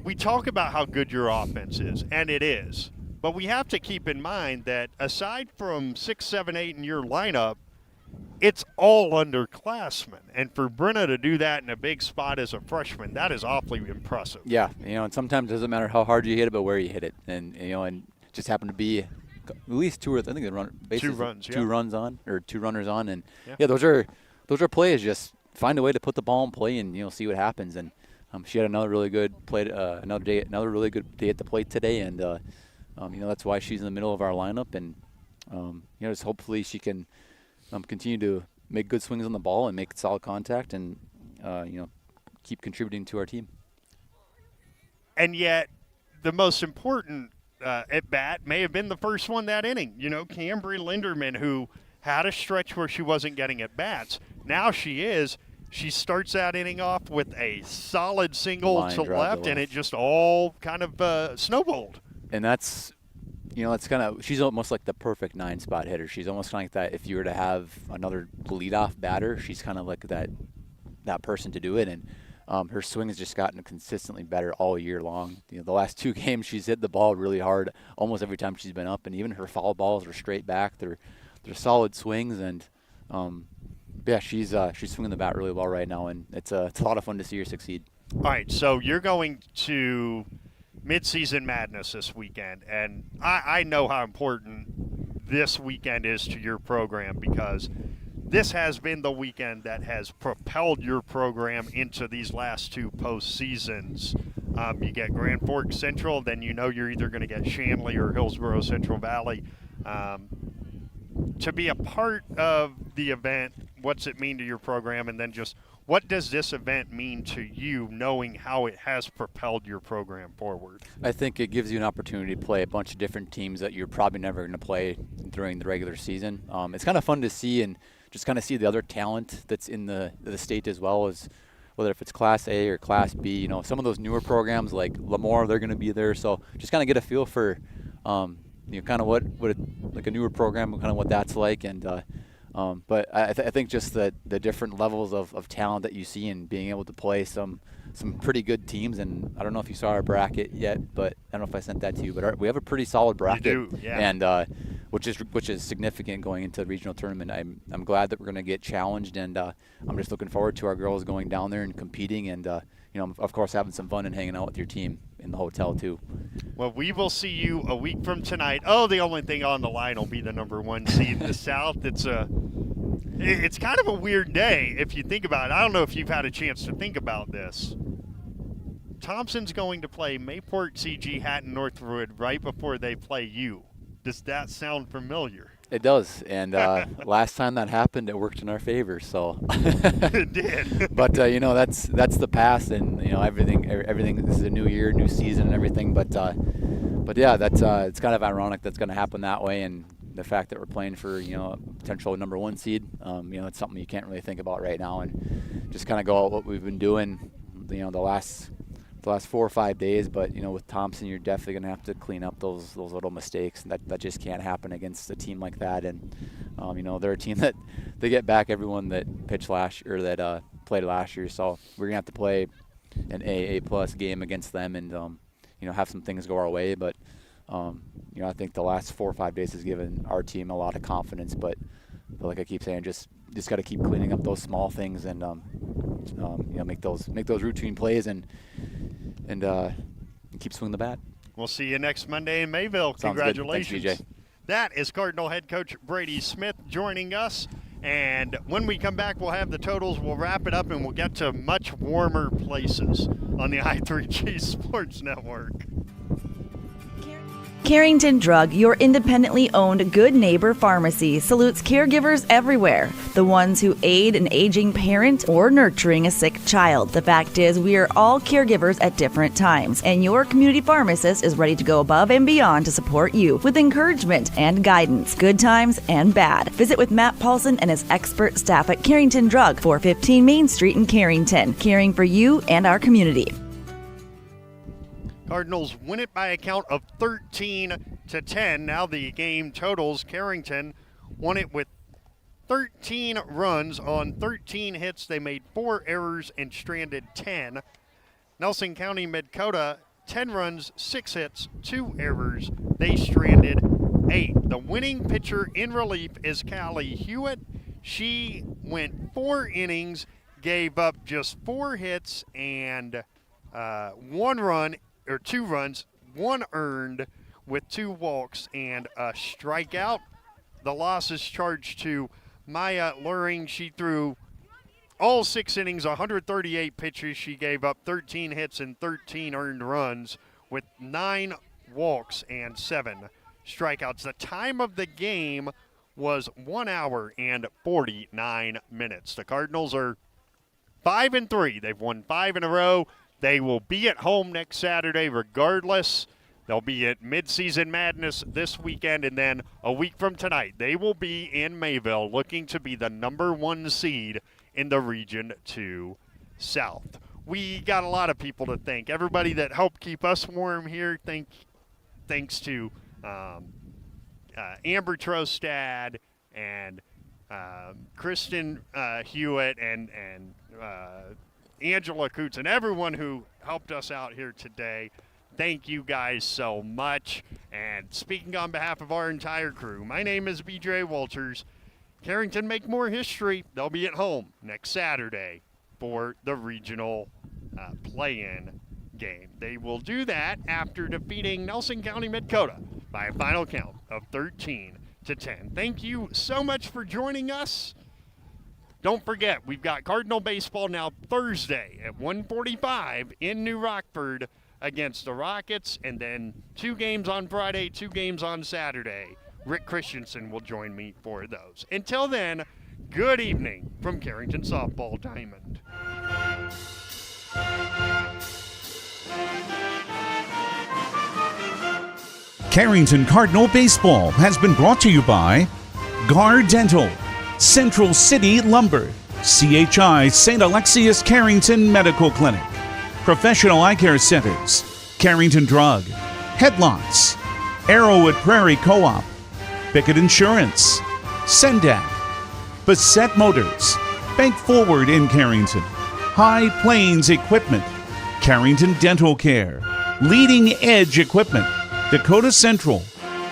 we talk about how good your offense is, and it is. But we have to keep in mind that aside from 6, 7, 8 in your lineup, it's all underclassmen. And for Brenna to do that in a big spot as a freshman, that is awfully impressive. Yeah, and sometimes it doesn't matter how hard you hit it, but where you hit it. And and just happened to be at least 2 or I think they run bases, 2 runs, 2 runs on, or 2 runners on. And yeah, those are plays. Just find a way to put the ball in play and see what happens. And she had another really good play, another really good day at the plate today. And that's why she's in the middle of our lineup, and just hopefully she can continue to make good swings on the ball and make solid contact, and keep contributing to our team. And yet, the most important at bat may have been the first one that inning. Cambry Linderman, who had a stretch where she wasn't getting at bats. Now she is. She starts that inning off with a solid single to left, and it just all kind of snowballed. And that's kind of, she's almost like the perfect 9-spot hitter. She's almost kind of like that. If you were to have another leadoff batter, she's kind of like that person to do it. And her swing has just gotten consistently better all year long. The last 2 games, she's hit the ball really hard almost every time she's been up, and even her foul balls are straight back. They're solid swings, and yeah, she's swinging the bat really well right now, and it's a lot of fun to see her succeed. All right, so you're going to Midseason Madness this weekend, and I know how important this weekend is to your program, because this has been the weekend that has propelled your program into these last 2 postseasons. You get Grand Forks Central, then you're either going to get Shanley or Hillsborough Central Valley. To be a part of the event, what's it mean to your program, and then just what does this event mean to you, knowing how it has propelled your program forward? I think it gives you an opportunity to play a bunch of different teams that you're probably never going to play during the regular season. It's kind of fun to see, and just kind of see the other talent that's in the state, as well as whether if it's Class A or Class B. Some of those newer programs like Lemoore, they're going to be there. So just kind of get a feel for, kind of what like a newer program, kind of what that's like. And but I think just the different levels of talent that you see, and being able to play some pretty good teams. And I don't know if you saw our bracket yet, but I don't know if I sent that to you. But we have a pretty solid bracket. You do, yeah. And which is significant going into the regional tournament. I'm glad that we're going to get challenged, and I'm just looking forward to our girls going down there and competing, and of course having some fun and hanging out with your team in the hotel too. Well, we will see you a week from tonight. Oh, the only thing on the line will be the number 1 seed in the South. It's kind of a weird day if you think about it. I don't know if you've had a chance to think about this. Thompson's going to play Mayport, CG, Hatton, Northwood right before they play you. Does that sound familiar? It does, and last time that happened, it worked in our favor. So it did. But that's the past, and everything. This is a new year, new season, and everything. But yeah, that's it's kind of ironic that's going to happen that way, and the fact that we're playing for a potential number 1 seed. It's something you can't really think about right now, and just kind of go out what we've been doing. The last 4 or 5 days, but with Thompson, you're definitely gonna have to clean up those little mistakes, and that just can't happen against a team like that. And they're a team that they get back everyone that pitched that played last year, so we're gonna have to play an A+ game against them, and have some things go our way. But I think the last 4 or 5 days has given our team a lot of confidence. But like I keep saying, just got to keep cleaning up those small things, and make those routine plays, and keep swinging the bat. We'll see you next Monday in Mayville. Sounds Congratulations. good. Thanks, BJ. That is Cardinal head coach Brady Smith joining us. And when we come back, we'll have the totals. We'll wrap it up, and we'll get to much warmer places on the i3G Sports Network. Carrington Drug, your independently owned Good Neighbor pharmacy, salutes caregivers everywhere. The ones who aid an aging parent or nurturing a sick child. The fact is, we are all caregivers at different times, and your community pharmacist is ready to go above and beyond to support you with encouragement and guidance, good times and bad. Visit with Matt Paulson and his expert staff at Carrington Drug, 415 Main Street in Carrington, caring for you and our community. Cardinals win it by a count of 13-10. Now the game totals. Carrington won it with 13 runs on 13 hits. They made 4 errors and stranded 10. Nelson County Midkota, 10 runs, 6 hits, 2 errors. They stranded 8. The winning pitcher in relief is Callie Hewitt. She went 4 innings, gave up just 4 hits and 1 run, or 2 runs, 1 earned with 2 walks and a strikeout. The loss is charged to Maya Luring. She threw all 6 innings, 138 pitches. She gave up 13 hits and 13 earned runs with 9 walks and 7 strikeouts. The time of the game was 1 hour and 49 minutes. The Cardinals are 5-3. They've won 5 in a row. They will be at home next Saturday regardless. They'll be at Midseason Madness this weekend, and then a week from tonight, they will be in Mayville looking to be the number 1 seed in the Region 2 South. We got a lot of people to thank. Everybody that helped keep us warm here, thanks to Amber Trostad and Kristen Hewitt and Angela Coots and everyone who helped us out here today. Thank you guys so much. And speaking on behalf of our entire crew, my name is BJ Walters. Carrington make more history. They'll be at home next Saturday for the regional play-in game. They will do that after defeating Nelson County Midkota by a final count of 13-10. Thank you so much for joining us. Don't forget, we've got Cardinal baseball now Thursday at 1:45 in New Rockford against the Rockets, and then 2 games on Friday, 2 games on Saturday. Rick Christensen will join me for those. Until then, good evening from Carrington Softball Diamond. Carrington Cardinal Baseball has been brought to you by Gar Dental, Central City Lumber, CHI St. Alexius Carrington Medical Clinic, Professional Eye Care Centers, Carrington Drug, Headlocks, Arrowwood Prairie Co-op, Bickett Insurance, Sendak, Bassett Motors, Bank Forward in Carrington, High Plains Equipment, Carrington Dental Care, Leading Edge Equipment, Dakota Central,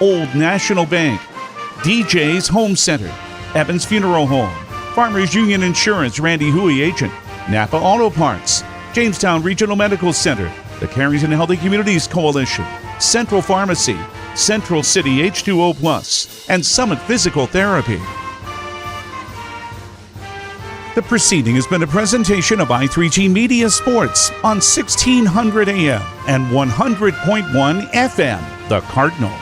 Old National Bank, DJ's Home Center, Evans Funeral Home, Farmers Union Insurance, Randy Huey Agent, Napa Auto Parts, Jamestown Regional Medical Center, the Carrington Healthy Communities Coalition, Central Pharmacy, Central City H2O+, and Summit Physical Therapy. The proceeding has been a presentation of i3G Media Sports on 1600 AM and 100.1 FM, The Cardinal.